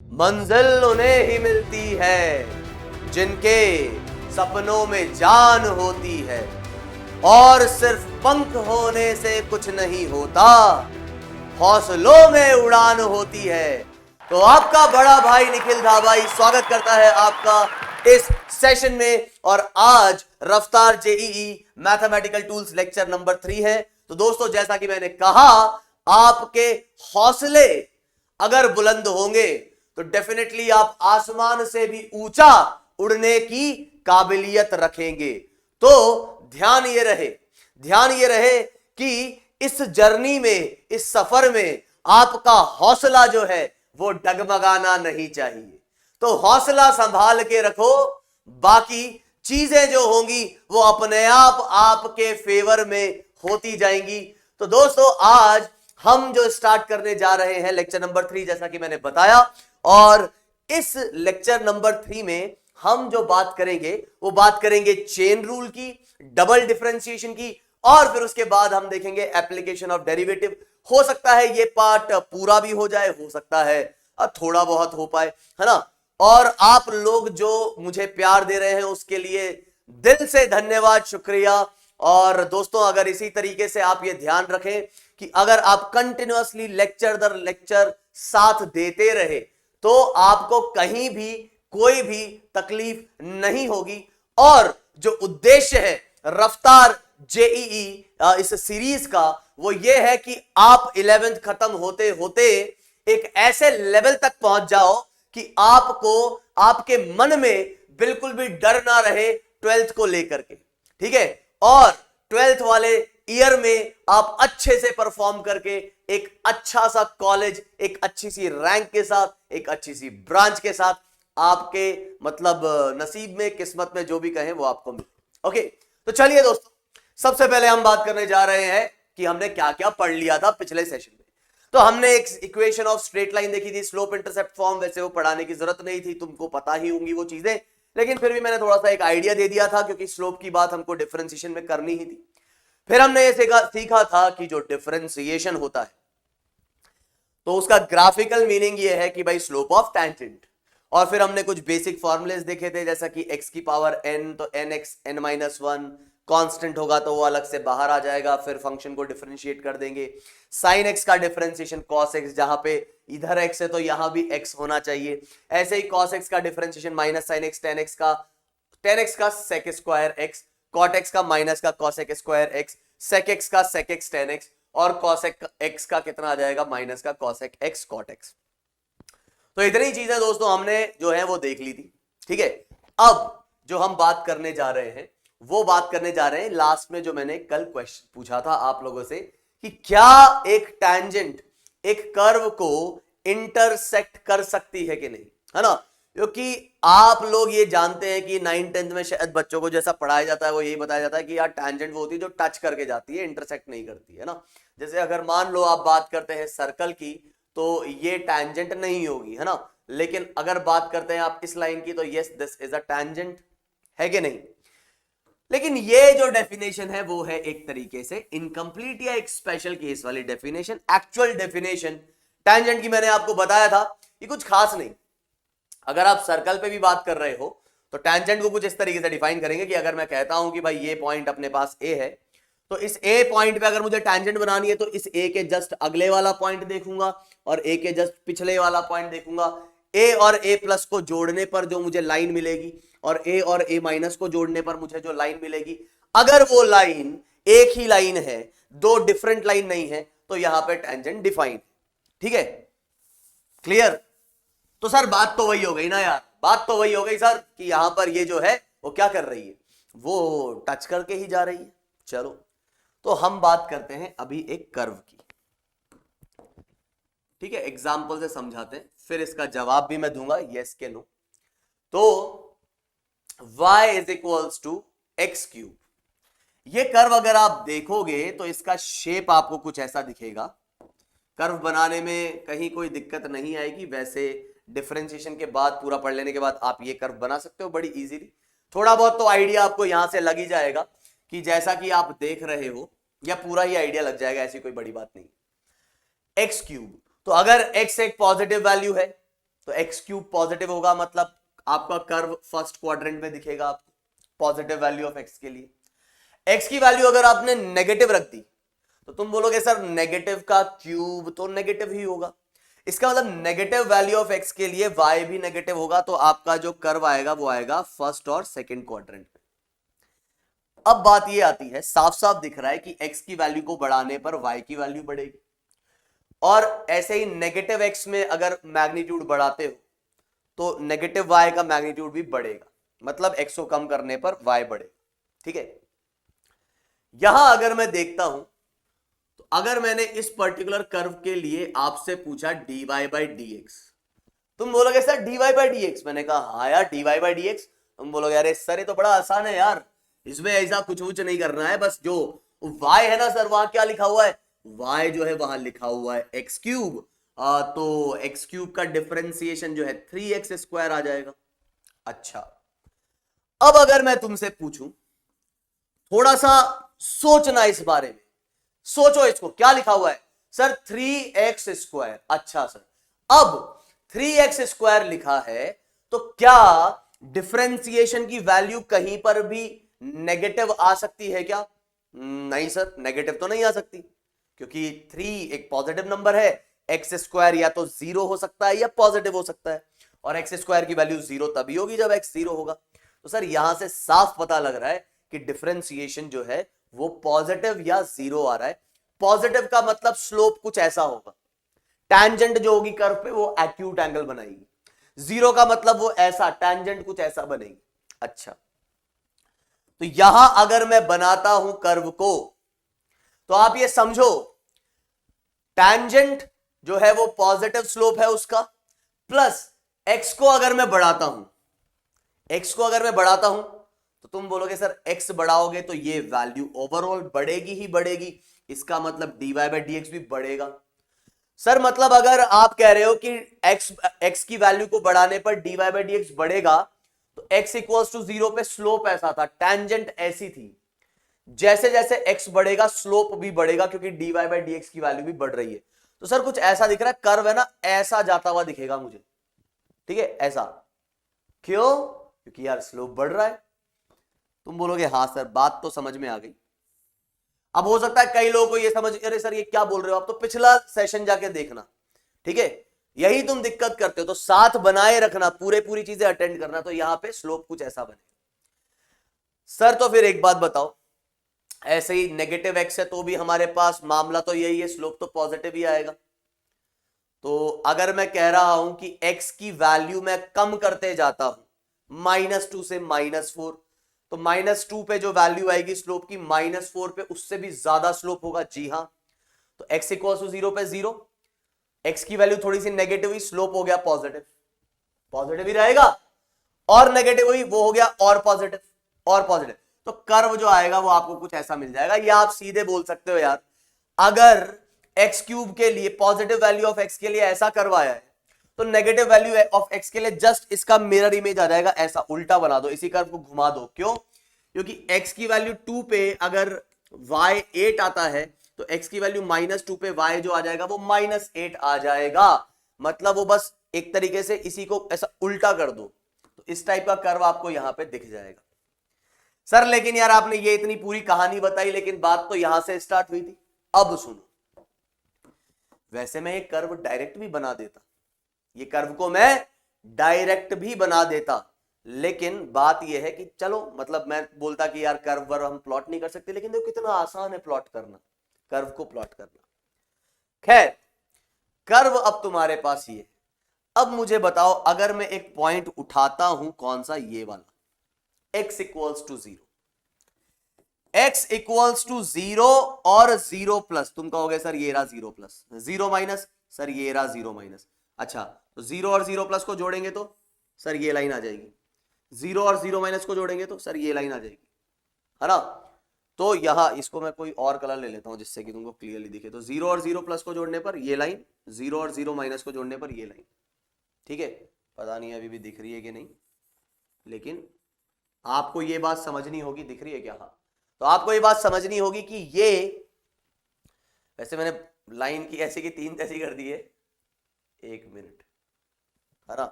मंजिल उन्हें ही मिलती है जिनके सपनों में जान होती है, और सिर्फ पंख होने से कुछ नहीं होता, हौसलों में उड़ान होती है। तो आपका बड़ा भाई निखिल धाबाई स्वागत करता है आपका इस सेशन में। और आज रफ्तार JEE mathematical tools lecture number 3 है। तो दोस्तों, जैसा कि मैंने कहा, आपके हौसले अगर बुलंद होंगे तो डेफिनेटली आप आसमान से भी ऊंचा उड़ने की काबिलियत रखेंगे। तो ध्यान ये रहे कि इस जर्नी में, इस सफर में आपका हौसला जो है वो डगमगाना नहीं चाहिए। तो हौसला संभाल के रखो, बाकी चीजें जो होंगी वो अपने आप आपके फेवर में होती जाएंगी। तो दोस्तों, आज हम जो स्टार्ट करने जा रहे हैं लेक्चर नंबर 3, जैसा कि मैंने बताया, और इस लेक्चर नंबर 3 में हम जो बात करेंगे वो बात करेंगे चेन रूल की, डबल डिफरेंशिएशन की, और फिर उसके बाद हम देखेंगे एप्लीकेशन ऑफ डेरिवेटिव। हो सकता है ये पार्ट पूरा भी हो जाए, हो सकता है थोड़ा बहुत हो पाए, है ना। और आप लोग जो मुझे प्यार दे रहे हैं उसके लिए दिल से धन्यवाद, शुक्रिया। और दोस्तों, अगर इसी तरीके से आप ये ध्यान रखें कि अगर आप कंटिन्यूअसली लेक्चर दर लेक्चर साथ देते रहे तो आपको कहीं भी कोई भी तकलीफ नहीं होगी। और जो उद्देश्य है रफ्तार जेईई इस सीरीज का, वो ये है कि आप 11th खत्म होते होते एक ऐसे लेवल तक पहुंच जाओ कि आपको, आपके मन में बिल्कुल भी डर ना रहे 12th को लेकर के, ठीक है। और 12th वाले ईयर में आप अच्छे से परफॉर्म करके एक अच्छा सा कॉलेज, एक अच्छी सी रैंक के साथ, एक अच्छी सी ब्रांच के साथ, आपके मतलब नसीब में, किस्मत में, जो भी कहें वो आपको मिले। ओके, तो चलिए दोस्तों, सबसे पहले हम बात करने जा रहे हैं कि हमने क्या क्या पढ़ लिया था पिछले सेशन में। तो हमने एक इक्वेशन ऑफ स्ट्रेट लाइन देखी थी, स्लोप इंटरसेप्ट फॉर्म। वैसे वो पढ़ाने की जरूरत नहीं थी, तुमको पता ही होंगी वो चीजें, लेकिन फिर भी मैंने थोड़ा सा एक आइडिया दे दिया था क्योंकि स्लोप की बात हमको डिफरेंशिएशन में करनी ही थी। फिर हमने ये सीखा था कि जो डिफरेंशिएशन होता है तो उसका ग्राफिकल मीनिंग ये है कि भाई स्लोप ऑफ टैंजेंट। और फिर हमने कुछ बेसिक फॉर्मुलेस देखे थे, जैसा कि x की पावर n, तो nx n-1 कांस्टेंट होगा तो वो अलग से बाहर आ जाएगा, फिर फंक्शन को डिफरेंशिएट कर देंगे। साइन x का डिफरेंशिएशन cos x, जहां पे इधर x है तो यहां भी x होना चाहिए। ऐसे ही cos x का differentiation minus sine x, tan x का sec square x, cot x का माइनस का cosec square x, sec x का sec x tan x, और cosec x का कितना आ जाएगा, माइनस का cosec x cot x। तो इतनी चीजें दोस्तों हमने जो है वो देख ली थी, ठीक है। अब जो हम बात करने जा रहे हैं वो बात करने जा रहे हैं लास्ट में, जो मैंने कल क्वेश्चन पूछा था आप लोगों से कि क्या एक टैंजेंट एक कर्व को इंटरसेक्ट कर सकती है कि नहीं, है ना। क्योंकि आप लोग ये जानते हैं कि 9th-10th में शायद बच्चों को जैसा पढ़ाया जाता है वो यही बताया जाता है कि यार टैंजेंट वो होती है जो टच करके जाती है, इंटरसेक्ट नहीं करती है ना। जैसे अगर मान लो आप बात करते हैं सर्कल की तो ये टैंजेंट नहीं होगी, है ना। लेकिन अगर बात करते हैं आप इस लाइन की तो yes, this is a tangent, है कि नहीं। लेकिन ये जो डेफिनेशन है वो है एक तरीके से इनकम्प्लीट या एक स्पेशल केस वाली डेफिनेशन। एक्चुअल डेफिनेशन टैंजेंट की मैंने आपको बताया था कि कुछ खास नहीं। अगर आप सर्कल पे भी बात कर रहे हो तो टैंजेंट को कुछ इस तरीके से डिफाइन करेंगे कि अगर मैं कहता हूं कि भाई ये पॉइंट अपने पास ए है, तो इस ए पॉइंट पे अगर मुझे टैंजेंट बनानी है तो इस ए के जस्ट अगले वाला पॉइंट देखूंगा और ए के जस्ट पिछले वाला पॉइंट देखूंगा। ए और ए प्लस को जोड़ने पर जो मुझे लाइन मिलेगी और ए माइनस को जोड़ने पर मुझे जो लाइन मिलेगी, अगर वो लाइन एक ही लाइन है, दो डिफरेंट लाइन नहीं है, तो यहां पे टैंजेंट डिफाइन, ठीक है। क्लियर। तो सर बात तो वही हो गई ना यार, बात तो वही हो गई सर कि यहां पर ये जो है वो क्या कर रही है, वो टच करके ही जा रही है। चलो, तो हम बात करते हैं अभी एक कर्व की, ठीक है। एग्जाम्पल से समझाते हैं, फिर इसका जवाब भी मैं दूंगा यस के नो। तो y is equals to x cube, ये कर्व अगर आप देखोगे तो इसका शेप आपको कुछ ऐसा दिखेगा। कर्व बनाने में कहीं कोई दिक्कत नहीं आएगी। वैसे डिफरेंशिएशन के बाद, पूरा पढ़ लेने के बाद आप ये कर्व बना सकते हो बड़ी इजीली। थोड़ा बहुत तो आइडिया आपको यहां से लग ही जाएगा कि जैसा कि आप देख रहे हो, या पूरा ही आइडिया लग जाएगा, ऐसी कोई बड़ी बात नहीं। एक्स क्यूब, तो अगर एक्स एक पॉजिटिव वैल्यू है तो एक्स क्यूब पॉजिटिव होगा, मतलब आपका कर्व फर्स्ट क्वाड्रेंट में दिखेगा आपको, पॉजिटिव वैल्यू ऑफ एक्स के लिए। एक्स की वैल्यू अगर आपने नेगेटिव रख दी तो तुम बोलोगे सर नेगेटिव का क्यूब तो नेगेटिव ही होगा, इसका मतलब नेगेटिव वैल्यू ऑफ एक्स के लिए वाई भी नेगेटिव होगा, तो आपका जो कर्व आएगा वो आएगा फर्स्ट और सेकंड क्वाड्रेंट में। अब बात ये आती है, साफ साफ दिख रहा है कि एक्स की वैल्यू को बढ़ाने पर वाई की वैल्यू बढ़ेगी, और ऐसे ही नेगेटिव एक्स में अगर मैग्नीट्यूड बढ़ाते हो तो नेगेटिव वाई का मैग्नीट्यूड भी बढ़ेगा, मतलब एक्स को कम करने पर वाई बढ़ेगा। ठीक है, यहां अगर मैं देखता हूं तो अगर मैंने इस पर्टिकुलर कर्व के लिए आपसे पूछा dy बाई डी एक्स, तुम बोलोगे sir dy by d x, मैंने कहा हाँ यार dy बाई डी एक्स, तुम बोलोगे अरे सर ये तो बड़ा आसान है यार, इसमें ऐसा कुछ नहीं करना है, बस जो y है ना सर वहां क्या लिखा हुआ है, y जो है वहां लिखा हुआ है एक्स क्यूब, तो एक्स क्यूब का डिफरेंशिएशन जो है 3x स्क्वायर आ जाएगा। अच्छा, अब अगर मैं तुमसे पूछूं, थोड़ा सा सोचना इस बारे में, सोचो इसको क्या लिखा हुआ है सर 3x स्क्वायर। अच्छा सर, अब 3x स्क्वायर लिखा है तो क्या डिफरेंशिएशन की वैल्यू कहीं पर भी नेगेटिव आ सकती है क्या? नहीं सर, नेगेटिव तो नहीं आ सकती, क्योंकि 3 एक पॉजिटिव नंबर है, एक्स स्क्वायर या तो 0 हो सकता है या पॉजिटिव हो सकता है, और एक्स स्क्वायर की वैल्यू 0 तभी होगी जब एक्स 0 होगा। तो सर यहां से साफ पता लग रहा है कि डिफरेंशिएशन जो है वो पॉजिटिव या 0 आ रहा है। पॉजिटिव का मतलब स्लोप कुछ ऐसा होगा, टैंजेंट जो होगी कर्व पे वो एक्यूट एंगल बनाएगी, 0 का मतलब वो ऐसा टैंजेंट कुछ ऐसा बनेगी। अच्छा, तो यहां अगर मैं बनाता हूं कर्व को तो आप ये समझो, टैंजेंट जो है वो पॉजिटिव स्लोप है उसका, प्लस एक्स को अगर मैं बढ़ाता हूं, एक्स को अगर मैं बढ़ाता हूं तो तुम बोलोगे सर एक्स बढ़ाओगे तो ये वैल्यू ओवरऑल बढ़ेगी ही बढ़ेगी, इसका मतलब dy बाई डी एक्स भी बढ़ेगा। सर मतलब अगर आप कह रहे हो कि x की वैल्यू को बढ़ाने पर dy बाई डी एक्स बढ़ेगा, तो x इक्वल्स टू 0 पे स्लोप ऐसा था, टैंजेंट ऐसी थी, जैसे जैसे x बढ़ेगा स्लोप भी बढ़ेगा, क्योंकि dy बाई डी एक्स की वैल्यू भी बढ़ रही है। तो सर कुछ ऐसा दिख रहा है, कर्व है ना ऐसा जाता हुआ दिखेगा मुझे, ठीक है ऐसा, क्यों? क्योंकि यार स्लोप बढ़ रहा है। तुम बोलोगे हाँ सर बात तो समझ में आ गई। अब हो सकता है कई लोगों को ये समझ, अरे सर ये क्या बोल रहे हो आप, तो पिछला सेशन जाके देखना, ठीक है, यही तुम दिक्कत करते हो, तो साथ बनाए रखना, पूरी चीजें अटेंड करना, तो यहां पे स्लोप कुछ ऐसा बने। सर तो फिर एक बात बताओ, ऐसे ही नेगेटिव एक्स है तो भी हमारे पास मामला तो यही है, स्लोप तो पॉजिटिव ही आएगा। तो अगर मैं कह रहा हूं कि एक्स की वैल्यू मैं कम करते जाता हूं -2 से -4, तो -2 पे जो वैल्यू आएगी स्लोप की, -4 पे उससे भी ज्यादा स्लोप होगा। जी हां, तो x इक्वल टू 0 पे 0, x की वैल्यू थोड़ी सी नेगेटिव हुई, स्लोप हो गया पॉजिटिव, पॉजिटिव ही रहेगा, और नेगेटिव हुई वो हो गया और पॉजिटिव, और पॉजिटिव, तो कर्व जो आएगा वो आपको कुछ ऐसा मिल जाएगा। या आप सीधे बोल सकते हो यार, अगर एक्स क्यूब के लिए पॉजिटिव वैल्यू ऑफ एक्स के लिए ऐसा कर्व आया है, तो नेगेटिव वैल्यू ऑफ एक्स के लिए जस्ट इसका मिरर इमेज आ जाएगा, ऐसा उल्टा बना दो, इसी कर्व को घुमा दो। क्यों? क्योंकि x की वैल्यू 2 पे अगर y 8 आता है, तो x की वैल्यू -2 पे y जो आ जाएगा वो -8 आ जाएगा, मतलब वो बस एक तरीके से इसी को ऐसा उल्टा कर दो, तो इस टाइप का कर्व आपको यहां पे दिख जाएगा। सर लेकिन यार आपने ये इतनी पूरी कहानी बताई, लेकिन बात तो यहां से स्टार्ट हुई थी। अब सुनो, वैसे मैं ये कर्व डायरेक्ट भी बना देता, ये कर्व को मैं डायरेक्ट भी बना देता, लेकिन बात यह है कि चलो मतलब मैं बोलता कि यार कर्व पर हम प्लॉट नहीं कर सकते, लेकिन देखो कितना आसान है प्लॉट करना, कर्व को प्लॉट करना। खैर, कर्व अब तुम्हारे पास ये, अब मुझे बताओ अगर मैं एक पॉइंट उठाता हूं, कौन सा? ये वाला, x equals to 0, x equals to 0 और 0 प्लस, तुम कहोगे सर ये रहा 0 प्लस, 0 माइनस, सर ये रहा 0 माइनस। अच्छा, तो 0 और 0 प्लस को जोड़ेंगे तो सर ये लाइन आ जाएगी, 0 और 0 माइनस को जोड़ेंगे तो सर ये लाइन आ जाएगी, है ना? तो यहां इसको मैं कोई और कलर ले लेता हूं जिससे कि तुमको क्लियरली दिखे। तो 0 और 0 प्लस को जोड़ने पर ये लाइन, 0 और 0 माइनस को जोड़ने पर ये लाइन, ठीक है? पता नहीं अभी भी दिख रही है कि नहीं, लेकिन आपको ये बात समझनी होगी, दिख रही है क्या? हाँ, तो आपको ये बात समझनी होगी कि ये, वैसे मैंने लाइन की ऐसे की 3 ऐसी कर दी है, 1 मिनट, है ना।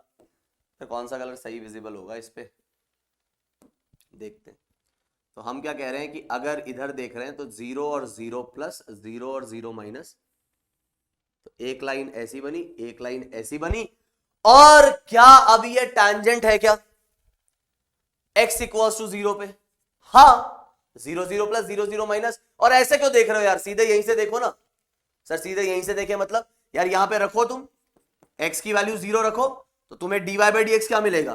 फिर कौन सा कलर सही विजिबल होगा इस पे, देखते हैं। तो हम क्या कह रहे हैं कि अगर इधर देख रहे हैं तो 0 और 0 प्लस, 0 और 0 माइनस, तो एक लाइन ऐसी बनी, एक लाइन ऐसी बनी। और क्या अब ये टैंजेंट है क्या x इक्वल्स टू 0 पे? हाँ, 0 0 प्लस 0 0 माइनस। और ऐसे क्यों देख रहे हो यार, सीधे यहीं से देखो ना सर, सीधे यहीं से देखे मतलब यार यहां पे रखो तुम x की वैल्यू 0 रखो तो तुम्हें dy बाई डी एक्स क्या मिलेगा?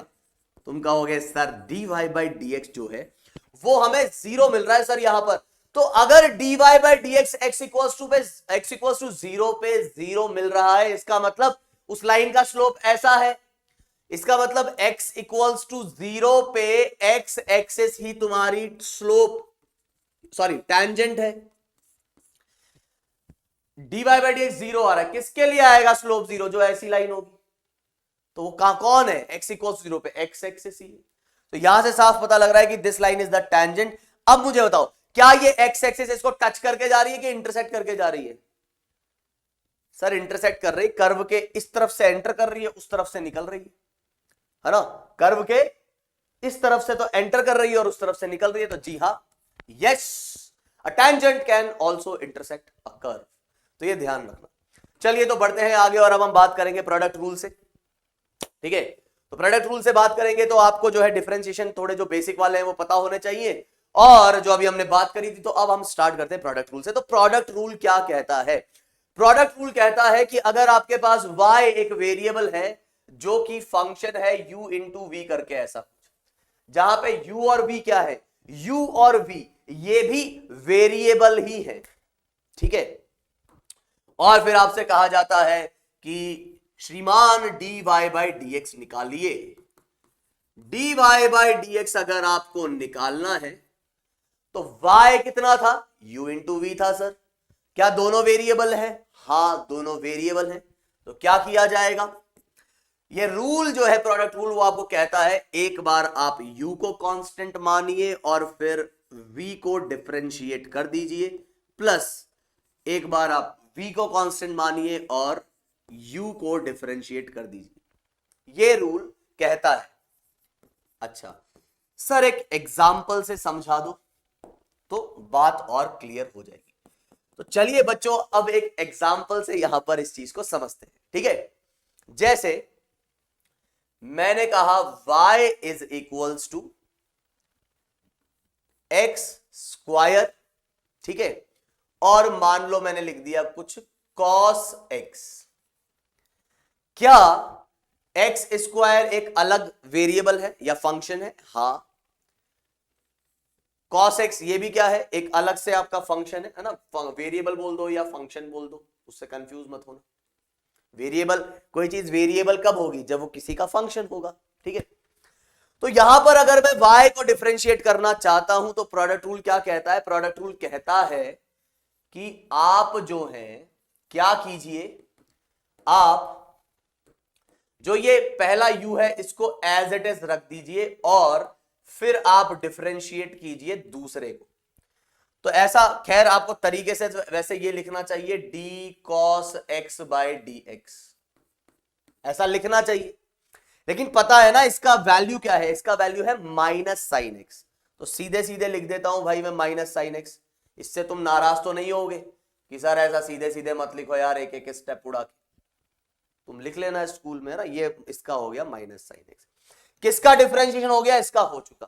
तुम कहोगे sir dy by d x जो है वो हमें 0 मिल रहा है सर यहां पर। तो अगर dy by d x x equals to 0 पे 0 मिल रहा है, इसका मतलब उस लाइन का स्लोप ऐसा है। इसका मतलब x इक्वल्स टू 0 पे x एक्सिस ही तुम्हारी स्लोप सॉरी टैंजेंट है। dy बाई डी एक्स 0 आ रहा है, किसके लिए आएगा स्लोप 0? जो ऐसी लाइन होगी। तो वो कौन है? x इक्वल्स 0 पे x एक्सिस ही है। तो यहां से साफ पता लग रहा है कि this line is the tangent. अब मुझे बताओ क्या ये x एक्सिस इसको टच करके जा रही है कि इंटरसेक्ट करके जा रही है? सर इंटरसेक्ट कर रही, कर्व के इस तरफ से एंटर कर रही है, उस तरफ से निकल रही है ना। कर्व के इस तरफ से तो एंटर कर रही है और उस तरफ से निकल रही है। तो जी हां, yes, a tangent can also intersect a curve. तो ये ध्यान रखना। चलिए तो बढ़ते हैं आगे और अब हम बात करेंगे प्रोडक्ट रूल से। ठीक है, तो प्रोडक्ट रूल से बात करेंगे तो आपको जो है डिफरेंशिएशन थोड़े जो बेसिक वाले हैं वो पता होने चाहिए। और जो अभी हमने बात करी थी, तो अब हम स्टार्ट करते हैं प्रोडक्ट रूल से। तो प्रोडक्ट रूल क्या कहता है? प्रोडक्ट रूल कहता है कि अगर आपके पास y एक वेरिएबल है जो कि फंक्शन है u इंटू वी करके, ऐसा कुछ जहां पे u और v क्या है, u और v ये भी वेरिएबल ही है। ठीक है, और फिर आपसे कहा जाता है कि श्रीमान dy बाई डी एक्स निकालिए। dy बाई डी एक्स अगर आपको निकालना है तो y कितना था? u इंटू वी था सर। क्या दोनों वेरिएबल है? हां, दोनों वेरिएबल है। तो क्या किया जाएगा? ये रूल जो है प्रोडक्ट रूल, वो आपको कहता है एक बार आप u को कांस्टेंट मानिए और फिर v को डिफरेंशिएट कर दीजिए, प्लस एक बार आप v को कांस्टेंट मानिए और u को डिफरेंशिएट कर दीजिए। ये रूल कहता है। अच्छा सर, एक एग्जाम्पल से समझा दो तो बात और क्लियर हो जाएगी। तो चलिए बच्चों, अब एक एग्जाम्पल से यहां पर इस चीज को समझते हैं। ठीक है, जैसे मैंने कहा y is equals to x square. ठीक है, और मान लो मैंने लिख दिया कुछ cos x। क्या एक्स स्क्वायर एक अलग वेरिएबल है या फंक्शन है? हां। cos x ये भी क्या है? एक अलग से आपका फंक्शन है ना। वेरिएबल बोल दो या फंक्शन बोल दो, उससे कंफ्यूज मत होना। वेरिएबल, कोई चीज वेरिएबल कब होगी? जब वो किसी का फंक्शन होगा। ठीक है, तो यहां पर अगर मैं y को डिफरेंशिएट करना चाहता हूं तो प्रोडक्ट रूल क्या कहता है? प्रोडक्ट रूल कहता है कि आप जो है क्या कीजिए, आप जो ये पहला u है इसको एज इट इज रख दीजिए और फिर आप डिफरेंशिएट कीजिए दूसरे को। तो ऐसा खैर आपको तरीके से वैसे ये लिखना चाहिए d cos x by d x, ऐसा लिखना चाहिए। लेकिन पता है ना इसका वैल्यू क्या है? इसका वैल्यू है माइनस साइन एक्स। तो सीधे सीधे लिख देता हूं भाई मैं माइनस साइन एक्स। इससे तुम नाराज तो नहीं होगे कि सर ऐसा सीधे सीधे मत लिखो यार, एक एक स्टेप उड़ा के। तुम लिख लेना स्कूल में ना, ये इसका हो गया माइनस साइन एक्स। किसका डिफरेंशिएशन हो गया? इसका हो चुका।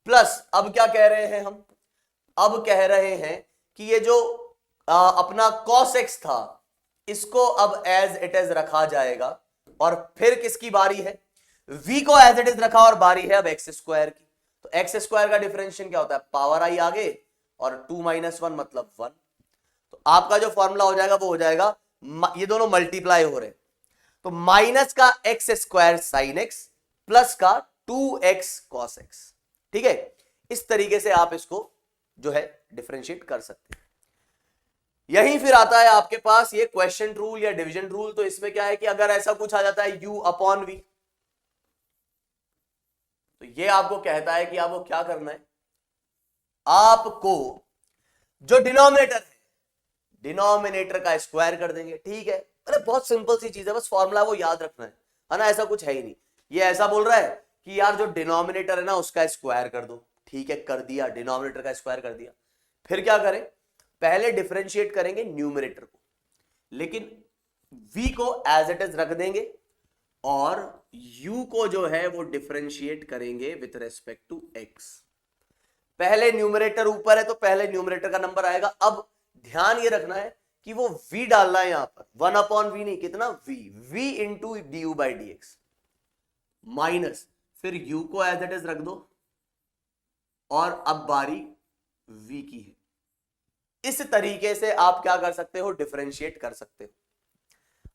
प्लस अब क्या कह रहे हैं हम? अब कह रहे हैं कि ये जो अपना cos x था इसको अब एज इट इज रखा जाएगा और फिर किसकी बारी है? v को एज इट इज रखा और बारी है अब एक्स स्क्वायर की। तो एक्स स्क्वायर का डिफरेंशिएशन क्या होता है? पावर आई आगे और 2 - 1 मतलब 1। तो आपका जो फॉर्मूला हो जाएगा वो हो जाएगा, ये दोनों मल्टीप्लाई हो रहे, तो माइनस का x square sine x plus का 2x cos x। ठीक है, इस तरीके से आप इसको जो है डिफरेंशिएट कर सकते हैं। यही फिर आता है आपके पास ये क्वेश्चन रूल या डिवीजन रूल। तो इसमें क्या है कि अगर ऐसा कुछ आ जाता है u अपॉन v, तो ये आपको कहता है कि आपको क्या करना है, आपको जो डिनोमिनेटर है डिनोमिनेटर का स्क्वायर कर देंगे। ठीक है, अरे बहुत सिंपल सी चीज है, बस फॉर्मूला वो याद रखना है। है ना, ऐसा कुछ है ही नहीं। ये ऐसा बोल रहा है कि यार जो डिनोमिनेटर है ना उसका स्क्वायर कर दो, ठीक है कर दिया, डिनोमिनेटर का स्क्वायर कर दिया। फिर क्या करें, पहले डिफरेंशिएट करेंगे न्यूमरेटर को, लेकिन v को एज इट इज रख देंगे और u को जो है वो डिफरेंशिएट करेंगे विथ रेस्पेक्ट टू x। पहले न्यूमरेटर ऊपर है तो पहले न्यूमरेटर का नंबर आएगा। अब ध्यान ये रखना है कि वो v डालना है यहां पर, 1/v नहीं, कितना v into D you by d x minus, फिर u को एज इट इज रख दो और अब बारी v की है। इस तरीके से आप क्या कर सकते हो, डिफरेंशिएट कर सकते हो।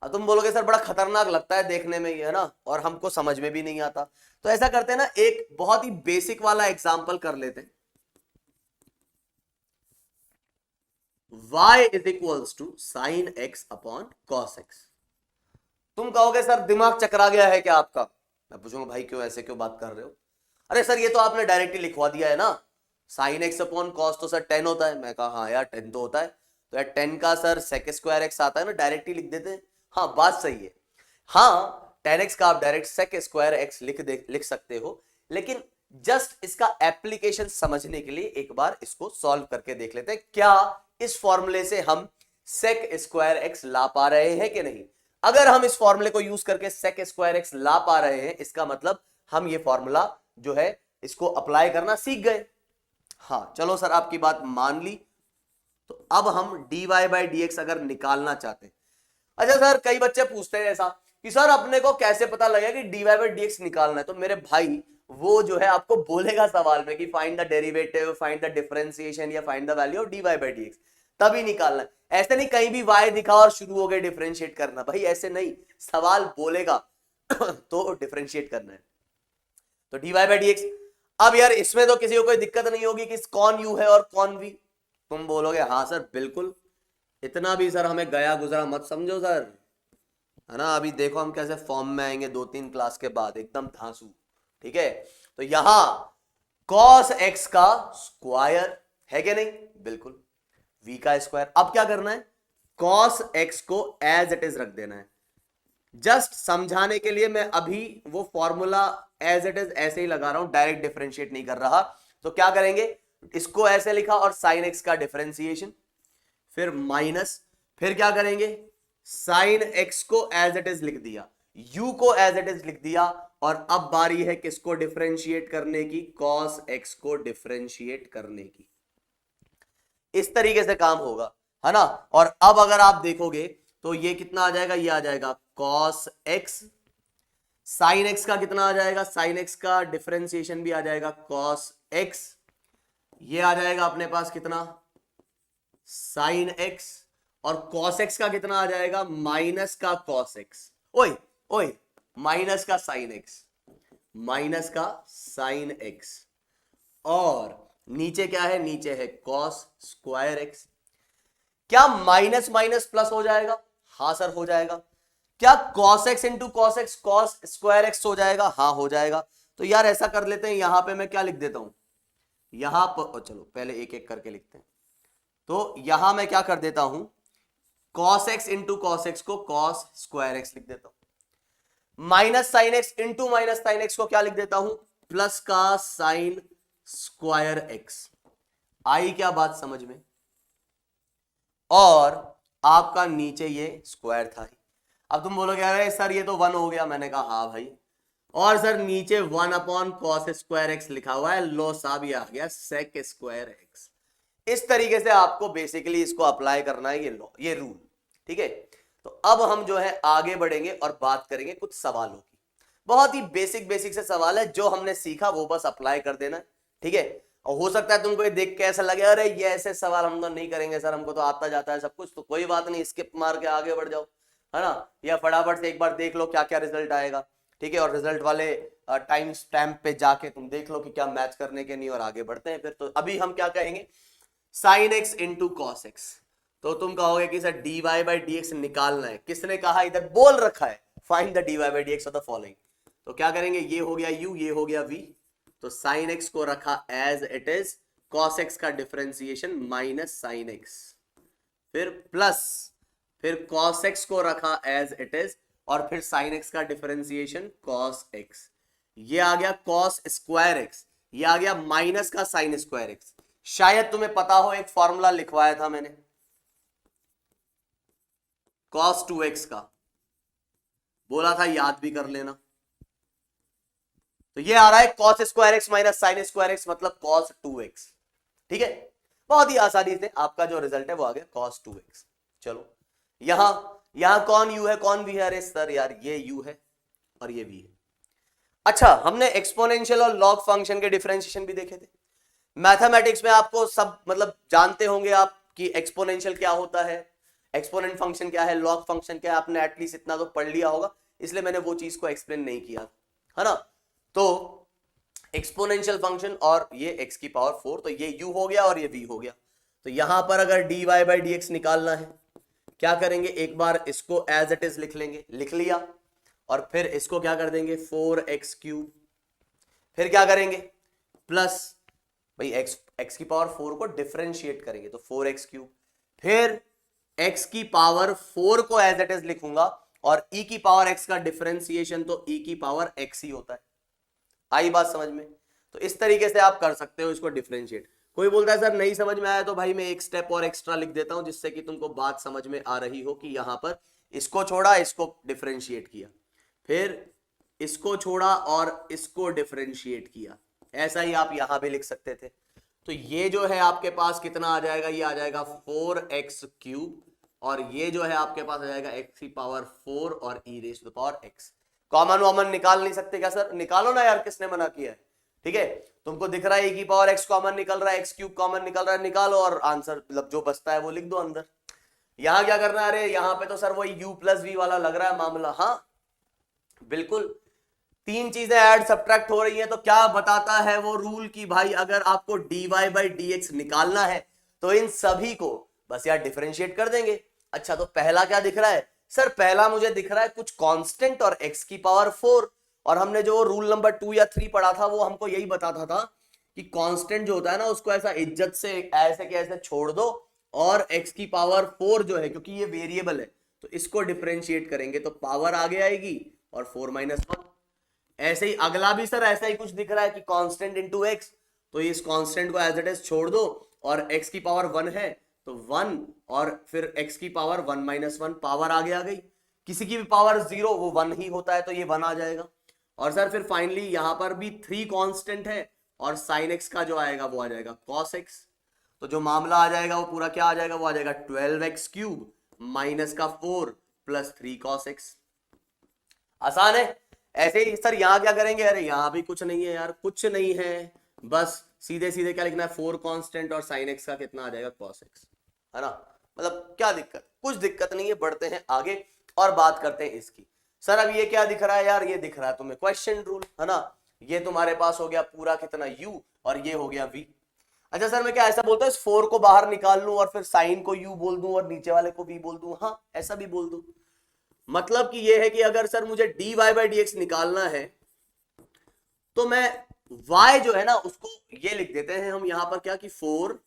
अब तुम बोलोगे सर बड़ा खतरनाक लगता है देखने में ये, है ना, और हमको समझ में भी नहीं आता। तो ऐसा करते हैं ना, एक बहुत ही बेसिक वाला एग्जांपल कर लेते हैं। y is equals to sine x upon cos x. तुम कहोगे सर दिमाग चकरा गया है क्या आपका? मैं पूछूंगा भाई क्यों, ऐसे क्यों बात कर रहे हो? अरे सर ये तो आपने डायरेक्टली लिखवा दिया है ना, साइन एक्स अपॉन कॉस तो सर 10 होता है। मैं कहा हाँ यार 10 तो होता है, तो यार 10 का सर सेक स्क्वायर एक्स आता है ना, डायरेक्टली लिख देते हैं। हाँ बात सही है, हाँ 10x का आप डायरेक्ट सेक स्क्वायर एक्स लिख सकते हो, लेकिन जस्ट इसका एप्लीकेशन समझने के लिए एक बार इसको सॉल्व करके देख लेते हैं, क्या इस फॉर्मूले से हम सेक स्क्वायर एक्स ला पा रहे हैं कि नहीं। अगर हम इस फॉर्मूले को यूज करके सेक स्क्वायर एक्स ला पा रहे हैं, इसका मतलब हम ये फॉर्मूला जो है इसको अप्लाई करना सीख गए। हाँ चलो सर आपकी बात मान ली। तो अब हम dy बाई डी एक्स अगर निकालना चाहते हैं, अच्छा सर कई बच्चे पूछते हैं ऐसा कि सर अपने को कैसे पता लगेगा कि dy बाई डी एक्स निकालना है। तो मेरे भाई वो जो है आपको बोलेगा सवाल में कि find the derivative, find the differentiation या find the value of dy by d x, तभी निकालना है। ऐसे नहीं कहीं भी y दिखा और शुरू हो गए डिफरेंशिएट करना, भाई ऐसे नहीं, सवाल बोलेगा तो डिफरेंशिएट करना है। तो dy बाई डी एक्स, अब यार इसमें तो किसी को कोई दिक्कत नहीं होगी कि कौन u है और कौन v। तुम बोलोगे हाँ सर बिल्कुल, इतना भी सर हमें गया गुजरा मत समझो सर, है ना। अभी देखो हम कैसे फॉर्म में आएंगे 2-3 क्लास के बाद, एकदम धांसू, ठीक है। तो यहां cos x का स्क्वायर है कि नहीं, बिल्कुल, v का स्क्वायर। अब क्या करना है, cos x को एज इट इज रख देना है। जस्ट समझाने के लिए मैं अभी वो फॉर्मूला एज इट इज ऐसे ही लगा रहा हूं, डायरेक्ट डिफरेंशिएट नहीं कर रहा। तो क्या करेंगे, इसको ऐसे लिखा और साइन x का डिफरेंशिएशन, फिर माइनस, फिर क्या करेंगे, साइन x को एज इट इज लिख दिया, u को एज इट इज लिख दिया, और अब बारी है किसको डिफरेंशिएट करने की, cos x को डिफरेंशिएट करने की। इस तरीके से काम होगा, है ना। और अब अगर आप देखोगे तो ये कितना आ जाएगा, ये आ जाएगा cos x, साइन x का कितना आ जाएगा, साइन x का डिफरेंशिएशन भी आ जाएगा cos x, ये आ जाएगा अपने पास कितना, साइन x, और cos x का कितना आ जाएगा, माइनस का cos x, ओए ओए माइनस का साइन x, माइनस का साइन x, और नीचे क्या है, नीचे है cos स्क्वायर x। क्या माइनस माइनस प्लस हो जाएगा, हाँ सर हो जाएगा। क्या cos x into cos x cos square x हो जाएगा, हाँ हो जाएगा। तो यार ऐसा कर लेते हैं, यहां पे मैं क्या लिख देता हूं, यहां पर चलो पहले एक एक करके लिखते हैं। तो यहां मैं क्या कर देता हूं, cos x into cos x को cos स्क्वायर x लिख देता हूं, minus sine x into minus sine x को क्या लिख देता हूं, प्लस का साइन स्क्वायर x। आई क्या बात समझ में, और आपका नीचे ये स्क्वायर था। अब तुम बोलोगे अरे सर ये तो 1 हो गया, मैंने कहा हाँ भाई, और सर नीचे 1 अपॉन कॉस स्क्वायर एक्स लिखा हुआ है, लो साहब ये आ गया सेक स्क्वायर एक्स। इस तरीके से आपको बेसिकली इसको अप्लाई करना है, ये लॉ, ये रूल, ठीक है। तो अब हम जो है आगे बढ़ेंगे और बात करेंगे कुछ सवालों की। बहुत ही बेसिक बेसिक से सवाल है, जो हमने सीखा वो बस अप्लाई कर देना, ठीक है। और हो सकता है तुमको ये देख के ऐसा लगे अरे ये ऐसे सवाल हम तो नहीं करेंगे सर, हमको तो आता जाता है सब कुछ, तो कोई बात नहीं, स्किप मार के आगे बढ़ जाओ, है ना, या फटाफट से एक बार देख लो क्या क्या रिजल्ट आएगा, ठीक है। और रिजल्ट वाले टाइम स्टैम्प पे जाके तुम देख लो कि क्या मैच करने के नहीं, और आगे बढ़ते हैं फिर। तो अभी हम क्या कहेंगे, sine x into cos x. तो तुम कहोगे कि sir d y by d x निकालना है, किसने कहा, इधर बोल रखा है find the d y by d x of the following. तो क्या करेंगे, ये हो गया u, ये हो गया v, तो साइन x को रखा as it is, cos x का डिफरेंशिएशन माइनस साइन x, फिर प्लस, फिर cos x को रखा एज इट इज, और फिर साइन एक्स का डिफरेंशिएशन कॉस एक्स, ये आ गया कॉस स्क्वायर एक्स, ये आ गया माइनस का साइन स्क्वायर एक्स। शायद तुम्हें पता हो एक फॉर्मूला लिखवाया था मैंने cos 2x का, बोला था याद भी कर लेना। तो ये आ रहा है cos square x minus sine square x मतलब cos 2x। ठीक है, बहुत ही आसानी से आपका जो रिजल्ट है वो आ गया cos 2x। चलो यहां कौन u है कौन v है? अरे सर यार ये u है और ये v है। अच्छा, हमने एक्सपोनेंशियल और लॉग फंक्शन के डिफरेंशिएशन भी देखे थे। मैथमेटिक्स में आपको सब मतलब जानते होंगे आप कि एक्सपोनेंशियल क्या होता है, एक्सपोनेंट फंक्शन क्या है, लॉग फंक्शन क्या है, आपने एटलीस्ट इतना तो पढ़ लिया होगा, इसलिए मैंने वो चीज को एक्सप्लेन नहीं किया, है ना। तो एक्सपोनेंशियल फंक्शन और ये x की पावर 4, तो ये u हो गया और ये v हो गया। तो यहां पर अगर dy बाई dx निकालना है, क्या करेंगे, एक बार इसको एज इट इज लिख लेंगे, लिख लिया, और फिर इसको क्या कर देंगे 4x क्यूब, फिर क्या करेंगे प्लस भाई x की पावर 4 को डिफरेंशिएट करेंगे तो 4x क्यूब, फिर x की पावर 4 को एज इट इज लिखूंगा और e की पावर x का डिफरेंशिएशन तो e की पावर x ही होता है। आई बात समझ में? तो इस तरीके से आप कर सकते हो इसको डिफरेंशिएट। कोई बोलता है सर नहीं समझ में आया तो भाई मैं एक स्टेप और एक्स्ट्रा लिख देता हूं जिससे कि तुमको बात समझ में आ रही हो कि यहां पर इसको छोड़ा इसको डिफरेंशिएट किया, फिर इसको छोड़ा और इसको डिफरेंशिएट किया, ऐसा ही आप यहां भी लिख सकते थे। तो ये जो है आपके पास कितना आ जाएगा, ये आ जाएगा 4x क्यूब, और ये जो है आपके पास आ जाएगा x की पावर 4 और e raise to the power x। Common वॉमन निकाल नहीं सकते क्या सर? निकालो ना यार, किसने मना किया है? ठीक है, तुमको दिख रहा है e की पावर x कॉमन निकल रहा है, x क्यूब कॉमन निकल रहा है, निकालो और आंसर मतलब जो बचता है वो लिख दो अंदर। यहां क्या करना है? अरे यहां पे तो सर वही u प्लस v वाला लग रहा है मामला। हाँ बिल्कुल, तीन चीजें ऐड सब्ट्रैक्ट हो रही हैं, तो क्या बताता है वो रूल कि भाई अगर आपको dy बाई dx निकालना है तो इन सभी को बस यार डिफरेंशिएट कर देंगे। अच्छा, तो पहला क्या दिख रहा है सर? पहला मुझे दिख रहा है कुछ कांस्टेंट और x की पावर 4, और हमने जो रूल नंबर 2 या 3 पढ़ा था वो हमको यही बताता था कि कांस्टेंट जो होता है ना उसको ऐसा इज्जत से ऐसे के ऐसे छोड़ दो, और x की पावर 4 जो है क्योंकि ये वेरिएबल है तो इसको डिफरेंशिएट करेंगे तो पावर आगे आएगी और 4 माइनस 1। ऐसे ही अगला भी सर ऐसा ही कुछ दिख रहा है कि कांस्टेंट इनटू x, तो इस कांस्टेंट को एज इट इज छोड़ दो और x की पावर 1 है तो 1 और फिर x की पावर 1 माइनस 1, पावर आगे आ गई। किसी की भी पावर 0 वो 1 ही होता है तो ये 1 आ जाएगा। और सर फिर फाइनली यहां पर भी 3 कांस्टेंट है और साइन x का जो आएगा वो आ जाएगा cos x। तो जो मामला आ जाएगा वो पूरा क्या आ जाएगा? वो आ जाएगा 12x क्यूब माइनस का 4 प्लस 3 cos x। आसान है। ऐसे ही सर यहां क्या करेंगे? अरे यहां भी कुछ नहीं है यार, कुछ नहीं है, बस सीधे सीधे क्या लिखना है 4 कांस्टेंट और साइन x का कितना आ जाएगा cos x, है ना। मतलब क्या दिक्कत? कुछ दिक्कत नहीं है, बढ़ते हैं आगे और बात करते हैं इसकी। सर अब ये क्या दिख रहा है यार? ये दिख रहा है तुम्हें क्वेश्चन रूल, है ना। ये तुम्हारे पास हो गया पूरा कितना u और ये हो गया v। अच्छा सर मैं क्या ऐसा बोलता हूँ इस 4 को बाहर निकाल लूं और फिर साइन को u बोल दूं और नीचे वाले को v बोल दूं? हाँ ऐसा भी बोल दूं। मतलब कि ये है कि अगर सर मुझे dy बाई dx निकालना है तो मैं y जो है ना उसको ये लिख देते हैं हम यहां पर क्या कि 4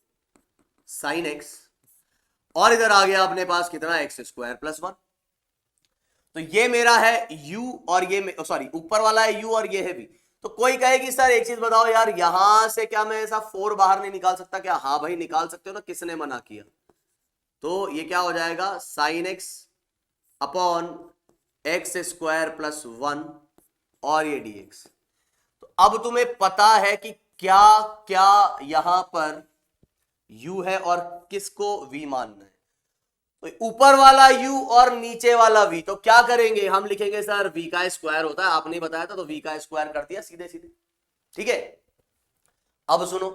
साइन x, और इधर आ गया अपने पास कितना x स्क्वायर प्लस 1। तो ये मेरा है u और ये सॉरी ऊपर वाला है u और ये है v। तो कोई कहेगी सर एक चीज बताओ यार, यहां से क्या मैं ऐसा 4 बाहर नहीं निकाल सकता क्या? हाँ भाई निकाल सकते हो ना, किसने मना किया? तो ये क्या हो जाएगा sine x upon x square plus 1 और ये dx। तो अब तुम्हें पता है कि क्या क्या यहां पर u है और किसको v मानना है। तो ऊपर वाला u और नीचे वाला v, तो क्या करेंगे हम? लिखेंगे सर v का स्क्वायर होता है, आपने बताया था तो v का स्क्वायर कर दिया सीधे सीधे। ठीक है, अब सुनो,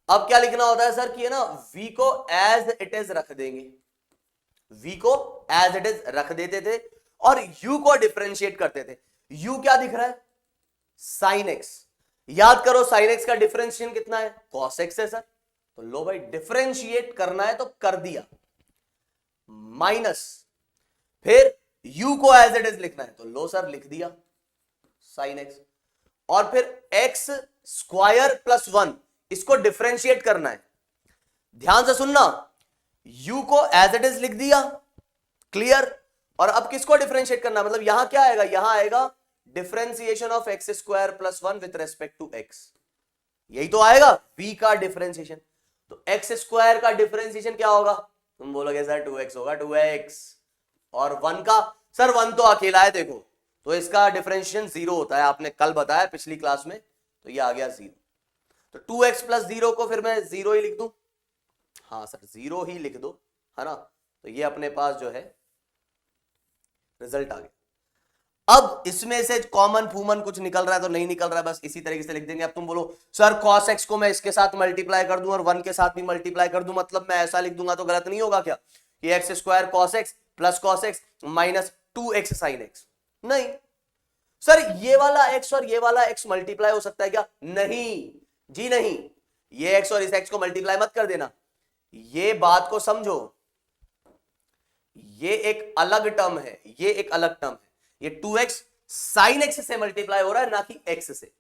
अब क्या लिखना होता है सर कि है ना v को एज इट इज रख देंगे, v को एज इट इज रख देते थे और u को डिफरेंशिएट करते थे। u क्या दिख रहा है? Sine x। याद करो साइन x का डिफरेंशिएशन कितना है? cos x है सर। तो लो भाई डिफरेंशिएट करना है तो कर दिया, माइनस फिर u को एज इट इज लिखना है तो लो सर लिख दिया साइन x, और फिर x स्क्वायर प्लस 1 इसको डिफरेंशिएट करना है। ध्यान से सुनना, u को एज इट इज लिख दिया, क्लियर, और अब किसको डिफरेंशिएट करना, मतलब यहां क्या आएगा, यहां आएगा differentiation of x square plus 1 with respect to x, यही तो आएगा v का डिफरेंशिएशन। तो एक्स स्क्वायर का डिफरेंशिएशन क्या होगा, तुम बोलोगे सर 2x होगा, 2x, और 1 का, सर 1 तो अकेला है देखो, तो इसका डिफरेंशिएशन 0 होता है, आपने कल बताया पिछली क्लास में, तो ये आ गया 0। तो 2x प्लस 0 को फिर मैं 0 ही लिख दूं, हाँ सर 0 ही लिख दो, है ना, तो ये अपने पास जो है रिजल्ट आ गया। अब इसमें से कॉमन फूमन कुछ निकल रहा है तो नहीं निकल रहा है, बस इसी तरीके से लिख देंगे। अब तुम बोलो सर cos x को मैं इसके साथ मल्टीप्लाई कर दूं और 1 के साथ भी मल्टीप्लाई कर दूं, मतलब मैं ऐसा लिख दूंगा तो गलत नहीं होगा क्या कि x square cos x plus cos x minus 2x sin x, नहीं सर ये वाला x और ये वाला x मल्टीप्लाई हो सकता है क्या, नहीं जी नहीं, ये x और इस x को मल्टीप्लाई मत कर देना, ये बात को समझो, ये एक अलग टर्म है, ये एक अलग टर्म है, ये 2x sin x से मल्टीप्लाई हो रहा है ना कि x से,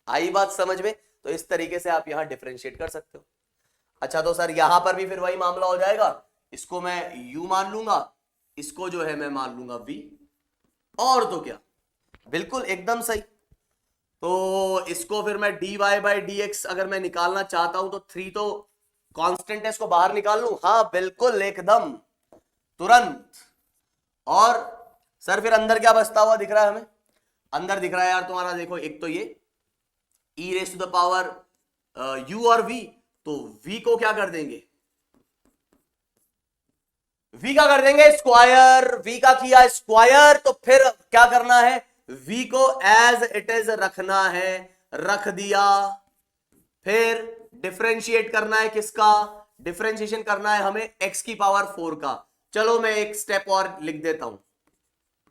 आई बात समझ में, तो इस तरीके से आप यहां डिफरेंशिएट कर सकते हो। अच्छा तो सर यहां पर भी फिर वही मामला हो जाएगा, इसको मैं u मान लूंगा, इसको जो है मैं मान लूंगा v, और तो क्या, बिल्कुल एकदम सही। तो इसको फिर मैं dy बाई dx अगर मैं निकालना चाहता हूं तो 3 तो कांस्टेंट है, इसको बाहर निकाल लूं, हाँ बिल्कुल एकदम तुरंत। और सर फिर अंदर क्या बचता हुआ दिख रहा है हमें, अंदर दिख रहा है यार तुम्हारा, देखो एक तो ये e raise to the power u और v, तो v को क्या कर देंगे, v का कर देंगे स्क्वायर, v का किया स्क्वायर, तो फिर क्या करना है, v को एज इट इज रखना है, रख दिया, फिर डिफरेंशिएट करना है किसका, डिफरेंशिएशन करना है हमें x की पावर 4 का। चलो मैं एक स्टेप और लिख देता हूं,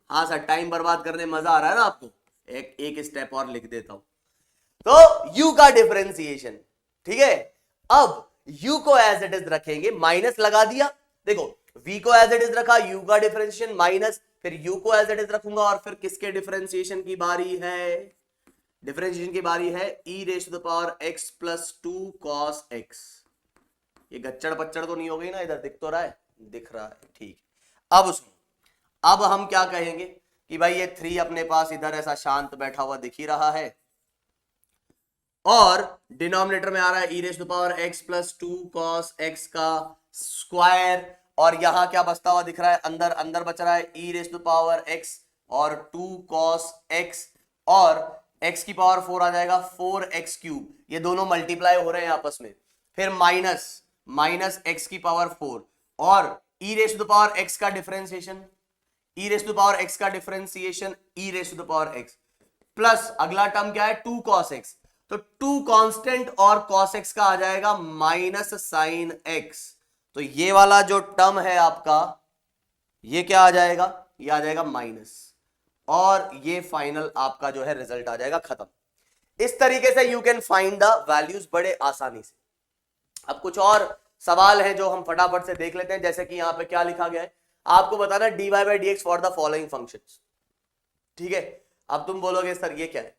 हाँ सर टाइम बर्बाद करने मजा आ रहा है ना आपको, एक स्टेप और लिख देता हूं। तो u का डिफरेंशिएशन, ठीक है, अब u को एज इट इज रखेंगे, माइनस लगा दिया, देखो v को एज इट इज रखा, u का डिफरेंशिएशन माइनस, फिर u को एज इट इज रखूंगा, और फिर किसके डिफरेंशिएशन की बारी है, डिफरेंशिएशन की बारी है e raise to the power x plus 2 cos x। ये गच्चड़ पच्चड़ तो नहीं हो गई ना, इधर दिख तो रहा है, दिख रहा है, ठीक। अब सुनो, अब हम क्या कहेंगे कि भाई ये 3 अपने पास इधर ऐसा शांत बैठा हुआ दिख ही रहा है, और डिनोमिनेटर में आ रहा है e raise to the power x plus 2 cos x का स्क्वायर, और यहां क्या बचता हुआ दिख रहा है, अंदर अंदर बच रहा है e raise to the power x और 2 cos x, और x की पावर 4 आ जाएगा 4x क्यूब, ये दोनों मल्टीप्लाई हो रहे हैं आपस में, फिर माइनस माइनस x की पावर 4, और e raise to the power x का differentiation, e raise to the power x का differentiation e raise to the power x, plus अगला टर्म क्या है 2 cos x, तो 2 कांस्टेंट और cos x का आ जाएगा माइनस साइन x, तो ये वाला जो टर्म है आपका, ये क्या आ जाएगा, ये आ जाएगा माइनस, और ये फाइनल आपका जो है रिजल्ट आ जाएगा खत्म। इस तरीके से you can find the values बड़े आसानी से। अब कुछ और सवाल है जो हम फटाफट से देख लेते हैं, जैसे कि यहां पे क्या लिखा गया है, आपको बताना dy by dx for the following functions, ठीक है। अब तुम बोलोगे सर ये क्या है,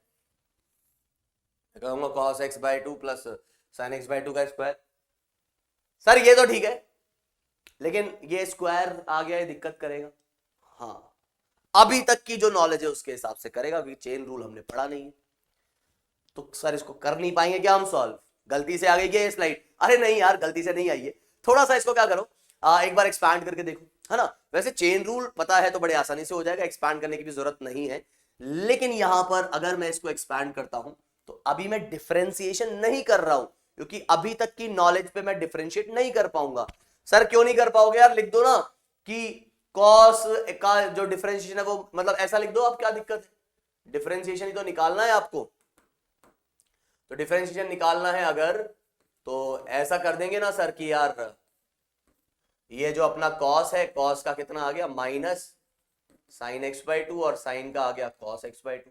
कहूंगा cos x by 2 plus sin x by 2 का स्क्वायर, सर ये तो ठीक है, लेकिन ये स्क्वायर आ गया, ये दिक्कत करेगा, हाँ अभी तक की जो नॉलेज है उसके हिसाब से करेगा, क्योंकि चेन रूल हमने पढ़ा नहीं है, तो सर इसको कर नहीं पाएंगे क्या हम सॉल्व, गलती से आ गई क्या ये स्लाइड, अरे नहीं यार गलती से नहीं आई है, थोड़ा सा इसको क्या करो, एक बार एक्सपैंड करके देखो, है ना। वैसे चेन रूल पता है तो बड़े आसानी से हो जाएगा, एक्सपैंड करने की भी जरूरत नहीं है, लेकिन यहां पर अगर मैं इसको एक्सपैंड करता हूं तो अभी मैं डिफरेंशिएशन नहीं कर रहा हूं, क्योंकि अभी तक की नॉलेज पे मैं डिफरेंशिएट नहीं कर पाऊंगा। सर क्यों नहीं कर पाओगे यार, लिख दो ना कि कॉस का जो डिफरेंशिएशन है वो, मतलब ऐसा लिख दो, आप क्या दिक्कत है, डिफरेंशिएशन ही तो निकालना है आपको, तो डिफरेंशिएशन निकालना है अगर, तो ऐसा कर देंगे ना सर कि यार ये जो अपना कॉस है, कॉस का कितना आ गया माइनस साइन एक्स बाई 2, और साइन का आ गया कॉस एक्स बाई 2,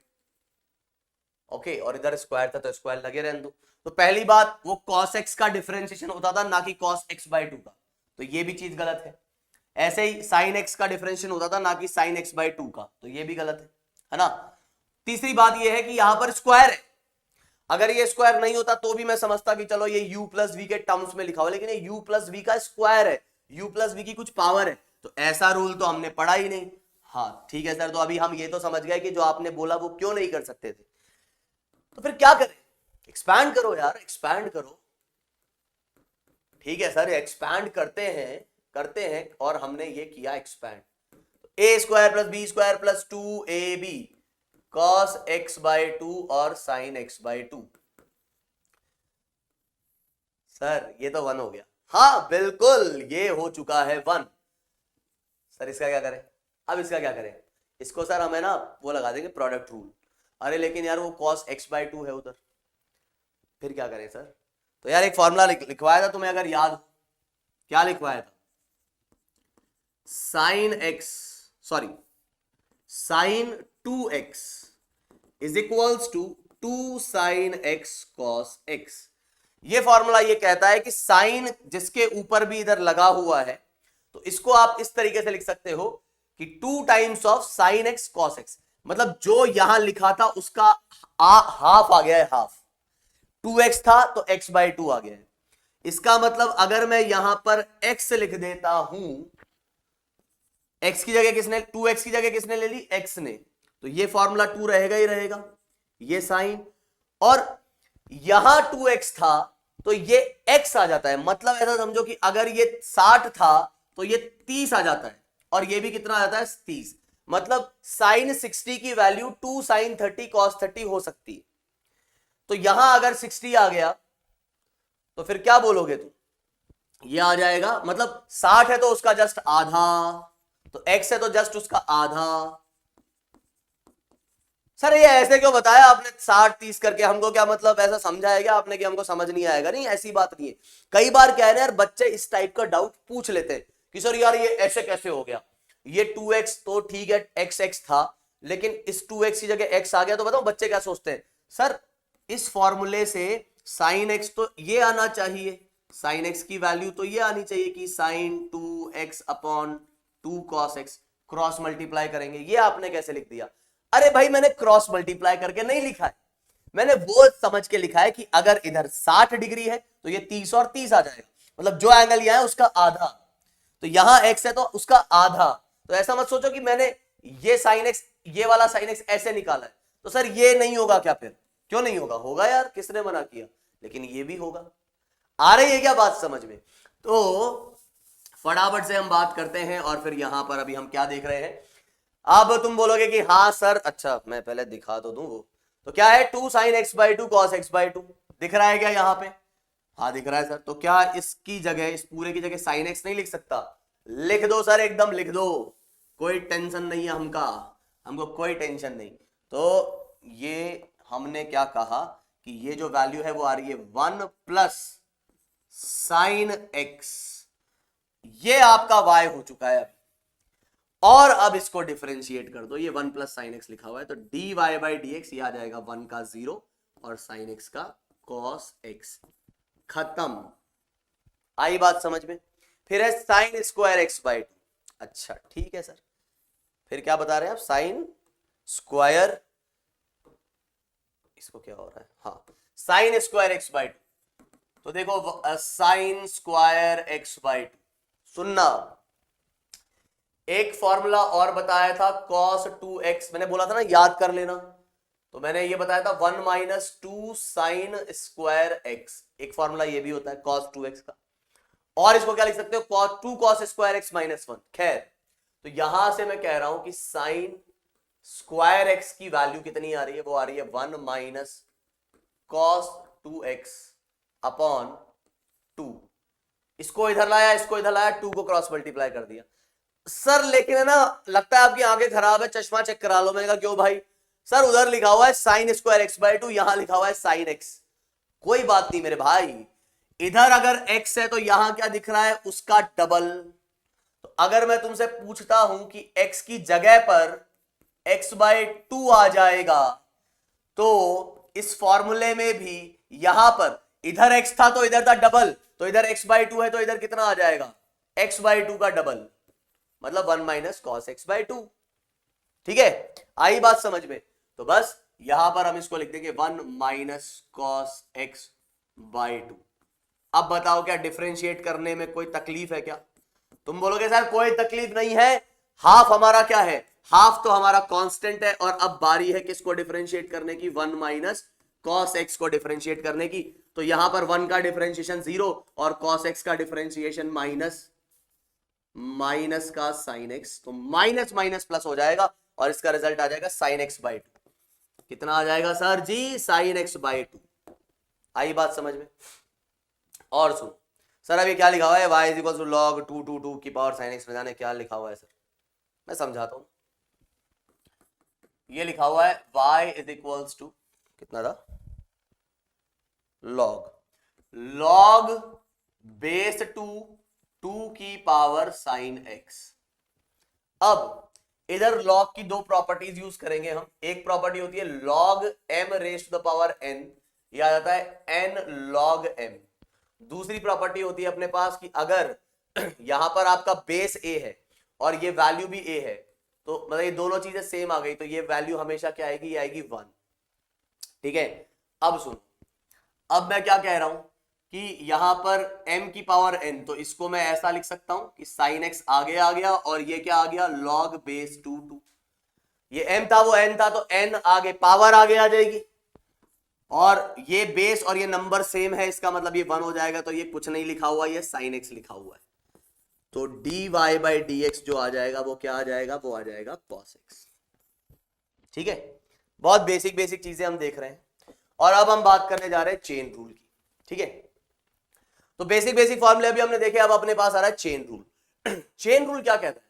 ओके, और इधर स्क्वायर था तो स्क्वायर लगे रहने दो। तो पहली बात वो cos x का डिफरेंशिएशन होता था ना कि cos x बाई 2 का, तो ये भी चीज गलत है। ऐसे ही sin x का डिफरेंशिएशन होता था ना कि sin x बाई 2 का, तो ये भी गलत है ना। तीसरी बात ये है कि यहां पर स्क्वायर है, अगर ये स्क्वायर नहीं होता तो भी मैं समझता कि चलो ये u प्लस वी के टर्म्स में लिखा हुआ, लेकिन ये u प्लस वी का स्क्वायर है, u प्लस वी की कुछ पावर है, तो ऐसा रूल तो हमने पढ़ा ही नहीं, हाँ ठीक है सर, तो अभी हम ये तो समझ गए कि जो आपने बोला वो क्यों नहीं कर सकते थे, तो फिर क्या करें? एक्सपैंड करो यार, एक्सपैंड करो। ठीक है सर, एक्सपैंड करते हैं और हमने ये किया expand. A square plus b square plus 2ab cos x by 2 और साइन x बाई 2। सर ये तो 1 हो गया। हाँ बिल्कुल, ये हो चुका है 1। सर इसका क्या करें? अब इसका क्या करें? इसको सर हमें ना वो लगा देंगे प्रोडक्ट रूल। अरे लेकिन यार वो cos x बाई 2 है उधर, फिर क्या करें सर? तो यार एक फॉर्मूला लिखवाया था तुम्हें, अगर याद हो। क्या लिखवाया था? Sine 2x is equals to 2 sine x cos x। ये फॉर्मूला ये कहता है कि साइन जिसके ऊपर भी इधर लगा हुआ है, तो इसको आप इस तरीके से लिख सकते हो कि 2 times of sine x cos x। मतलब जो यहां लिखा था उसका हाफ आ गया है, हाफ। 2x था तो x बाई 2 आ गया है। इसका मतलब अगर मैं यहां पर x लिख देता हूं, x की जगह किसने, 2x की जगह किसने ले ली? x ने। तो ये फॉर्मूला 2 रहेगा ही रहेगा, ये साइन। और यहां 2x था तो ये x आ जाता है। मतलब ऐसा समझो कि अगर ये 60 था तो ये 30 आ जाता है, और ये भी कितना आ जाता है? 30। मतलब साइन 60 की वैल्यू 2 साइन 30 cos 30 हो सकती है। तो यहां अगर 60 आ गया तो फिर क्या बोलोगे तुम? ये आ जाएगा, मतलब 60 है तो उसका जस्ट आधा, तो x है तो जस्ट उसका आधा। सर ये ऐसे क्यों बताया आपने 60-30 करके? हमको क्या मतलब ऐसा समझाया क्या आपने कि हमको समझ नहीं आएगा? नहीं, ऐसी बात नहीं है। कई बार क्या है ना यार, बच्चे इस टाइप का डाउट पूछ लेते हैं कि सर यार ये ऐसे कैसे हो गया? ये 2x तो ठीक है, x था, लेकिन इस 2x की जगह x आ गया। तो बताओ बच्चे क्या सोचते हैं? सर इस फॉर्मूले से साइन x तो ये आना चाहिए, साइन x की वैल्यू तो ये आनी चाहिए कि sine 2x upon 2 cos x, cross multiply करेंगे। ये आपने कैसे लिख दिया? अरे भाई मैंने क्रॉस मल्टीप्लाई करके नहीं लिखा है, मैंने वो समझ के लिखा है कि अगर इधर 60 डिग्री है तो ये 30 और 30 आ जाएगा, मतलब जो एंगल यहां है उसका आधा। तो यहां x है तो उसका आधा। तो ऐसा मत सोचो कि मैंने ये साइन x, ये वाला साइन x ऐसे निकाला है तो सर ये नहीं होगा क्या? फिर क्यों नहीं होगा? होगा यार, किसने मना किया? लेकिन ये भी होगा। आ रही है क्या बात समझ में? तो फटाफट से हम बात करते हैं, और फिर यहां पर अभी हम क्या देख रहे हैं। अब तुम बोलोगे कि हाँ सर, अच्छा मैं पहले दिखा तो दूं वो। तो क्या है? 2 sine x by 2 cos x by 2 दिख रहा है क्या यहां पे? हाँ दिख रहा है सर। तो क्या इसकी जगह, इस पूरे की जगह साइन x नहीं लिख सकता? लिख दो सर, एकदम लिख दो, कोई टेंशन नहीं है हमको कोई टेंशन नहीं। तो ये हमने क्या कहा कि ये जो वैल्यू है वो आ रही है 1 प्लस साइन x, ये आपका y हो चुका है। और अब इसको डिफरेंशिएट कर दो, ये 1 प्लस साइन एक्स लिखा हुआ है, तो d y by d x, ये आ जाएगा 1 का 0 और साइन एक्स का कॉस एक्स। खत्म। आई बात समझ में? फिर है साइन स्क्वायर एक्स बाई 2। अच्छा ठीक है सर, फिर क्या बता रहे हैं आप? साइन स्क्वायर, इसको क्या हो रहा है? हाँ, साइन स्क्वायर एक्स बाई 2। तो देखो साइन स्क्वायर एक्स बाई 2, सुनना, एक फॉर्मूला और बताया था cos 2x, मैंने बोला था ना याद कर लेना। तो मैंने ये बताया था 1 माइनस 2 साइन स्क्वायर एक्स, एक फॉर्मूला ये भी होता है cos 2x का। और इसको क्या लिख सकते हो? cos 2 cos square x minus 1। खैर, तो यहां से मैं कह रहा हूं कि साइन स्क्वायर एक्स की वैल्यू कितनी आ रही है? वो आ रही है 1 माइनस cos 2x अपॉन 2। इसको इधर लाया, इसको इधर लाया, 2 को क्रॉस मल्टीप्लाई कर दिया। सर लेकिन है ना, लगता है आपकी आंखें खराब है, चश्मा चेक करा लो। मैंने कहा क्यों भाई? सर उधर लिखा हुआ है साइन स्क्वायर एक्स बाई 2, यहां लिखा हुआ है साइन एक्स। कोई बात नहीं मेरे भाई, इधर अगर x है तो यहां क्या दिख रहा है? उसका डबल। तो अगर मैं तुमसे पूछता हूं कि x की जगह पर x बाई 2 आ जाएगा, तो इस फॉर्मूले में भी यहां पर इधर x था तो इधर था डबल, तो इधर x बाई 2 है तो इधर कितना आ जाएगा? x बाई 2 का डबल, मतलब 1 माइनस कॉस एक्स बाई 2। ठीक है, आई बात समझ में? तो बस यहां पर हम इसको लिख देंगे 1 माइनस कॉस एक्स बाई 2। अब बताओ क्या डिफरेंशिएट करने में कोई तकलीफ है क्या? तुम बोलोगे सर कोई तकलीफ नहीं है, हाफ हमारा क्या है? हाफ तो हमारा कांस्टेंट है और अब बारी है किसको डिफरेंशिएट करने की, 1 माइनस कॉस एक्स को डिफरेंशिएट करने की। तो यहां पर 1 का डिफरेंशिएशन 0 और कॉस एक्स का डिफरेंशिएशन माइनस का साइन एक्स, तो माइनस माइनस प्लस हो जाएगा और इसका रिजल्ट आ जाएगा साइन एक्स बाई 2। कितना आ जाएगा sir ji, sine x by 2। आई बात समझ में? और सुन सर, अभी क्या लिखा हुआ है, y is equal to log 2 की पावर साइन एक्स, जाने क्या लिखा हुआ है सर, मैं समझाता हूं। ये लिखा हुआ है y इज इक्वल टू कितना था, लॉग बेस 2 की पावर साइन एक्स। अब इधर लॉग की दो प्रॉपर्टीज यूज करेंगे हम। एक प्रॉपर्टी होती है log m raise to the power n, ये आ जाता है n log m। दूसरी प्रॉपर्टी होती है अपने पास कि अगर यहां पर आपका बेस a है और ये वैल्यू भी a है, तो मतलब ये दोनों चीजें सेम आ गई, तो ये वैल्यू हमेशा क्या आएगी, ये आएगी 1। ठीक है, अब सुन, अब मैं क्या कह रहा हूं कि यहां पर m की पावर n, तो इसको मैं ऐसा लिख सकता हूं कि साइन x आगे आ गया और ये क्या आ गया, log बेस 2। ये m था वो n था, तो n आगे पावर आगे आ जाएगी और ये बेस और ये नंबर सेम है, इसका मतलब ये 1 हो जाएगा। तो ये कुछ नहीं लिखा हुआ, ये साइन x लिखा हुआ है, तो dy बाई dx जो आ जाएगा वो क्या आ जाएगा, वो आ जाएगा cos x। ठीक है, बहुत बेसिक बेसिक चीजें हम देख रहे हैं और अब हम बात करने जा रहे हैं चेन रूल की। ठीक है, तो बेसिक बेसिक फॉर्मूले भी हमने देखे, अब अपने पास आ रहा है चेन रूल। चेन रूल क्या कहता है?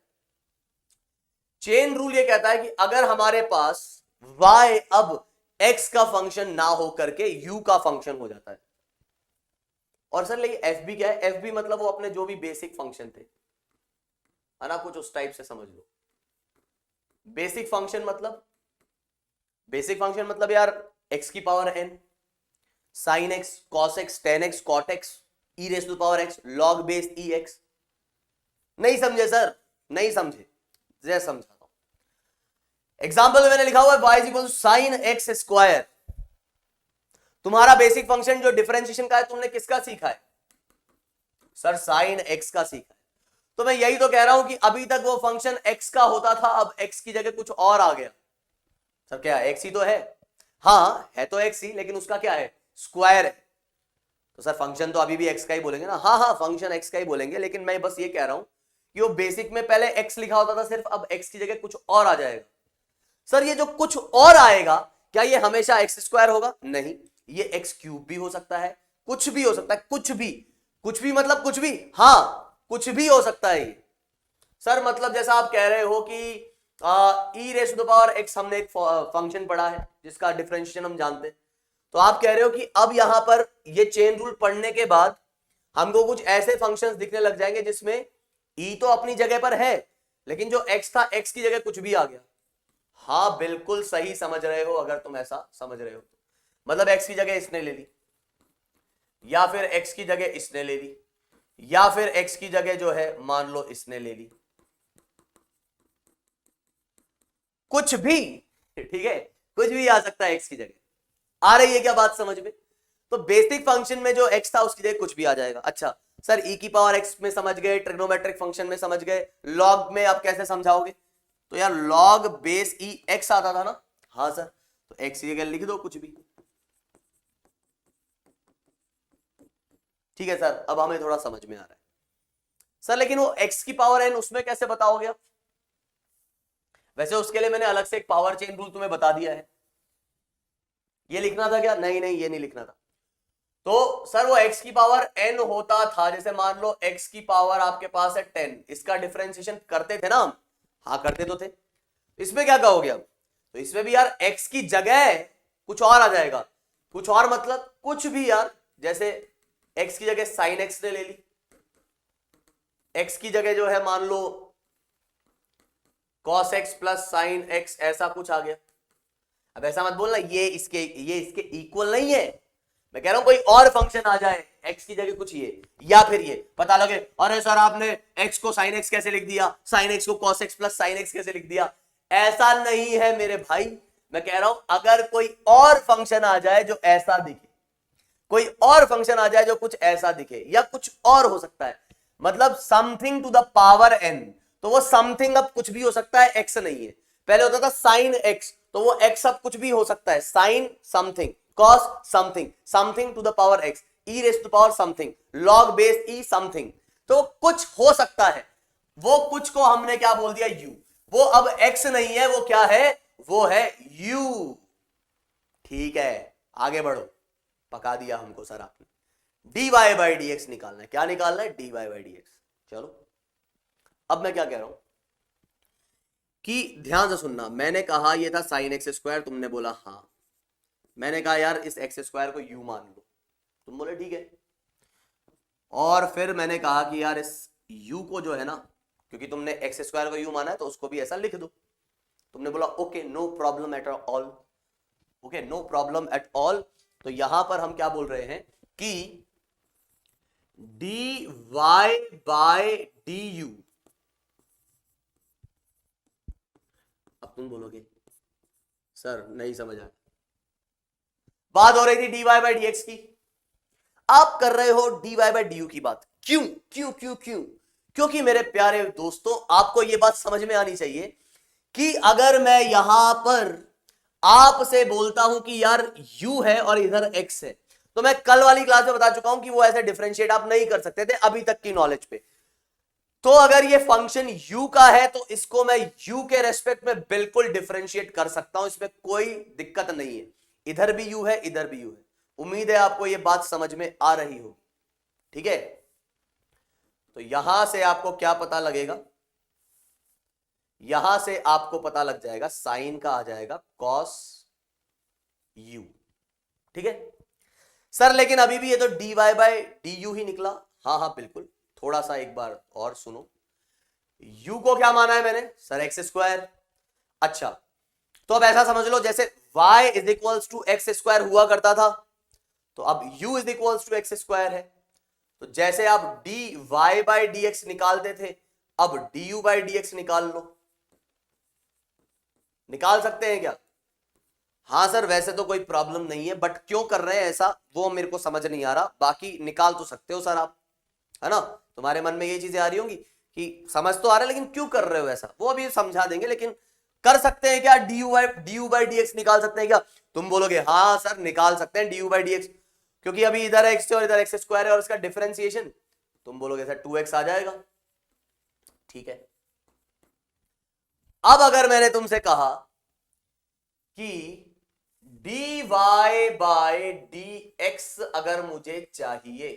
चेन रूल ये कहता है कि अगर हमारे पास y अब x का फंक्शन ना हो करके u का फंक्शन हो जाता है, और सर लेकिन एफ बी क्या है, एफ बी मतलब वो अपने जो भी बेसिक फंक्शन थे, है ना, कुछ उस टाइप से समझ लो। बेसिक फंक्शन मतलब यार x की power n, sine x, cos x, tan x, cot x, e raise to power x, log base e x। नहीं समझे सर, नहीं समझे, जैसे समझाता हूं। एग्जाम्पल में मैंने लिखा हुआ है y is equal to sine x square. तुम्हारा बेसिक फंक्शन जो डिफरेंशिएशन का है, तुमने किसका सीखा है सर, साइन x का सीखा है। तो मैं यही तो कह रहा हूं कि अभी तक वो फंक्शन x का होता था, अब x की जगह कुछ और आ गया। सर क्या x ही तो है, हाँ है तो x ही, लेकिन उसका क्या है, स्क्वायर है। तो सर फंक्शन तो अभी भी x का ही बोलेंगे ना, हाँ हाँ फंक्शन x का ही बोलेंगे, लेकिन मैं बस ये कह रहा हूं कि वो बेसिक में पहले x लिखा होता था सिर्फ, अब x की जगह कुछ और आ जाएगा। सर ये जो कुछ और आएगा, क्या ये हमेशा x स्क्वायर होगा? नहीं, ये x क्यूब भी हो सकता है, कुछ भी हो सकता है, कुछ भी मतलब कुछ भी, हाँ कुछ भी हो सकता है ये। सर मतलब जैसा आप कह रहे हो कि e raise to the power x, हमने एक फंक्शन पढ़ा है जिसका डिफरेंशिएशन हम जानते हैं, तो आप कह रहे हो कि अब यहां पर ये चेन रूल पढ़ने के बाद हमको कुछ ऐसे फंक्शंस दिखने लग जाएंगे जिसमें e तो अपनी जगह पर है, लेकिन जो x था, x की जगह कुछ भी आ गया। हाँ बिल्कुल सही समझ रहे हो, अगर तुम ऐसा समझ रहे हो तो मतलब x की जगह इसने ले ली, या फिर x की जगह इसने ले ली, या फिर x की जगह जो है मान लो इसने ले ली, कुछ भी। ठीक है, कुछ भी आ सकता है x की जगह। आ रही है क्या बात समझ में? तो बेसिक फंक्शन में जो x था उसकी जगह कुछ भी आ जाएगा। अच्छा सर e की पावर x में समझ गए, ट्रिग्नोमेट्रिक फंक्शन में समझ गए, लॉग में आप कैसे समझाओगे? तो यार लॉग बेस e x आता था ना, हाँ सर, तो x की जगह लिख दो कुछ भी। ठीक है सर, अब हमें थोड़ा समझ में आ रहा है। सर लेकिन वो x की पावर n उसमें कैसे बताओगे आप? वैसे उसके लिए मैंने अलग से एक पावर चेन रूल तुम्हें बता दिया है, ये लिखना था क्या? नहीं नहीं, ये नहीं लिखना था। तो सर वो x की पावर n होता था, जैसे मान लो x की पावर आपके पास है 10, इसका डिफरेंशिएशन करते थे ना हम, हाँ करते तो थे। इसमें क्या कहोगे अब? तो इसमें भी यार x की जगह कुछ और आ जाएगा। कुछ और मतलब कुछ भी यार, जैसे x की जगह साइन x ने ले ली, x की जगह जो है मान लो cos x plus sign x, ऐसा कुछ आ गया। अब ऐसा मत बोलना ये इसके इक्वल नहीं है, मैं कह रहा हूं कोई और फंक्शन आ जाए, x की जगह कुछ ये, या फिर ये पता लगे अरे सर आपने x को sin x कैसे लिख दिया, sin x को cos x plus sin x कैसे लिख दिया। ऐसा नहीं है मेरे भाई, मैं कह रहा हूं अगर कोई और फंक्शन आ जाए जो ऐसा दिखे, कोई और फंक्शन आ जाए जो कुछ ऐसा दिखे, या कुछ और हो सकता है, मतलब something to the power n, तो वो समथिंग अब कुछ भी हो सकता है, x नहीं है। पहले होता था साइन एक्स, तो वो एक्स अब कुछ भी हो सकता है, sine something, cos something, something to the power x, e raise to power something, log base e something, तो कुछ हो सकता है। वो कुछ को हमने क्या बोल दिया, यू। वो अब एक्स नहीं है, वो क्या है, वो है यू। ठीक है, आगे बढ़ो, पका दिया हमको सर आपने। dy बाई डी एक्स निकालना है, क्या निकालना है, dy बाई डी एक्स। चलो अब मैं क्या कह रहा हूं कि ध्यान से सुनना, मैंने कहा ये था साइन एक्स स्क्वायर, तुमने बोला हाँ, मैंने कहा यार इस एक्स स्क्वायर को यू मान लो, तुम बोले ठीक है, और फिर मैंने कहा कि यार इस u को जो है ना, क्योंकि तुमने एक्स स्क्वायर को u माना है तो उसको भी ऐसा लिख दो, तुमने बोला okay no problem at all, okay no problem at all. तो यहां पर हम क्या बोल रहे हैं कि dy बाय du, अब तुम बोलोगे सर नहीं समझ आया, बात हो रही थी dy बाई डी एक्स की, आप कर रहे हो dy बाई डी यू की बात, क्यों क्यों क्यों क्यों? क्योंकि मेरे प्यारे दोस्तों आपको यह बात समझ में आनी चाहिए कि अगर मैं यहां पर आपसे बोलता हूं कि यार u है और इधर x है, तो मैं कल वाली क्लास में बता चुका हूं कि वो ऐसे डिफरेंशिएट आप नहीं कर सकते थे अभी तक की नॉलेज पे। तो अगर ये फंक्शन u का है तो इसको मैं u के रेस्पेक्ट में बिल्कुल डिफरेंशिएट कर सकता हूं, इसमें कोई दिक्कत नहीं है, इधर भी u है इधर भी u है। उम्मीद है आपको ये बात समझ में आ रही होगी, ठीक है। तो यहां से आपको क्या पता लगेगा, यहां से आपको पता लग जाएगा साइन का आ जाएगा कॉस u, ठीक है सर। लेकिन अभी भी ये तो dy बाय डी यू ही निकला, हाँ हाँ बिल्कुल, थोड़ा सा एक बार और सुनो, u को क्या माना है मैंने सर एक्स स्क्वायर। अच्छा तो अब ऐसा समझ लो जैसे y is equals to x square हुआ करता था, तो अब u is equals to x square है, तो जैसे आप dy बाई डी एक्स निकालते थे, अब du बाई डी एक्स निकाल लो, निकाल सकते हैं क्या? हाँ सर वैसे तो कोई प्रॉब्लम नहीं है, बट क्यों कर रहे हैं ऐसा वो मेरे को समझ नहीं आ रहा, बाकी निकाल तो सकते हो सर आप, है ना। तुम्हारे मन में ये चीजें आ रही होंगी कि समझ तो आ रहा है लेकिन क्यों कर रहे हो ऐसा, वो अभी समझा देंगे, लेकिन कर सकते हैं क्या, डी बाई डी एक्स निकाल सकते हैं क्या? तुम बोलोगे हाँ सर निकाल सकते हैं डी बाई डी एक्स, क्योंकि अभी इधर एक्स और इधर एक्स स्क्वायर है और इसका डिफरेंशिएशन, तुम बोलोगे सर 2x आ जाएगा, ठीक है। अब अगर मैंने तुमसे कहा कि dy बाय डी एक्स अगर मुझे चाहिए,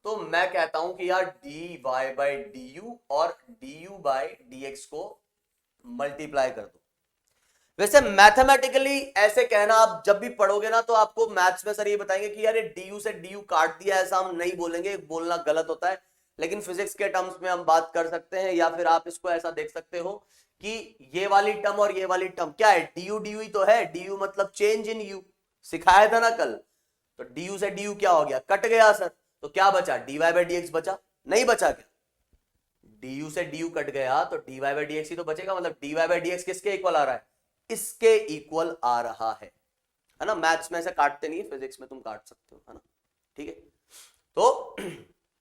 तो मैं कहता हूं कि यार dy बाय डी यू और du बाय डी एक्स को मल्टीप्लाई कर दो। वैसे मैथमेटिकली ऐसे कहना आप जब भी पढ़ोगे ना तो आपको मैथ्स में सर ये बताएंगे कि यार ये du से du काट दिया, ऐसा हम नहीं बोलेंगे, बोलना गलत होता है, लेकिन फिजिक्स के टर्म्स में हम बात कर सकते हैं, या फिर आप इसको ऐसा देख सकते हो कि ये वाली टर्म और ये वाली टर्म क्या है, du du ही तो है, du मतलब चेंज इन u, सिखाया था ना कल, तो du से du क्या हो गया, कट गया सर, तो क्या बचा, dy बाई डी एक्स बचा, नहीं बचा क्या, du से du कट गया तो dy बाई डी एक्स ही तो बचेगा, मतलब dy बाई डी एक्स किसके इक्वल आ रहा है, इसके इक्वल आ रहा है ना। मैथ्स में ऐसे काटते नहीं है, फिजिक्स में तुम काट सकते हो, है ना, ठीक है। तो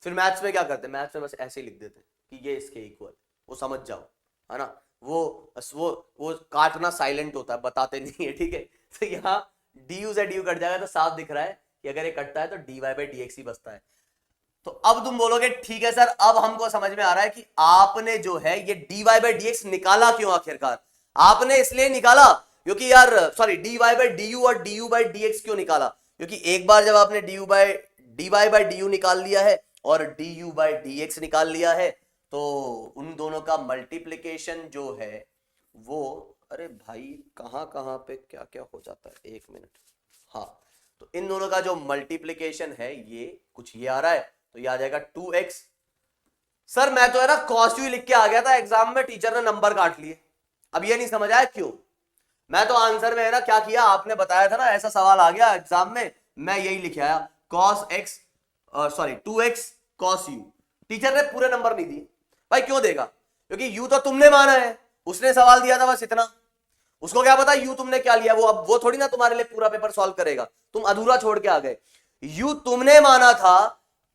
फिर मैथ्स में क्या करते हैं, मैथ्स में बस ऐसे ही लिख देते हैं कि ये इसके इक्वल, वो समझ जाओ, है ना, वो काटना साइलेंट होता है, बताते नहीं है, ठीक है। तो यहाँ du से du कट जाएगा तो साफ दिख रहा है कि अगर ये कटता है तो dy बाई डी एक्स ही बचता है। तो अब तुम बोलोगे ठीक है सर, अब हमको समझ में आ रहा है कि आपने जो है ये dy बाई डी एक्स निकाला क्यों, आखिरकार आपने इसलिए निकाला क्योंकि यार sorry dy by D you और du बाई डी एक्स क्यों निकाला, क्योंकि एक बार जब आपने dy बाई डी यू निकाल लिया है और du बाई डी एक्स निकाल लिया है, तो उन दोनों का मल्टीप्लिकेशन जो है वो, अरे भाई कहां कहां पे क्या क्या हो जाता है, एक मिनट, हाँ, तो इन दोनों का जो मल्टीप्लिकेशन है ये कुछ ये आ रहा है, तो ये आ जाएगा 2x। सर मैं तो है ना cos u लिख के आ गया था एग्जाम में, टीचर ने नंबर काट लिए, अब ये नहीं समझ आया क्यों, मैं तो आंसर में है ना क्या किया, आपने बताया था ना ऐसा सवाल आ गया एग्जाम में, मैं यही लिख आया cos x sorry 2x cos u, teacher ने पूरे नंबर नहीं दिए, भाई क्यों देगा, क्योंकि u तो तुमने माना है, उसने सवाल दिया था बस इतना, उसको क्या पता u तुमने क्या लिया, वो अब वो थोड़ी ना तुम्हारे लिए पूरा पेपर सॉल्व करेगा, तुम अधूरा छोड़ के आ गए, u तुमने माना था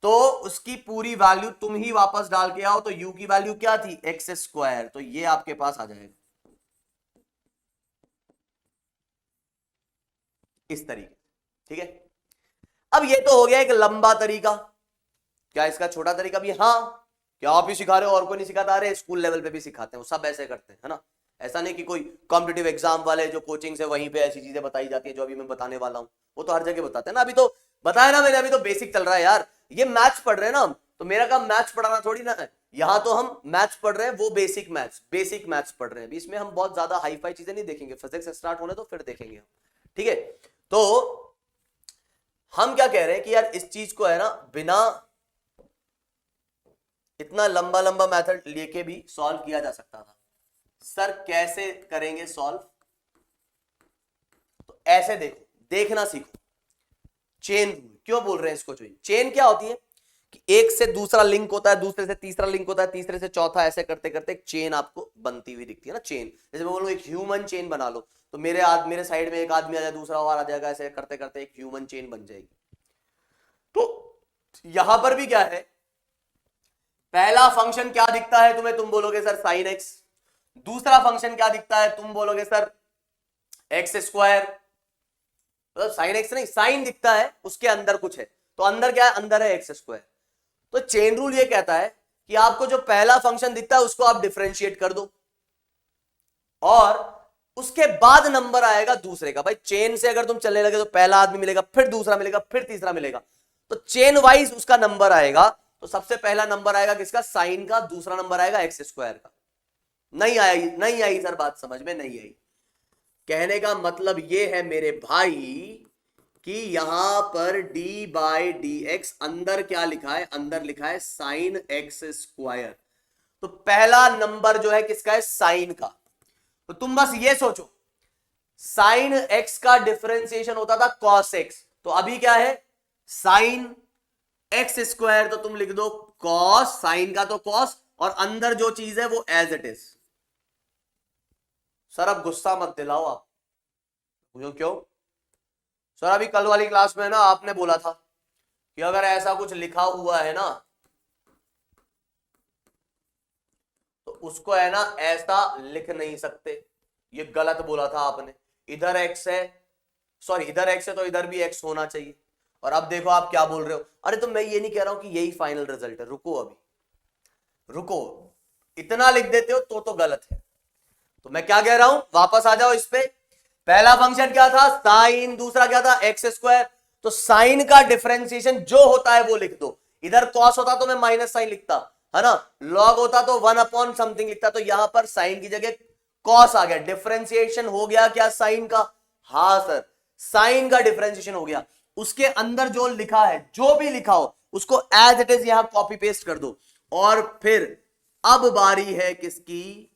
तो उसकी पूरी वैल्यू तुम ही वापस डाल के आओ, तो u की वैल्यू क्या थी एक्स स्क्वायर, तो ये आपके पास आ जाएगा, इस तरीके, ठीक है। अब ये तो हो गया एक लंबा तरीका। क्या इसका छोटा तरीका भी? हाँ, क्या आप ही सिखा रहे हो और कोई नहीं सिखाता? अरे स्कूल लेवल पे भी सिखाते हैं, वो सब ऐसे करते हैं, है ना। ऐसा नहीं कि कोई कॉम्पिटिटिव एग्जाम वाले जो कोचिंग से वहीं पे ऐसी चीजें बताई जाती है जो अभी मैं बताने वाला हूं, वो तो हर जगह बताते हैं ना। अभी तो बताया ना मैंने, अभी तो बेसिक चल रहा है यार। ये मैथ्स पढ़ रहे हैं ना हम, तो मेरा काम मैथ्स पढ़ाना थोड़ी ना है। यहां तो हम मैथ्स पढ़ रहे हैं, वो बेसिक मैथ्स पढ़ रहे हैं। इसमें हम बहुत ज्यादा हाई फाई चीजें नहीं देखेंगे, फिजिक्स स्टार्ट होने तो फिर देखेंगे हम, ठीक है। तो हम क्या कह रहे हैं कि यार इस चीज को है ना बिना इतना लंबा लंबा मेथड लेके भी सॉल्व किया जा सकता था। सर कैसे करेंगे सॉल्व? तो ऐसे देखो, देखना सीखो। चेन रूल क्यों बोल रहे हैं इसको? चेन क्या होती है कि एक से दूसरा लिंक होता है, दूसरे से तीसरा लिंक होता है, तीसरे से चौथा, ऐसे करते करते एक चेन आपको बनती हुई दिखती है ना। चेन जैसे मैं बोलूं एक ह्यूमन चेन बना लो, तो मेरे साइड में एक आदमी आ जाए, दूसरा और आ जाएगा, ऐसे करते करते एक ह्यूमन चेन बन जाएगी। तो यहां पर भी क्या है, पहला फंक्शन क्या दिखता है तुम्हें? तुम बोलोगे सर साइन एक्स। दूसरा फंक्शन क्या दिखता है? तुम बोलोगे सर एक्स स्क्वायर। मतलब साइन एक्स नहीं, साइन दिखता है, उसके अंदर कुछ है, तो अंदर क्या है? अंदर है एक्स स्क्वायर। तो चेन रूल ये कहता है कि आपको जो पहला फंक्शन दिखता है उसको आप डिफरेंशिएट कर दो, और उसके बाद नंबर आएगा दूसरे का। भाई चेन से अगर तुम चलने लगे तो पहला आदमी मिलेगा, फिर दूसरा मिलेगा, फिर तीसरा मिलेगा, तो चेन वाइज उसका नंबर आएगा। तो सबसे पहला नंबर आएगा किसका? साइन का। दूसरा नंबर आएगा एक्स स्क्वायर का। नहीं आई सर, बात समझ में नहीं आई। कहने का मतलब यह है मेरे भाई कि यहां पर डी बाई डी एक्स अंदर क्या लिखा है? अंदर लिखा है साइन एक्स स्क्वायर। तो पहला नंबर जो है किसका है? साइन का। तो तुम बस ये सोचो, साइन एक्स का डिफरेंशिएशन होता था कॉस एक्स, तो अभी क्या है? Sign x square. तो तुम लिख दो कॉस, साइन का तो कॉस, और अंदर जो चीज है वो एज इट इज। सर अब गुस्सा मत दिलाओ आप। क्यों सर? अभी कल वाली क्लास में ना आपने बोला था कि अगर ऐसा कुछ लिखा हुआ है ना तो उसको है ना ऐसा लिख नहीं सकते। ये गलत बोला था आपने। इधर एक्स है, सॉरी इधर एक्स है तो इधर भी एक्स होना चाहिए। और अब देखो आप क्या बोल रहे हो। अरे तो मैं ये नहीं कह रहा हूं कि यही फाइनल रिजल्ट है, रुको अभी रुको। इतना लिख देते हो तो गलत है। तो मैं क्या कह रहा हूं, वापस आ जाओ इस पे। पहला फंक्शन क्या था? साइन। दूसरा क्या था? X square. तो साइन का डिफरेंशिएशन जो होता है वो लिख दो। इधर कॉस होता तो मैं माइनस साइन लिखता, है ना। लॉग होता तो 1 समथिंग लिखता। तो यहां पर साइन की जगह कॉस आ गया। डिफरेंशिएशन हो गया क्या साइन का? हाँ सर, साइन का डिफरेंशिएशन हो गया। उसके अंदर जो लिखा है, जो भी लिखा हो, उसको एज इट इज यहां कॉपी पेस्ट कर दो। और फिर अब बारी है किसकी?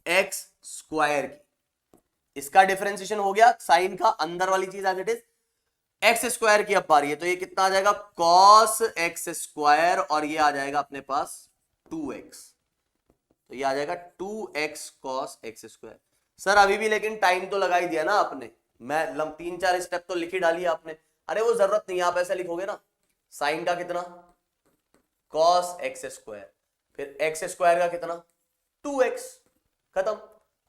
एक्स स्क्वायर की। इसका डिफरेंशिएशन हो गया, साइन का अंदर वाली चीज as it is. X square की अब बारी है, तो ये कितना आ जाएगा? कॉस एक्स स्क्वायर, और ये आ जाएगा अपने पास 2x। तो ये आ जाएगा 2x cos x square. Sir अभी भी लेकिन टाइम तो लगा ही दिया ना आपने। मैं 3-4 स्टेप तो लिख ही डाली आपने। अरे वो जरूरत नहीं है, आप ऐसा लिखोगे ना, साइन का कितना? कॉस एक्स स्क्वायर, फिर एक्स स्क्वायर का कितना? 2x। खत्म।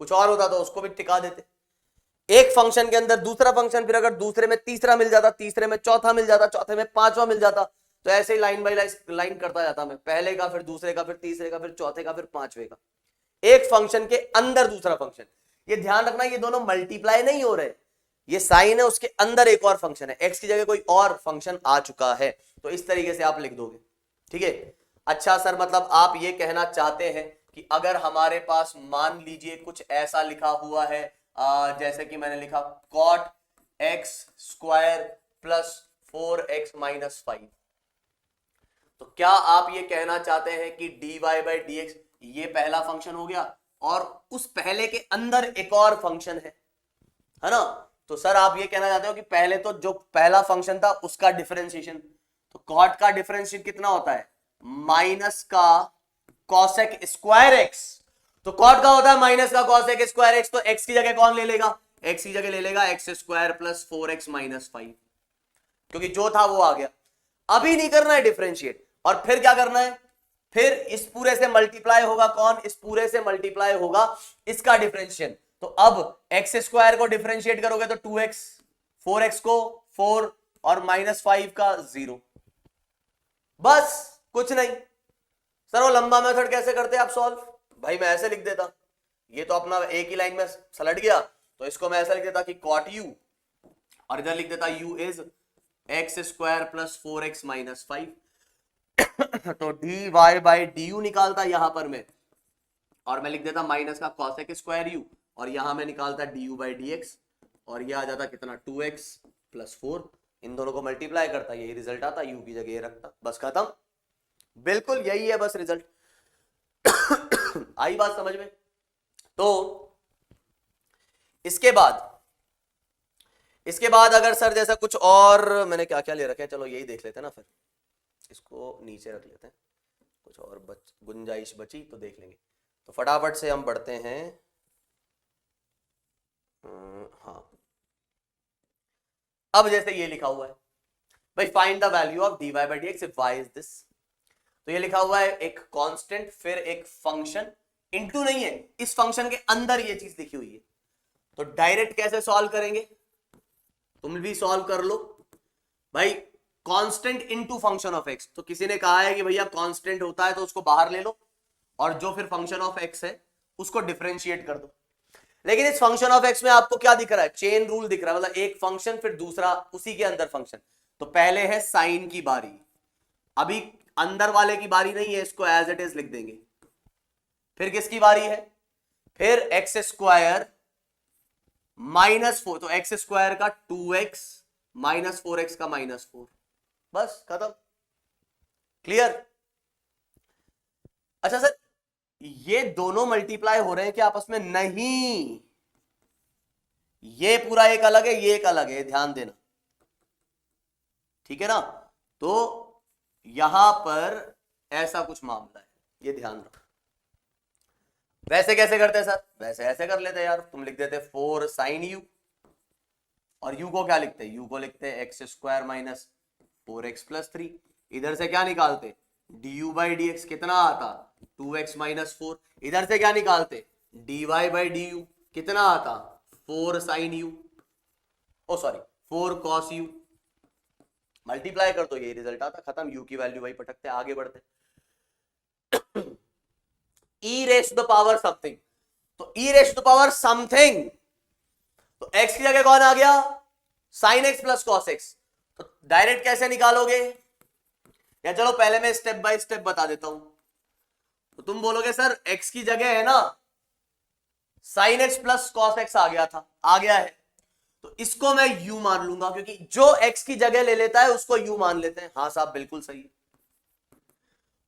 कुछ और होता तो उसको भी टिका देते। एक फंक्शन के अंदर दूसरा फंक्शन, फिर अगर दूसरे में तीसरा मिल जाता, तीसरे में चौथा मिल जाता, चौथे में पांचवा मिल जाता, तो ऐसे ही लाइन बाय लाइन करता जाता मैं। पहले का, फिर दूसरे का, फिर तीसरे का, फिर चौथे का, फिर पांचवे का। एक फंक्शन के अंदर दूसरा फंक्शन। ये ध्यान रखना, ये दोनों मल्टीप्लाई नहीं हो रहे। ये साइन है, उसके अंदर एक और फंक्शन है, एक्स की जगह कोई और फंक्शन आ चुका है। तो इस तरीके से आप लिख दोगे, ठीक है। अच्छा सर, मतलब आप ये कहना चाहते हैं कि अगर हमारे पास मान लीजिए कुछ ऐसा लिखा हुआ है, जैसे कि मैंने लिखा cot x square plus 4x minus 5, तो क्या आप ये कहना चाहते हैं कि dy बाई डी एक्स ये पहला फंक्शन हो गया और उस पहले के अंदर एक और फंक्शन है ना? तो सर आप ये कहना चाहते हो कि पहले तो जो पहला फंक्शन था उसका डिफरेंशिएशन, तो cot का डिफरेंशिएशन कितना होता है? माइनस का कॉसेक स्क्वायर एक्स। तो कॉट का होता है माइनस का कॉसेक स्क्वायर एक्स। तो एक्स की जगह कौन ले लेगा? एक्स की जगह ले लेगा x square plus 4x minus 5, क्योंकि जो था वो आ गया। अभी नहीं करना है डिफरेंशिएट, और फिर क्या करना है? फिर इस पूरे से मल्टीप्लाई होगा कौन? इस पूरे से मल्टीप्लाई होगा इसका डिफरेंशिएशन। तो तो अब एक्स स्क्वायर को डिफरेंशिएट करोगे तो 2x, 4x को 4 और -5 का 0, बस कुछ नहीं। सर वो लंबा मेथड कैसे करते आप सॉल्व? भाई मैं ऐसे लिख देता, ये तो अपना एक ही लाइन में सलट गया, तो इसको मैं ऐसा लिख देता कि cot u, और इधर लिख देता u is x square plus 4x minus 5 तो dy बाई du निकालता यहां पर मैं, और मैं लिख देता माइनस का cosec स्क्वायर u, और यहां मैं निकालता du बाई dx, और ये आ जाता कितना 2x प्लस 4, इन दोनों को मल्टीप्लाई करता, यही रिजल्ट आता, u की जगह ये रखता, बस खत्म। बिल्कुल यही है बस रिजल्ट। आई बात समझ में? तो इसके बाद अगर सर जैसा कुछ और, मैंने क्या क्या ले रखा है, चलो यही देख लेते हैं ना, फिर इसको नीचे रख लेते हैं, कुछ और गुंजाइश बची तो देख लेंगे। तो फटाफट से हम बढ़ते हैं। हाँ, अब जैसे ये लिखा हुआ है भाई, find the value of dy by dx if y is this, तो ये लिखा हुआ है एक कांस्टेंट फिर एक फंक्शन, इनटू नहीं है, इस फंक्शन के अंदर ये चीज लिखी हुई है। तो डायरेक्ट कैसे सॉल्व करेंगे, तुम भी सॉल्व कर लो भाई। Constant into function of x, तो किसी ने कहा है कि भैया कांस्टेंट होता है तो उसको बाहर ले लो, और जो फिर फंक्शन ऑफ एक्स है उसको डिफरेंशिएट कर दो। लेकिन इस फंक्शन ऑफ एक्स में आपको क्या दिख रहा है, चेन रूल दिख रहा है, मतलब एक फंक्शन फिर दूसरा उसी के अंदर फंक्शन। तो पहले है साइन की बारी, अभी अंदर वाले की बारी नहीं है, इसको एज इट इज लिख देंगे। फिर किसकी बारी है, फिर एक्स स्क्वायर माइनस 4, तो एक्स स्क्वायर का 2x माइनस 4x का -4, बस खत्म, क्लियर। अच्छा सर ये दोनों मल्टीप्लाई हो रहे हैं क्या आपस में? नहीं, ये पूरा एक अलग है, ये एक अलग है, ध्यान देना, ठीक है ना। तो यहां पर ऐसा कुछ मामला है, ये ध्यान रखो। वैसे कैसे करते हैं सर? वैसे ऐसे कर लेते हैं यार, तुम लिख देते 4 sin u, और u को क्या लिखते हैं, u को लिखते हैं x square minus 4x plus 3, इधर से क्या निकालते du बाई dx, कितना आता 2x माइनस 4, इधर से क्या निकालते dy बाई du, कितना आता 4 sin u, ओ सॉरी 4 cos u, मल्टीप्लाई कर तो यही रिजल्ट आता, खत्म, u की वैल्यू वही पटकते, आगे बढ़ते। e raise to the power something, तो e raise to the power something, तो x की जगह कौन आ गया, sin x plus cos x, तो डायरेक्ट कैसे निकालोगे, या चलो पहले मैं स्टेप बाय स्टेप बता देता हूं। तो तुम बोलोगे सर x की जगह है ना sin x plus cos x आ गया था, आ गया है, तो इसको मैं u मान लूंगा, क्योंकि जो x की जगह ले लेता है उसको u मान लेते हैं। हाँ साहब बिल्कुल सही है।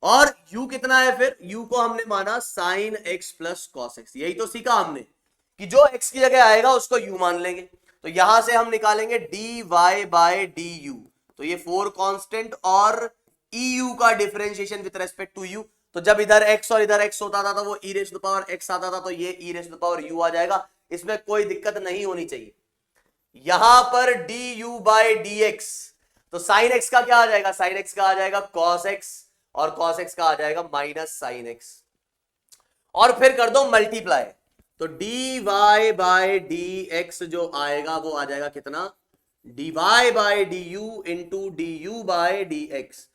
और u कितना है, फिर u को हमने माना sin x plus cos x, यही तो सीखा हमने कि जो x की जगह आएगा उसको u मान लेंगे। तो यहां से हम निकालेंगे dy बाय du, तो ये 4 कांस्टेंट और eu का differentiation with respect to u, तो जब इधर x और इधर x होता था तो वो e raise to the power x आता था, तो ये e raise to the power u आ जाएगा, इसमें कोई दिक्कत नहीं होनी चाहिए। यहां पर du बाय dx, तो sin x का क्या आ जाएगा, sin x का आ जाएगा cos x, और cos x का आ जाएगा माइनस sin x, और फिर कर दो मल्टीप्लाई, तो dy बाय dx जो आएगा वो आ जाएगा कितना, dy by du into du by dx,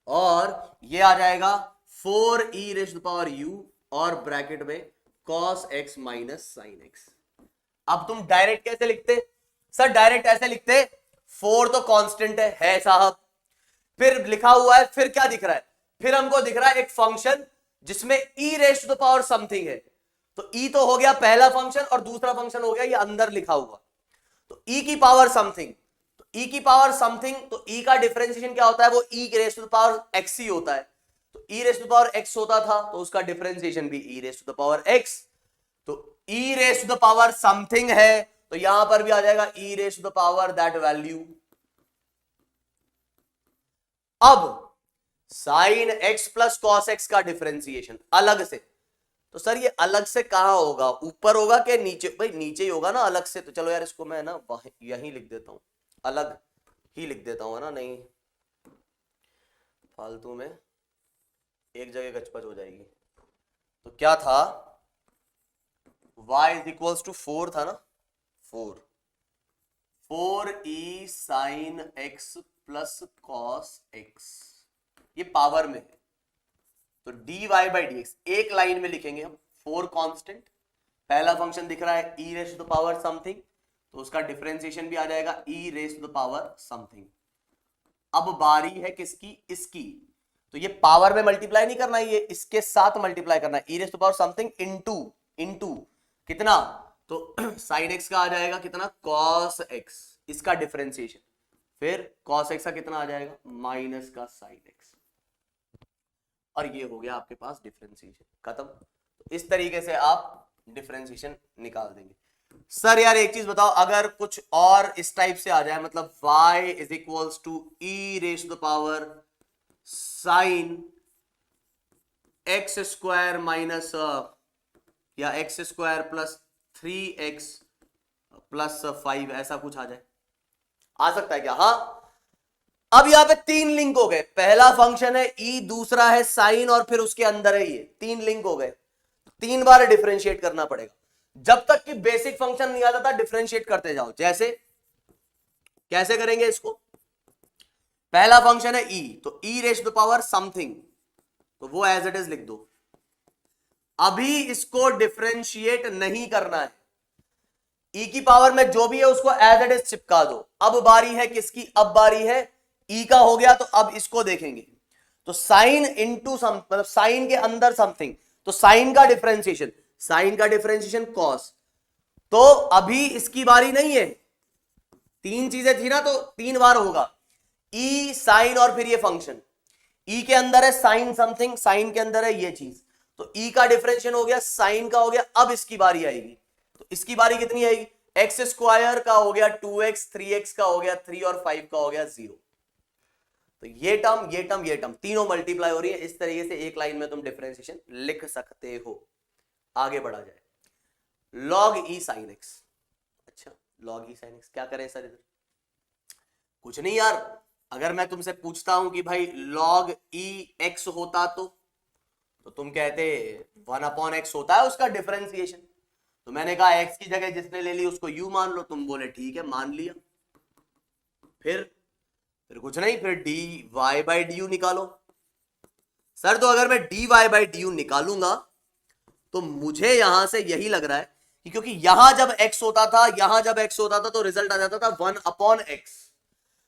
और ये आ जाएगा 4e raise to the power u, और ब्रैकेट में cos x minus sin x। अब तुम डायरेक्ट कैसे लिखते सर? डायरेक्ट ऐसे लिखते, 4 तो कांस्टेंट है साहब, फिर लिखा हुआ है, फिर क्या दिख रहा है, फिर हमको दिख रहा है एक फंक्शन जिसमें e raise to the power something है, तो e तो हो गया पहला फंक्शन, और दूसरा फंक्शन हो गया ये अंदर लिखा हुआ, तो e की पावर समथिंग, तो e की पावर समथिंग, तो e का डिफरेंशिएशन क्या होता है, वो e raise to the power x ही होता है, तो e raise to the power x होता था, तो उसका डिफरेंशिएशन भी e raise to the power x, तो e raise to the power something है, तो यहां पर भी आ जाएगा e raise to the power that value. अब sin x plus cos x का डिफरेंशिएशन अलग से, तो सर ये अलग से कहां होगा, ऊपर होगा कि नीचे? भाई नीचे ही होगा ना अलग से, तो चलो यार इसको मैं ना यहीं लिख देता हूं, अलग ही लिख देता हूं, है ना, नहीं फालतू में एक जगह गचपच हो जाएगी। तो क्या था, y इज इक्वल्स टू 4 था ना, 4 sine x plus cos x, ये पावर में है, तो dy बाई डी एक्स एक लाइन में लिखेंगे हम। 4 कांस्टेंट, पहला फंक्शन दिख रहा है e raise to the power something, तो उसका डिफरेंशिएशन भी आ जाएगा e raise to the power something. अब बारी है किसकी, इसकी, तो ये पावर में मल्टीप्लाई नहीं करना है, ये इसके साथ मल्टीप्लाई करना है, e raise to the power something into कितना, तो साइन x का आ जाएगा कितना, cos x, इसका डिफरेंशिएशन, फिर cos x का कितना आ जाएगा, माइनस का साइन x, और ये हो गया आपके पास डिफरेंशिएशन खत्म। तो इस तरीके से आप डिफरेंशिएशन निकाल देंगे। सर यार एक चीज बताओ, अगर कुछ और इस टाइप से आ जाए, मतलब y is equals to e raise to the power sine x square minus या x square plus 3x plus 5, ऐसा कुछ आ जाए, आ सकता है क्या? हाँ। अब यहां पे 3 लिंक हो गए, पहला फंक्शन है e, दूसरा है साइन, और फिर उसके अंदर है ये, 3 लिंक हो गए, 3 बार डिफरेंशिएट करना पड़ेगा। जब तक कि बेसिक फंक्शन नहीं आता था डिफरेंशिएट करते जाओ। जैसे कैसे करेंगे इसको, पहला फंक्शन है e, तो e raise to the power something, तो वो एज इट इज लिख दो। अभी इसको डिफरेंशिएट नहीं करना है, e की पावर में जो भी है उसको एज इट इज चिपका दो। अब बारी है किसकी, अब बारी है e का, हो गया, तो अब इसको देखेंगे, तो साइन इंटू सम, मतलब साइन के अंदर समथिंग, तो साइन का डिफरेंशिएशन, साइन का डिफरेंशिएशन कॉस, तो अभी इसकी बारी नहीं है, 3 चीजें थी ना, तो 3 बार होगा, e साइन और फिर ये फंक्शन, e के अंदर है साइन समथिंग, साइन के अंदर है ये चीज, तो e का डिफरेंशिएशन हो गया, साइन का हो गया, अब इसकी बारी आएगी, तो इसकी बारी कितनी आएगी, एक्स स्क्वायर का हो गया 2x, 3x का हो गया 3 और 5 का हो गया 0, तो ये टर्म तीनों मल्टीप्लाई हो रही है। इस तरीके से एक लाइन में तुम डिफरेंशिएशन लिख सकते हो। आगे बढ़ा जाए, log e sin x, अच्छा log e sin x क्या करें सर इधर, कुछ नहीं यार, अगर मैं तुमसे पूछता हूं कि भाई log e x होता तो तुम कहते 1/x होता है उसका डिफरेंशिएशन, तो मैंने कहा x की जगह जिसने ले ली उसको u मान लो, तुम बोले ठीक है मान लिया, फिर कुछ नहीं, फिर dy बाई du निकालो। सर तो अगर मैं dy बाई du निकालूंगा तो मुझे यहां से यही लग रहा है कि क्योंकि यहां जब x होता था, यहां जब x होता था तो रिजल्ट आ जाता था 1/x,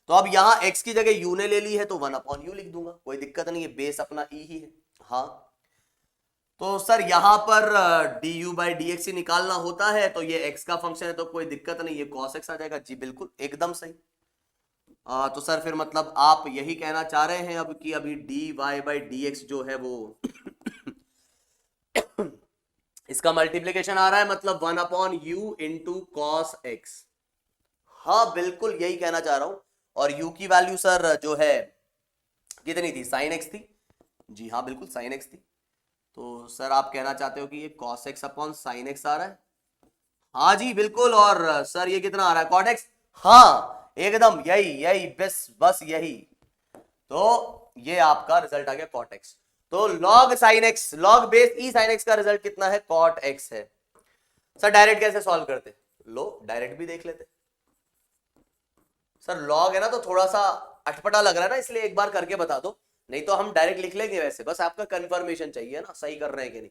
तो अब यहां x की जगह u ने ले ली है तो 1/u लिख दूंगा, कोई दिक्कत नहीं है, बेस अपना e ही है। हाँ तो सर यहां पर du बाई dx ही निकालना होता है, तो ये x का फंक्शन है तो कोई दिक्कत नहीं, ये cos x आ जाएगा। जी बिल्कुल एकदम सही। तो सर फिर मतलब आप यही कहना चाह रहे हैं अब कि अभी dy बाई dx जो है वो इसका मल्टीप्लिकेशन आ रहा है, मतलब 1/u इंटू कॉस एक्स। हाँ बिल्कुल यही कहना चाह रहा हूं, और u की वैल्यू सर जो है कितनी थी, साइन एक्स थी। जी हाँ बिल्कुल साइन एक्स थी, तो सर आप कहना चाहते हो कि ये cos x upon sine x आ रहा है। हाँ जी बिल्कुल, और सर ये कितना आ रहा है, कॉट एक्स। हाँ एकदम यही बस यही, तो ये आपका रिजल्ट आ गया कॉट एक्स। तो log sin x, log base e sin x का रिजल्ट कितना है, cot x है। सर डायरेक्ट कैसे सॉल्व करते, लो डायरेक्ट भी देख लेते। सर log है ना तो थोड़ा सा अटपटा लग रहा है ना, इसलिए एक बार करके बता दो, नहीं तो हम डायरेक्ट लिख लेंगे, वैसे बस आपका कंफर्मेशन चाहिए ना सही कर रहे हैं कि नहीं।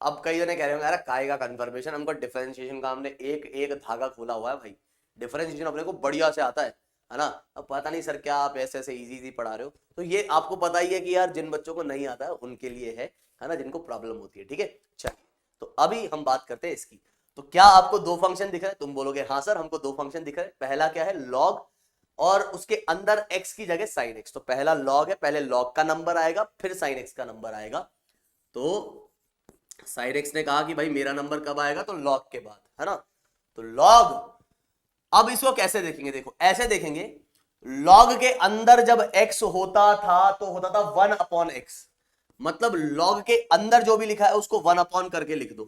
अब कई जने कह रहे होंगे अरे काहे का कंफर्मेशन, हमको डिफरेंशिएशन का हमने एक धागा खोला हुआ है भाई, डिफरेंशिएशन अपने को बढ़िया से आता है ना। अब पता नहीं सर क्या आप ऐसे इजी पढ़ा रहे हो, तो ये आपको पता ही है कि यार जिन बच्चों को नहीं आता है उनके लिए है ना, जिनको प्रॉब्लम होती है। ठीक है चलिए, तो अभी हम बात करते हैं इसकी। तो क्या आपको 2 फंक्शन दिख रहे हैं, तुम बोलोगे हाँ सर हमको 2 फंक्शन दिख रहे हैं। पहला क्या है, लॉग, और उसके अंदर x की जगह साइन x, तो पहला लॉग है, पहले लॉग का नंबर आएगा फिर साइन x का नंबर आएगा। तो साइन x ने कहा कि भाई मेरा नंबर कब आएगा, तो लॉग के बाद, है ना। तो लॉग, अब इसको कैसे देखेंगे, देखो ऐसे देखेंगे, log के अंदर जब x होता था तो होता था 1/x, मतलब log के अंदर जो भी लिखा है उसको 1 करके लिख दो।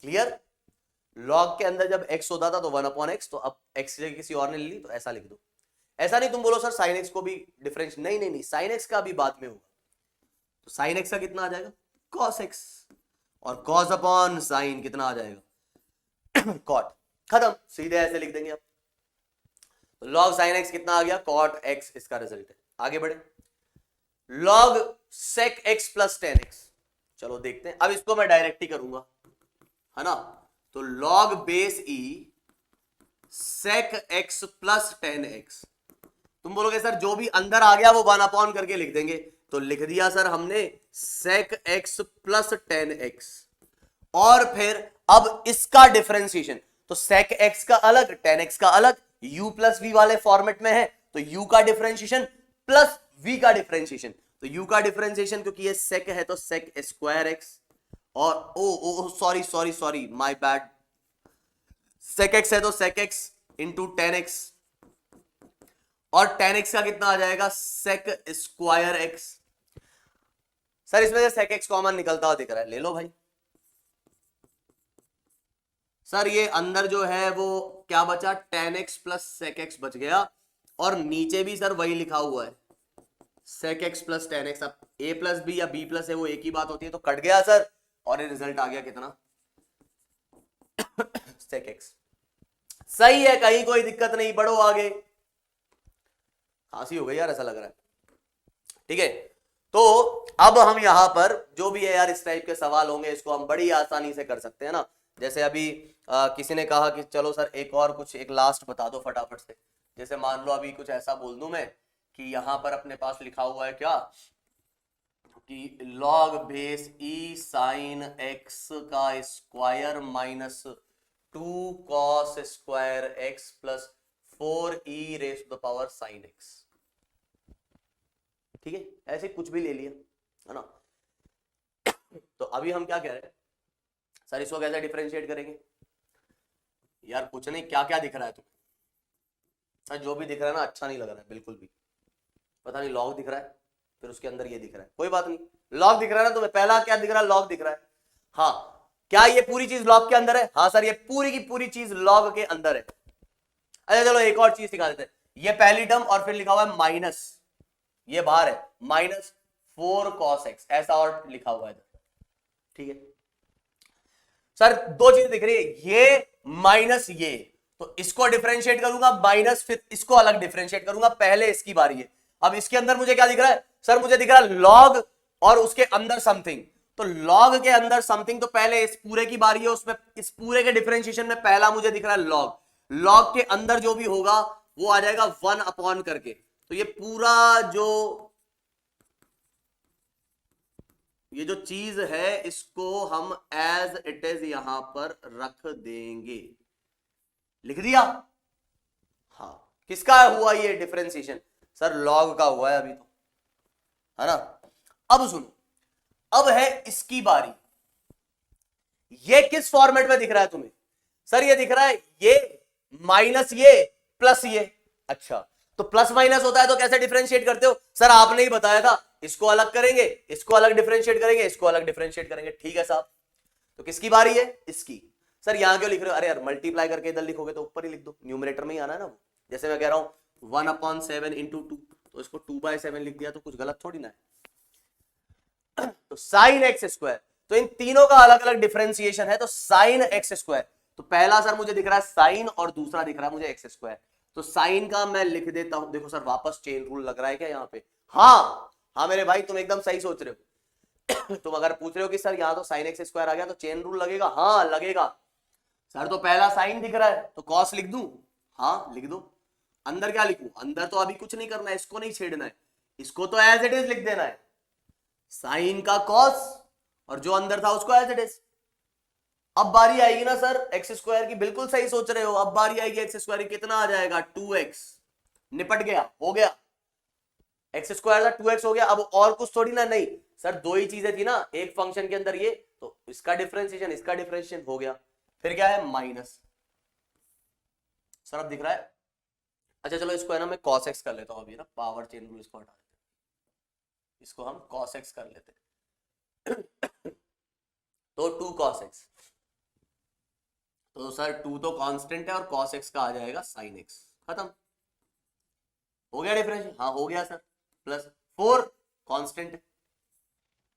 क्लियर, log के अंदर जब x होता था तो 1/x, तो अब x जगह किसी और ने ले ली तो ऐसा लिख दो। ऐसा नहीं तुम बोलो सर sin x को भी डिफरेंस, नहीं sin x का भी बाद में होगा, तो sin x का कितना आ जाएगा, cos x, और कॉस अपॉन साइन कितना आ जाएगा कॉट, खत्म, सीधे ऐसे लिख देंगे आप। तो लॉग साइन एक्स कितना आ गया, कॉट एक्स इसका रिजल्ट है। आगे बढ़े, log sec x plus ten x, चलो देखते हैं। अब इसको मैं डायरेक्ट ही करूंगा, है ना। तो log base e sec x plus ten x, तुम बोलोगे सर जो भी अंदर आ गया वो 1 करके लिख देंगे, तो लिख दिया सर हमने sec x plus ten x. और फिर अब इसका डिफरेंशिएशन, तो सेक एक्स का अलग टेन एक्स का अलग, u प्लस वी वाले फॉर्मेट में है, तो u का डिफरेंशिएशन प्लस v का डिफरेंशिएशन। तो u का डिफरेंशिएशन क्योंकि ये सेक है तो सेक स्क्वायर एक्स, और oh sorry sorry sorry my bad, sec x है तो sec x into ten x, और टेन एक्स का कितना आ जाएगा, सेक स्क्वायर एक्स। सर इसमें से सेक एक्स कॉमन निकलता हुआ दिख रहा है, ले लो भाई। सर ये अंदर जो है वो क्या बचा, tan x plus sec x बच गया, और नीचे भी सर वही लिखा हुआ है sec x plus ten x. अब ए प्लस बी या बी प्लस है वो एक ही बात होती है, तो कट गया सर, और ये रिजल्ट आ गया कितना सेक एक्स। सही है, कहीं कोई दिक्कत नहीं, बढ़ो आगे। खांसी हो गई यार ऐसा लग रहा है, ठीक है। तो अब हम यहां पर जो भी है यार इस टाइप के सवाल होंगे इसको हम बड़ी आसानी से कर सकते हैं ना। जैसे अभी किसी ने कहा कि चलो सर एक और कुछ एक लास्ट बता दो फटाफट से। जैसे मान लो अभी कुछ ऐसा बोल दूं मैं कि यहां पर अपने पास लिखा हुआ है क्या, कि log base e sine x का square minus 2 cos square x plus 4 e raise to the power sine x, ठीक है, ऐसे कुछ भी ले लिया, है ना। तो अभी हम क्या कह रहे हैं, सर इसको कैसे डिफरेंशिएट करेंगे। यार कुछ नहीं, क्या क्या दिख रहा है तुम्हें, सर जो भी दिख रहा है ना अच्छा नहीं लग रहा है बिल्कुल भी, पता नहीं लॉग दिख रहा है, फिर उसके अंदर ये दिख रहा है, कोई बात नहीं, लॉग दिख रहा है ना तुम्हें, पहला क्या दिख रहा है, लॉग दिख रहा है। हाँ, क्या ये पूरी चीज लॉग के अंदर है, हाँ सर ये पूरी की पूरी चीज लॉग के अंदर है। अच्छा चलो एक और चीज दिखा देते हैं, ये पहली टर्म और फिर लिखा हुआ है माइनस, ये बाहर है माइनस 4 cos x, ऐसा और लिखा हुआ है, ठीक है। सर दो चीजें दिख रही है, ये माइनस ये, तो इसको डिफरेंशिएट करूंगा माइनस, फिर इसको अलग डिफरेंशिएट करूंगा, पहले इसकी बारी है। अब इसके अंदर मुझे क्या दिख रहा है, सर मुझे दिख रहा है लॉग और उसके अंदर समथिंग, तो लॉग के अंदर समथिंग, तो पहले इस पूरे की बारी है, उसमें इस पूरे के डिफरेंशिएशन में पहला मुझे दिख रहा है लॉग, लॉग के अंदर जो भी होगा वो आ जाएगा 1 अपॉन करके, तो ये पूरा ये जो चीज है इसको हम एज इट इज यहां पर रख देंगे, लिख दिया। हाँ, किसका हुआ ये डिफरेंशिएशन, सर लॉग का हुआ है अभी तो, है ना। अब सुनो, अब है इसकी बारी, ये किस फॉर्मेट में दिख रहा है तुम्हें, सर ये दिख रहा है ये माइनस ये प्लस ये। अच्छा, तो प्लस माइनस होता है तो कैसे डिफरेंशिएट करते हो, सर आपने ही बताया था, इसको अलग करेंगे, इसको अलग डिफरेंशिएट करेंगे, इसको अलग डिफरेंशिएट करेंगे, ठीक है साहब। तो किसकी बारी है, इसकी। सर यहां क्यों लिख रहे हो, अरे यार मल्टीप्लाई करके इधर लिखोगे तो ऊपर ही लिख दो, न्यूमरेटर में ही आना है ना। जैसे मैं कह रहा हूं 1/7 इंटू 2, तो इसको 2/7 लिख दिया तो कुछ गलत थोड़ी ना है। तो साइन एक्स स्क्वायर, तो इन तीनों का अलग अलग डिफरेंशिएशन है, तो साइन एक्स स्क्वायर, तो पहला सर मुझे दिख रहा है साइन और दूसरा दिख रहा है मुझे एक्स स्क्वायर, तो साइन का मैं लिख देता हूं, देखो सर वापस चेन रूल लग रहा है क्या यहाँ पे, हाँ हाँ मेरे भाई तुम एकदम सही सोच रहे हो। तुम अगर पूछ रहे हो कि सर यहाँ तो साइन एक्स स्क्वायर आ गया तो चेन रूल लगेगा, हाँ लगेगा सर, तो पहला साइन दिख रहा है तो कॉस लिख दूं, हाँ लिख दो। अंदर क्या लिखूं, अंदर तो अभी कुछ नहीं करना है, इसको नहीं छेड़ना है, इसको तो एज इट इज लिख देना है, साइन का कॉस और जो अंदर था उसको एज इट इज। अब बारी आएगी ना सर एक्स स्क्वायर की, बिल्कुल सही सोच रहे हो, अब बारी आएगी एक्स स्क्वायर की, कितना आ जाएगा 2x, निपट गया, हो गया, एक्स स्क्वायर था 2x हो गया। अब और कुछ थोड़ी ना, नहीं सर दो ही चीजें थी ना एक फंक्शन के अंदर, ये तो इसका डिफरेंशिएशन इसका डिफरेंशिएशन हो गया, फिर क्या है माइनस, सर अब दिख रहा है। अच्छा चलो इसको है ना मैं cos x कर लेता हूं अभी ना, पावर चेन रूल इसको हटा देते हैं, इसको हम cos x कर लेते हैं। तो 2 cos x, तो सर 2 तो कांस्टेंट है और cos x का आ जाएगा sin x, खत्म हो गया डिफरेंशियल, हाँ हो गया सर, प्लस 4 कांस्टेंट,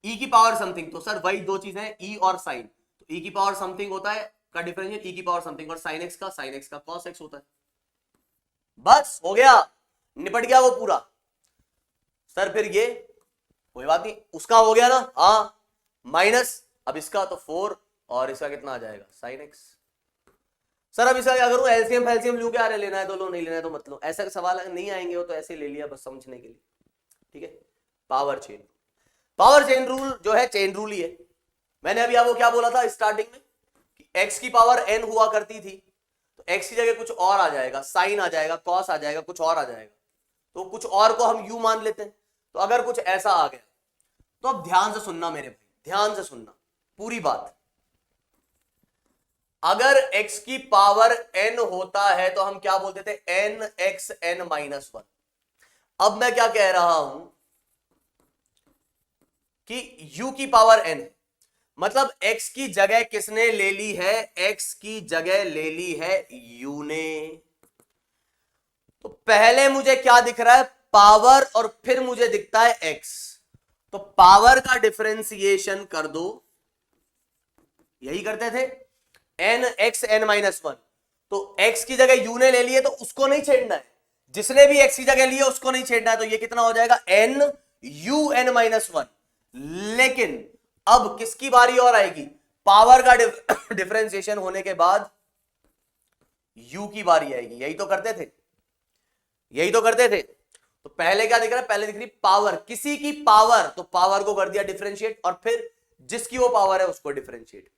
ई की पावर समथिंग, तो सर वही दो चीजें ई और साइन, तो ई की पावर समथिंग होता है का डिफरेंशियल ई की पावर समथिंग, और साइन एक्स का कॉस एक्स होता है। बस हो गया, निपट गया वो पूरा। सर फिर ये कोई बात नहीं, उसका हो गया ना, हाँ माइनस, अब इसका तो 4 और इसका कितना आ जाएगा साइन एक्स। सर अब इसका क्या करूं, एलसीएम फैल्सियम लू, क्या लेना है तो लो, नहीं लेना है तो मत लो, ऐसा सवाल नहीं आएंगे वो तो ऐसे ले लिया बस समझने के लिए, ठीक है। Power chain, power chain rule जो है चेन रूल ही है। मैंने अभी आपको क्या बोला था स्टार्टिंग में कि x की पावर n हुआ करती थी, तो x की जगह कुछ और आ जाएगा, साइन आ जाएगा, कॉस आ जाएगा, कुछ और आ जाएगा, तो कुछ और को हम u मान लेते हैं। तो अगर कुछ ऐसा आ गया तो अब ध्यान से सुनना मेरे भाई, ध्यान से सुनना पूरी बात। अगर x की पावर n होता है तो हम क्या बोलते थे, n x n माइनस 1। अब मैं क्या कह रहा हूं कि u की पावर n है, मतलब x की जगह किसने ले ली है, x की जगह ले ली है u ने। तो पहले मुझे क्या दिख रहा है, पावर, और फिर मुझे दिखता है x, तो पावर का डिफरेंशिएशन कर दो, यही करते थे n x n माइनस 1। तो x की जगह u ने ले लिए तो उसको नहीं छेड़ना है, जिसने भी x की जगह लिए उसको नहीं छेड़ना है, तो ये कितना हो जाएगा n u n माइनस 1। लेकिन अब किसकी बारी और आएगी, पावर का डिफरेंशिएशन होने के बाद u की बारी आएगी, यही तो करते थे, यही तो करते थे। तो पहले क्या दिख रहा है, पहले दिख रही पावर, किसी की पावर, तो पावर को कर दिया डिफरेंशिएट, और फिर जिसकी वो पावर है उसको डिफरेंशिएट।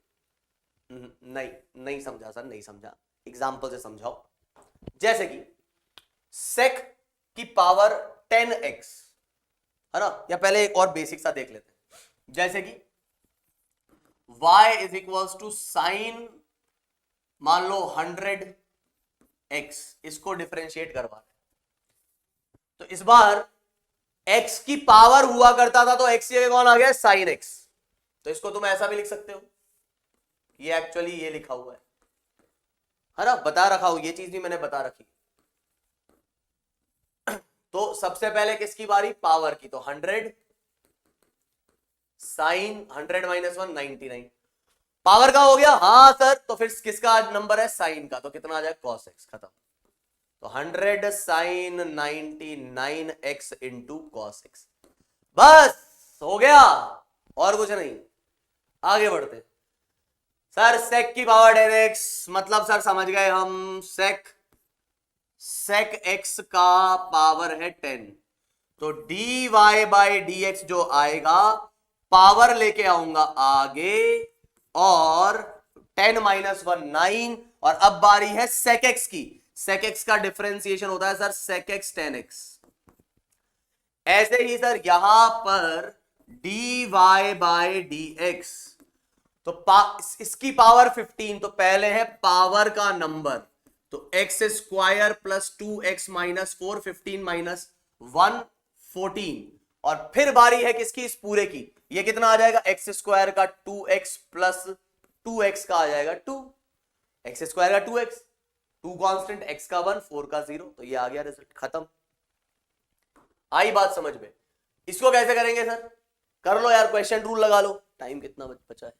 नहीं समझा सर, नहीं समझा, एग्जांपल से समझाओ। जैसे कि sec की पावर 10x है ना, या पहले एक और बेसिक सा देख लेते हैं, जैसे कि y is equals to sine मान लो 100x, इसको डिफरेंशिएट करवा रहे, तो इस बार x की पावर हुआ करता था तो x की जगह कौन आ गया, साइन x। तो इसको तुम ऐसा भी लिख सकते हो, ये एक्चुअली ये लिखा हुआ है ना, बता रखा हूं, ये चीज भी मैंने बता रखी। तो सबसे पहले किसकी बारी, पावर की, तो 100 साइन 100 माइनस 1 99, पावर का हो गया, हाँ सर, तो फिर किसका नंबर है, साइन का, तो कितना आ जाएगा कॉस एक्स, खत्म। तो 100 sign 99x into cos x, बस हो गया, और कुछ नहीं। आगे बढ़ते, सर सेक की पावर 10x, मतलब सर समझ गए हम, सेक x का पावर है 10, तो dy बाई डी एक्स जो आएगा, पावर लेके आऊंगा आगे, और 10 माइनस 1 9, और अब बारी है सेक x की, सेक x का डिफरेंशिएशन होता है सर सेक x 10x। ऐसे ही सर यहां पर dy बाई डी एक्स, तो इसकी पावर 15, तो पहले है पावर का नंबर, तो x square plus 2x minus 4, 15 minus 1 14, और फिर बारी है किसकी, इस पूरे की, ये कितना आ जाएगा, x स्क्वायर का 2x प्लस 2x का आ जाएगा 2, x स्क्वायर का 2x, 2 कांस्टेंट, x का 1, 4 का 0, तो ये आ गया रिजल्ट, खत्म। आई बात समझ में। इसको कैसे करेंगे सर, कर लो यार, क्वेश्चन रूल लगा लो, टाइम कितना बचा है।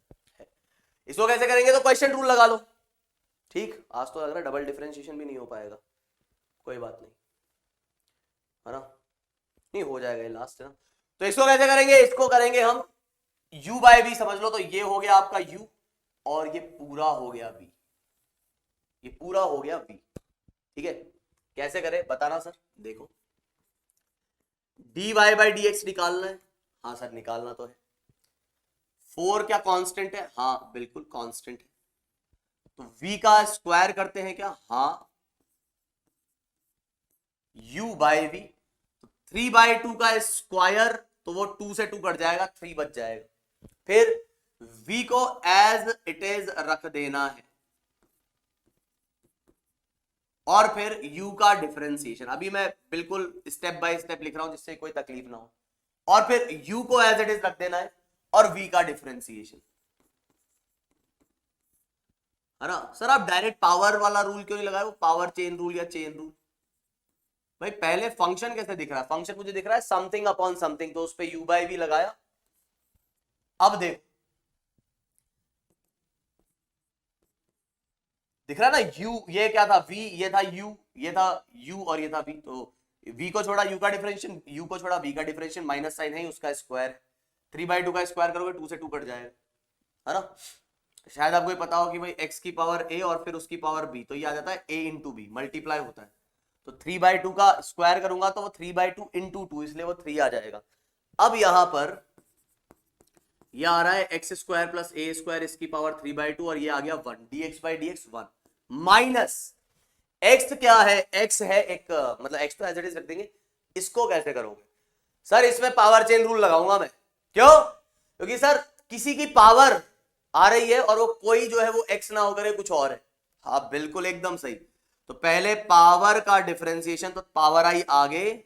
इसको कैसे करेंगे, तो क्वेश्चन रूल लगा लो, ठीक। आज तो लग रहा है डबल डिफरेंशिएशन भी नहीं हो पाएगा, कोई बात नहीं, है ना, नहीं हो जाएगा, ये लास्ट है ना। तो इसको कैसे करेंगे, इसको करेंगे हम u बाय v, समझ लो, तो ये हो गया आपका u, और ये पूरा हो गया v, ये पूरा हो गया v, ठीक है। कैसे करें बताना सर, देखो dy बाई डी एक्स निकालना है, हाँ सर निकालना तो है। 4 क्या कांस्टेंट है, हाँ बिल्कुल कांस्टेंट है, तो v का स्क्वायर करते हैं क्या, हाँ, u बाई v, तो 3 बाई 2 का स्क्वायर, तो वो 2 से 2 कट जाएगा, 3 बच जाएगा, फिर v को एज इट इज रख देना है, और फिर u का डिफरेंशिएशन, अभी मैं बिल्कुल स्टेप बाय स्टेप लिख रहा हूं जिससे कोई तकलीफ ना हो, और फिर u को एज इट इज रख देना है, और v का डिफरेंशिएशन, है ना। सर आप डायरेक्ट पावर वाला रूल क्यों नहीं लगाए, वो पावर चेन रूल या चेन रूल, भाई पहले फंक्शन कैसे दिख रहा है, फंक्शन मुझे दिख रहा है समथिंग अपॉन समथिंग, तो उस पे u बाई v लगाया, अब देखो, दिख रहा है ना, u ये क्या था, v ये था u, ये था u और ये था v, तो v को छोड़ा u का डिफरेंशियल, u को छोड़ा v का डिफरेंशियल, माइनस साइन है उसका स्क्वायर, 3/2 का स्क्वायर करोगे 2 से 2 कट जाएगा, है ना। शायद आपको पता हो कि भाई x की पावर a और फिर उसकी पावर b, तो ये आ जाता है a इंटू बी, मल्टीप्लाई होता है, तो 3/2 का स्क्वायर करूंगा तो वो 3/2 इंटू 2, इसलिए वो 3 आ जाएगा। अब यहां पर ये आ रहा है एक्स स्क्वायर प्लस ए स्क्वायर, इसकी पावर 3/2 और ये आ गया 1, dx by d x 1 minus x क्या है, एक्स है एक मतलब एक्स तो एज इट इज रख देंगे, इसको कैसे करोगे सर, इसमें पावर चेन रूल लगाऊंगा मैं, क्यों, क्योंकि सर किसी की पावर आ रही है और वो कोई जो है वो एक्स ना होकर कुछ और है, हाँ बिल्कुल एकदम सही, तो पहले पावर का डिफरेंशिएशन, तो पावर आई आगे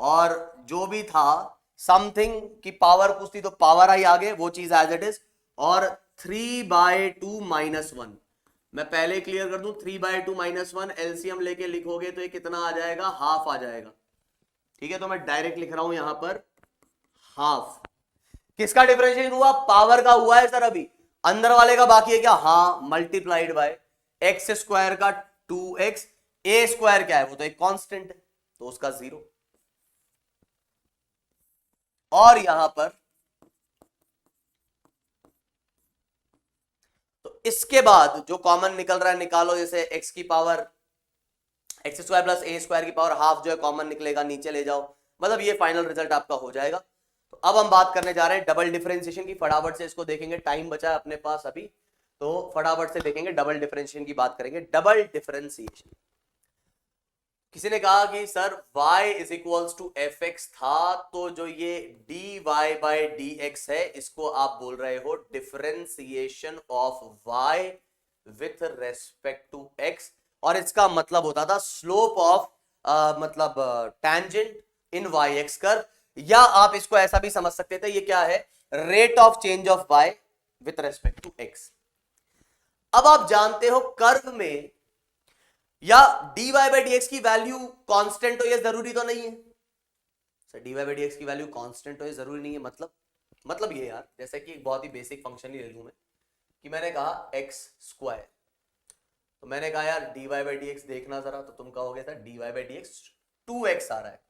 और जो भी था समथिंग की पावर पूछती तो पावर आई आगे, वो चीज एज इट इज, और 3/2 माइनस 1, मैं पहले क्लियर कर दूं, 3/2 माइनस 1 एलसीएम लेके लिखोगे तो ये कितना आ जाएगा, हाफ आ जाएगा, ठीक है, तो मैं डायरेक्ट लिख रहा हूं यहां पर हाफ। किसका डिफरेंशिएशन हुआ, पावर का हुआ है सर, अभी अंदर वाले का बाकी है क्या, हाँ, मल्टीप्लाइड बाय एक्स स्क्वायर का 2x, ए स्क्वायर क्या है, वो तो एक कांस्टेंट है तो उसका 0, और यहां पर तो इसके बाद जो कॉमन निकल रहा है निकालो, जैसे x की पावर एक्स स्क्वायर प्लस ए स्क्वायर की पावर हाफ जो है कॉमन निकलेगा, नीचे ले जाओ, मतलब ये फाइनल रिजल्ट आपका हो जाएगा। तो अब हम बात करने जा रहे हैं डबल डिफरेंशिएशन की, फटाफट से इसको देखेंगे, टाइम बचा है अपने पास अभी, तो फटाफट से देखेंगे, डबल डिफरेंशिएशन की बात करेंगे। डबल डिफरेंशिएशन, किसी ने कहा कि sir y is equals to f x था, तो जो ये dy बाई डी एक्स है इसको आप बोल रहे हो differentiation of y with respect to x, और इसका मतलब होता था स्लोप ऑफ मतलब tangent in y x curve, या आप इसको ऐसा भी समझ सकते थे, ये क्या है, rate of change of y with respect to x। अब आप जानते हो कर्व में या dy बाई डी एक्स की वैल्यू कांस्टेंट हो, ये जरूरी तो नहीं है sir, dy by d x की वैल्यू कांस्टेंट हो ये जरूरी नहीं है, मतलब ये यार, जैसे कि एक बहुत ही बेसिक फंक्शन ही ले लूं मैं, कि मैंने कहा एक्स स्क्वायर, तो मैंने कहा यार dy बाई डी एक्स देखना जरा, तो तुम कहोगे sir dy by d x 2x आ रहा है,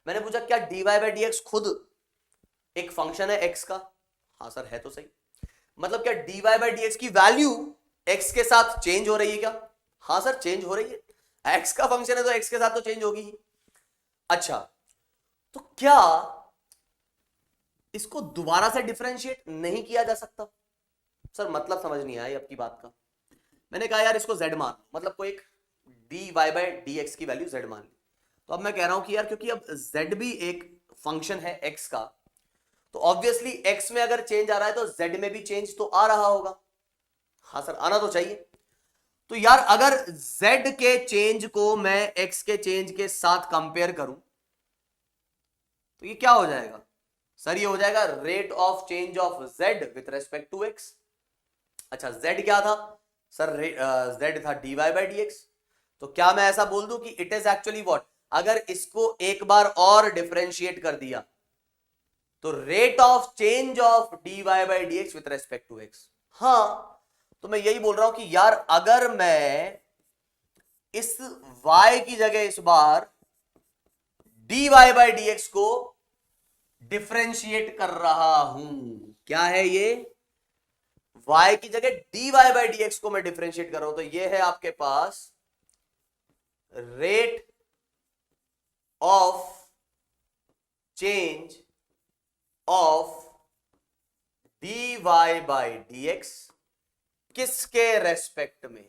मैंने पूछा क्या dy बाई डी एक्स खुद एक फंक्शन है x का, हाँ सर है तो सही, मतलब क्या dy बाई डी एक्स की वैल्यू x के साथ चेंज हो रही है क्या, हाँ सर चेंज हो रही है, x का फंक्शन है तो x के साथ तो चेंज होगी ही। अच्छा, तो क्या इसको दोबारा से डिफरेंशिएट नहीं किया जा सकता, सर मतलब समझ नहीं आया आपकी बात का, मैंने कहा यार इसको z मान, मतलब कोई एक dy बाई डी एक्स की वैल्यू z मान ली, तो अब मैं कह रहा हूं कि यार क्योंकि अब z भी एक फंक्शन है x का, तो ऑब्वियसली x में अगर चेंज आ रहा है तो z में भी चेंज तो आ रहा होगा, हाँ सर आना तो चाहिए, तो यार अगर z के चेंज को मैं x के चेंज के साथ कंपेयर करूं तो ये क्या हो जाएगा सर, ये हो जाएगा rate of change of z with respect to x। अच्छा z क्या था सर, z था dy बाई डी एक्स, तो क्या मैं ऐसा बोल दूं कि इट इज एक्चुअली व्हाट, अगर इसको एक बार और डिफरेंशिएट कर दिया तो rate of change of dy by d x with respect to x, हाँ, तो मैं यही बोल रहा हूं कि यार अगर मैं इस y की जगह इस बार dy बाई डी एक्स को डिफरेंशिएट कर रहा हूं, क्या है ये, y की जगह dy बाई डी एक्स को मैं डिफरेंशिएट कर रहा हूं, तो ये है आपके पास rate of change of dy by d x, किसके रेस्पेक्ट में,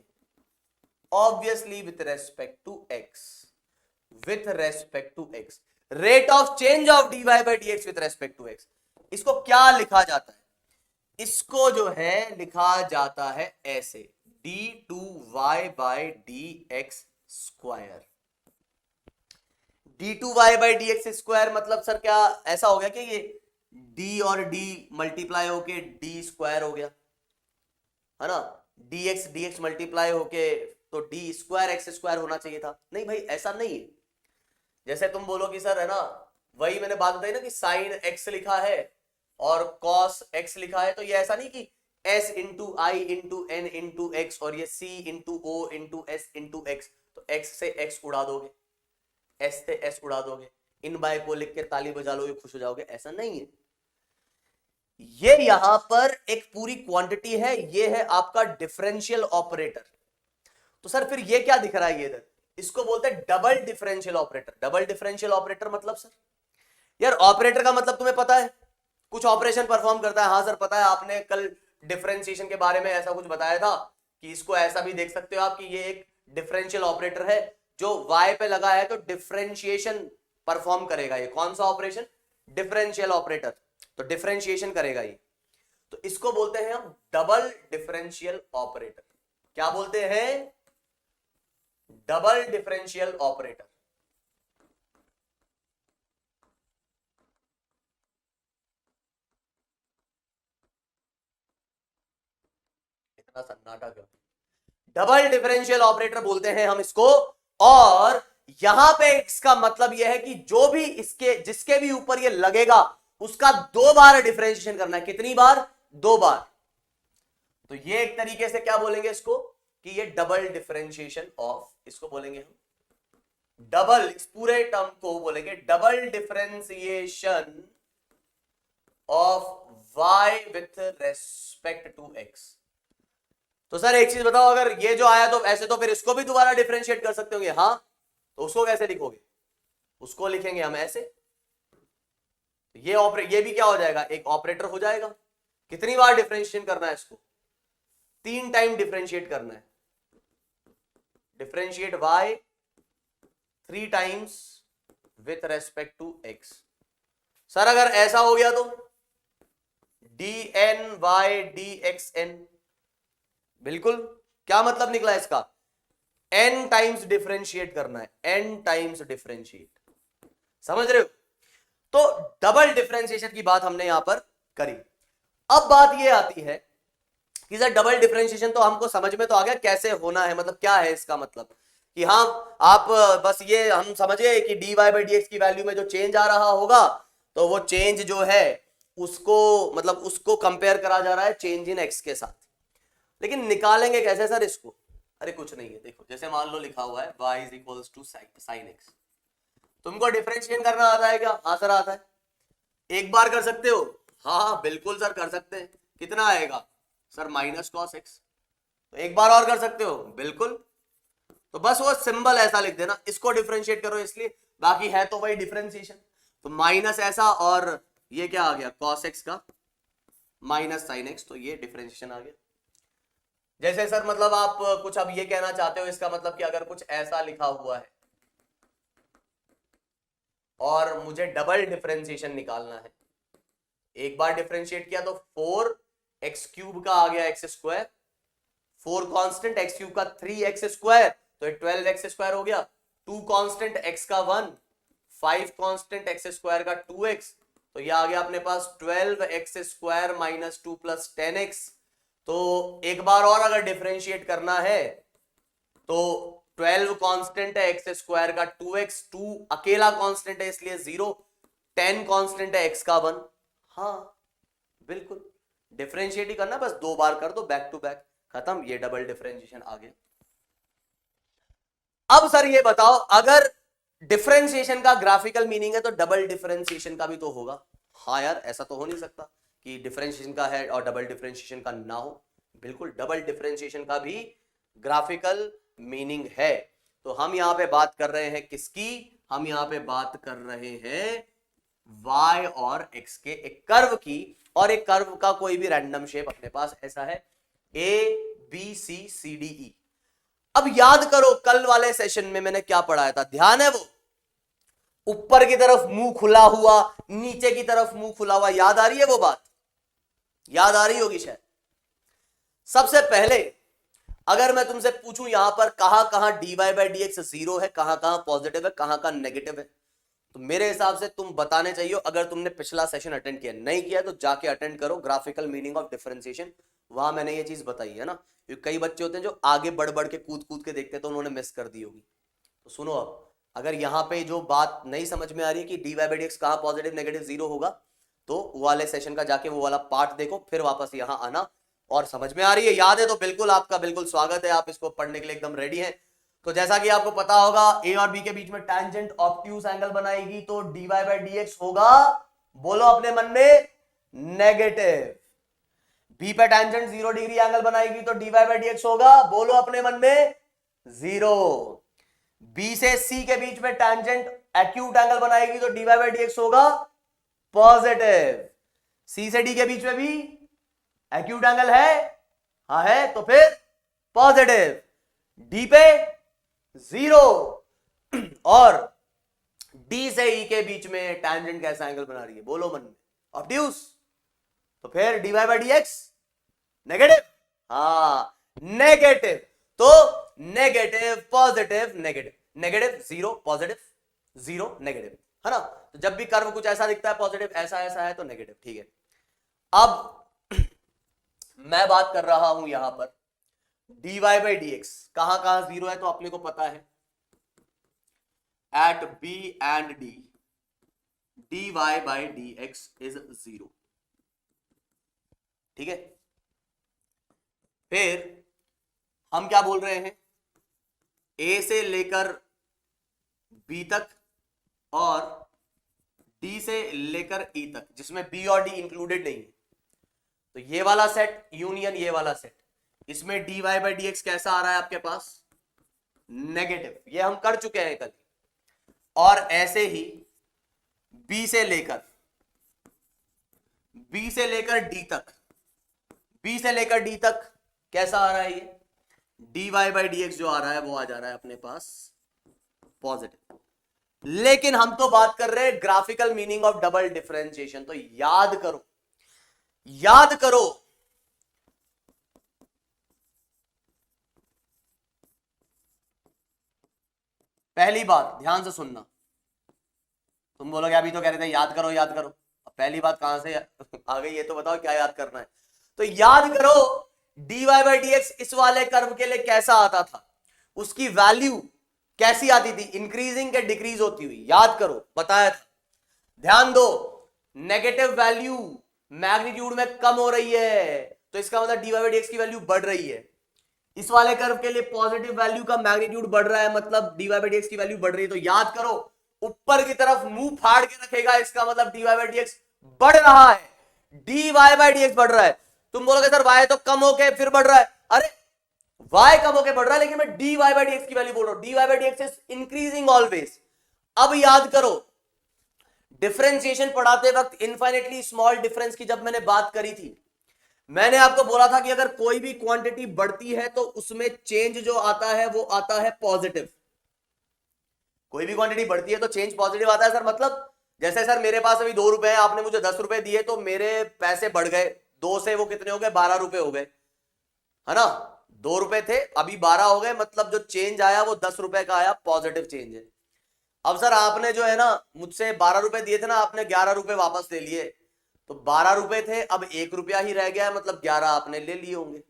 obviously with respect to x, with respect to x, rate of change of dy by d x with respect to x, इसको क्या लिखा जाता है, इसको जो है लिखा जाता है ऐसे d2y by d x square, d2y by d x square, मतलब सर क्या ऐसा हो गया कि ये d और d मल्टीप्लाई होके d स्क्वायर हो गया, है ना, dx मल्टीप्लाई होके तो d स्क्वायर एक्स स्क्वायर होना चाहिए था, नहीं भाई ऐसा नहीं है, जैसे तुम बोलो कि सर है ना, वही मैंने बात बताई ना कि साइन x लिखा है और cos x लिखा है, तो ये ऐसा नहीं कि s into i into n into x और ये c into o into s into x, तो x से x उड़ा दोगे, s से s उड़ा दोगे, इन बाय को लिख के ताली बजा लोगे, खुश हो जाओगे, ऐसा नहीं है। ये यहां पर एक पूरी क्वांटिटी है, ये है आपका डिफरेंशियल ऑपरेटर। तो सर फिर ये क्या दिख रहा है ये इधर, इसको बोलते हैं double differential operator. Double differential operator मतलब सर, यार ऑपरेटर का मतलब तुम्हें पता है, कुछ ऑपरेशन परफॉर्म करता है। हाँ सर पता है, आपने कल डिफरेंशिएशन के बारे में ऐसा कुछ बताया था कि इसको ऐसा भी देख सकते हो आप कि ये एक डिफरेंशियल ऑपरेटर है जो y पे लगा है, तो डिफरेंशिएशन परफॉर्म करेगा। ये कौन सा ऑपरेशन, डिफरेंशियल ऑपरेटर, तो डिफरेंशिएशन करेगा ये, तो इसको बोलते हैं हम डबल डिफरेंशियल ऑपरेटर। क्या बोलते हैं, डबल डिफरेंशियल ऑपरेटर। इतना सन्नाटा क्यों, डबल डिफरेंशियल ऑपरेटर बोलते हैं हम इसको। और यहां पे इसका मतलब यह है कि जो भी इसके जिसके भी ऊपर ये लगेगा उसका 2 बार डिफरेंशिएशन करना है। कितनी बार, 2 बार। तो ये एक तरीके से क्या बोलेंगे इसको कि ये डबल डिफरेंशिएशन ऑफ, इसको बोलेंगे हम डबल, इस पूरे टर्म को बोलेंगे double differentiation of y with respect to x। तो सर एक चीज बताओ, अगर ये जो आया तो ऐसे तो फिर इसको भी दोबारा डिफरेंशिएट कर सकते होंगे। हाँ, तो उसको कैसे लिखोगे, उसको लिखेंगे हम ऐसे, ये भी क्या हो जाएगा, एक ऑपरेटर हो जाएगा। कितनी बार डिफरेंशिएट करना है इसको, 3 टाइम डिफरेंशिएट करना है। Differentiate y 3 times with respect to x। Sir अगर ऐसा हो गया तो dn y dxn, बिल्कुल, क्या मतलब निकला इसका, n टाइम्स डिफरेंशिएट करना है, n टाइम्स डिफरेंशिएट, समझ रहे हो। तो डबल डिफरेंशिएशन की बात हमने यहां पर करी। अब बात ये आती है कि सर डबल डिफरेंशिएशन तो हमको समझ में तो आ गया कैसे होना है, मतलब क्या है इसका मतलब कि हाँ आप बस ये हम समझ गए कि dy बाई डी एक्स की वैल्यू में जो चेंज आ रहा होगा तो वो चेंज जो है उसको मतलब उसको कंपेयर करा जा रहा है चेंज इन x के साथ। लेकिन निकालेंगे कैसे सर इसको, अरे कुछ नहीं है, देखो जैसे मान लो लिखा हुआ है y is equals to sine x, तुमको डिफरेंशिएट करना आता है क्या, हाँ सर आता है। एक बार कर सकते हो, हाँ बिल्कुल सर कर सकते हैं। कितना आएगा सर, माइनस कॉस एक्स। तो एक बार और कर सकते हो, बिल्कुल, तो बस वो सिंबल ऐसा लिख देना, इसको डिफरेंशिएट करो इसलिए, बाकी है तो वही डिफरेंशिएशन। तो माइनस ऐसा और ये क्या आ गया, कॉस एक्स का माइनस साइन एक्स, तो ये डिफरेंशिएशन आ गया। जैसे सर मतलब आप कुछ अब ये कहना चाहते हो, इसका मतलब कि अगर कुछ ऐसा लिखा हुआ है और मुझे डबल डिफरेंशिएशन निकालना है, एक बार डिफरेंशिएट किया तो 4x क्यूब का आ गया x square, 4 constant x cube का 3x स्क्वायर, तो 12x स्क्वायर हो गया, 2 कांस्टेंट x का 1, 5 कांस्टेंट x स्क्वायर का 2x, तो ये आ गया अपने पास 12x square minus 2 plus 10x। तो एक बार और अगर डिफरेंशिएट करना है तो 12 कांस्टेंट है x स्क्वायर का 2x, 2 अकेला कांस्टेंट है इसलिए 0, 10 कांस्टेंट है x का 1। हाँ बिल्कुल, डिफरेंशिएट ही करना, बस 2 बार कर दो बैक टू बैक, खत्म, ये डबल डिफरेंशिएशन आ गया। अब सर ये बताओ, अगर डिफरेंशिएशन का ग्राफिकल मीनिंग है तो डबल डिफरेंशिएशन का भी तो होगा। हाँ यार, ऐसा तो हो नहीं सकता कि डिफरेंशिएशन का है और डबल डिफरेंशिएशन का ना हो, बिल्कुल डबल डिफरेंशिएशन का भी ग्राफिकल मीनिंग है। तो हम यहां पे बात कर रहे हैं किसकी, हम यहां पे बात कर रहे हैं y और x के एक कर्व की, और एक कर्व का कोई भी रैंडम शेप अपने पास ऐसा है a b c c d e। अब याद करो कल वाले सेशन में मैंने क्या पढ़ाया था, ध्यान है वो, ऊपर की तरफ मुंह खुला हुआ, नीचे की तरफ मुंह खुला हुआ, याद आ रही है वो बात, याद आ रही होगी शायद। सबसे पहले अगर मैं तुमसे पूछूं यहां पर कहां कहां dy बाई डी एक्स 0 है, कहां कहां पॉजिटिव है, कहां कहां नेगेटिव है, तो मेरे हिसाब से तुम बताने चाहिए। अगर तुमने पिछला सेशन अटेंड किया, नहीं किया तो जाके अटेंड करो, ग्राफिकल मीनिंग ऑफ डिफरेंशिएशन, वहां मैंने ये चीज बताई है ना। क्योंकि कई बच्चे होते हैं जो आगे बढ़ बढ़ के कूद कूद के देखते हैं तो उन्होंने मिस कर दी होगी। तो सुनो, अब अगर यहां पे जो बात नहीं समझ में आ रही है कि dy बाई डी एक्स कहां पॉजिटिव नेगेटिव 0 होगा, तो वो वाले सेशन का जाके वो वाला पार्ट देखो, फिर वापस यहां आना। और समझ में आ रही है, याद है तो बिल्कुल आपका बिल्कुल स्वागत है, आप इसको पढ़ने के लिए एकदम रेडी हैं। तो जैसा कि आपको पता होगा ए और बी के बीच में टैंजेंट ऑब्ट्यूज एंगल बनाएगी तो dy बाई डी एक्स होगा, बोलो अपने मन में, नेगेटिव। बी पे टैंजेंट 0 डिग्री एंगल बनाएगी तो dy बाई डी एक्स होगा, बोलो अपने मन में, 0। बी से सी के बीच में टैंजेंट एक्यूट एंगल बनाएगी तो dy बाई डी एक्स होगा पॉजिटिव। सी से डी के बीच में भी एक्यूट एंगल है, हाँ है, तो फिर पॉजिटिव। डी पे 0 और डी से ई के बीच में टैंजेंट कैसा एंगल बना रही है, बोलो मन में, ऑब्ट्यूज। तो फिर d y by d x negative, हाँ नेगेटिव। तो negative positive negative, negative 0 positive 0 negative, है ना। तो जब भी कर्व कुछ ऐसा दिखता है पॉजिटिव ऐसा ऐसा है तो नेगेटिव, ठीक है। अब मैं बात कर रहा हूं यहां पर dy बाई डी एक्स, कहां कहां 0 है तो अपने को पता है, at b and d dy by d x is 0, ठीक है। फिर हम क्या बोल रहे हैं, a से लेकर b तक और d से लेकर e तक, जिसमें b और d इंक्लूडेड नहीं है, तो ये वाला सेट यूनियन ये वाला सेट, इसमें dy बाई डी एक्स कैसा आ रहा है आपके पास, नेगेटिव। ये हम कर चुके हैं कल। और ऐसे ही b से लेकर d तक, b से लेकर d तक कैसा आ रहा है, ये dy बाई डी एक्स जो आ रहा है वो आ जा रहा है अपने पास पॉजिटिव। लेकिन हम तो बात कर रहे हैं graphical meaning of double differentiation. तो याद करो, याद करो, पहली बात ध्यान से सुनना। तुम बोलोगे अभी तो कह रहे थे याद करो याद करो, अब पहली बात कहां से आ गई, ये तो बताओ क्या याद करना है। तो याद करो dy बाई डी एक्स इस वाले कर्व के लिए कैसा आता था, उसकी वैल्यू कैसी आती थी, इंक्रीजिंग के डिक्रीज होती हुई, याद करो बताया था। ध्यान दो, नेगेटिव वैल्यू मैग्नीट्यूड में कम हो रही है तो इसका मतलब dy बाई डी एक्स की वैल्यू बढ़ रही है। इस वाले कर्व के लिए पॉजिटिव वैल्यू का मैग्नीट्यूड बढ़ रहा है, मतलब dy बाई डी एक्स की वैल्यू बढ़ रही है। तो याद करो, ऊपर की तरफ मुंह फाड़ के रखेगा, इसका मतलब dy बाई डी एक्स बढ़ रहा है, dy बाई डी एक्स बढ़ रहा है। तुम बोलोगे सर y तो कम होके फिर बढ़ रहा है, अरे y कम होके बढ़ रहा है लेकिन मैं dy बाई डी एक्स की वैल्यू बोल रहा हूं, dy by d x is increasing always. अब याद करो, डिफरेंशिएशन पढ़ाते वक्त इनफाइनेटली स्मॉल डिफरेंस की जब मैंने बात करी थी, मैंने आपको बोला था कि अगर कोई भी क्वांटिटी बढ़ती है तो उसमें चेंज जो आता है वो आता है पॉजिटिव। कोई भी क्वांटिटी बढ़ती है तो चेंज पॉजिटिव आता है सर, मतलब जैसे सर मेरे पास अभी 2 रुपए हैं, आपने मुझे 10 रुपए दिए तो मेरे पैसे बढ़ गए, 2 से वो कितने हो गए, 12 रुपए हो गए, है ना। 2 रुपए थे अभी 12 हो गए, मतलब जो चेंज आया वो 10 रुपए का आया, पॉजिटिव चेंज है। अब सर आपने जो है ना मुझसे 12 रुपए दिए थे ना, आपने 11 रुपए वापस ले लिए, तो 12 रुपए थे अब 1 रुपया ही रह गया है, मतलब 11 आपने ले लिए होंगे।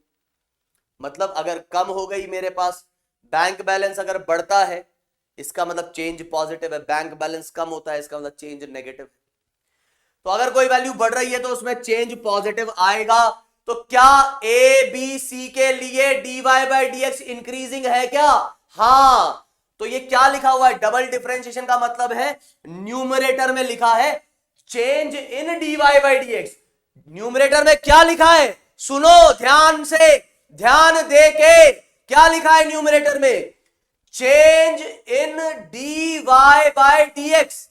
मतलब अगर कम हो गई मेरे पास, बैंक बैलेंस अगर बढ़ता है इसका मतलब चेंज पॉजिटिव है, बैंक बैलेंस कम होता है इसका मतलब चेंज नेगेटिव है। तो अगर कोई वैल्यू बढ़ रही है तो उसमें चेंज पॉजिटिव आएगा। तो क्या ए बी सी के लिए dy by d x increasing है क्या, हाँ। तो ये क्या लिखा हुआ है, डबल डिफरेंशिएशन का मतलब है न्यूमरेटर में लिखा है change in dy by d x. Numerator में क्या लिखा है, सुनो ध्यान से, ध्यान दे के, क्या लिखा है न्यूमरेटर में, change in dy by d x.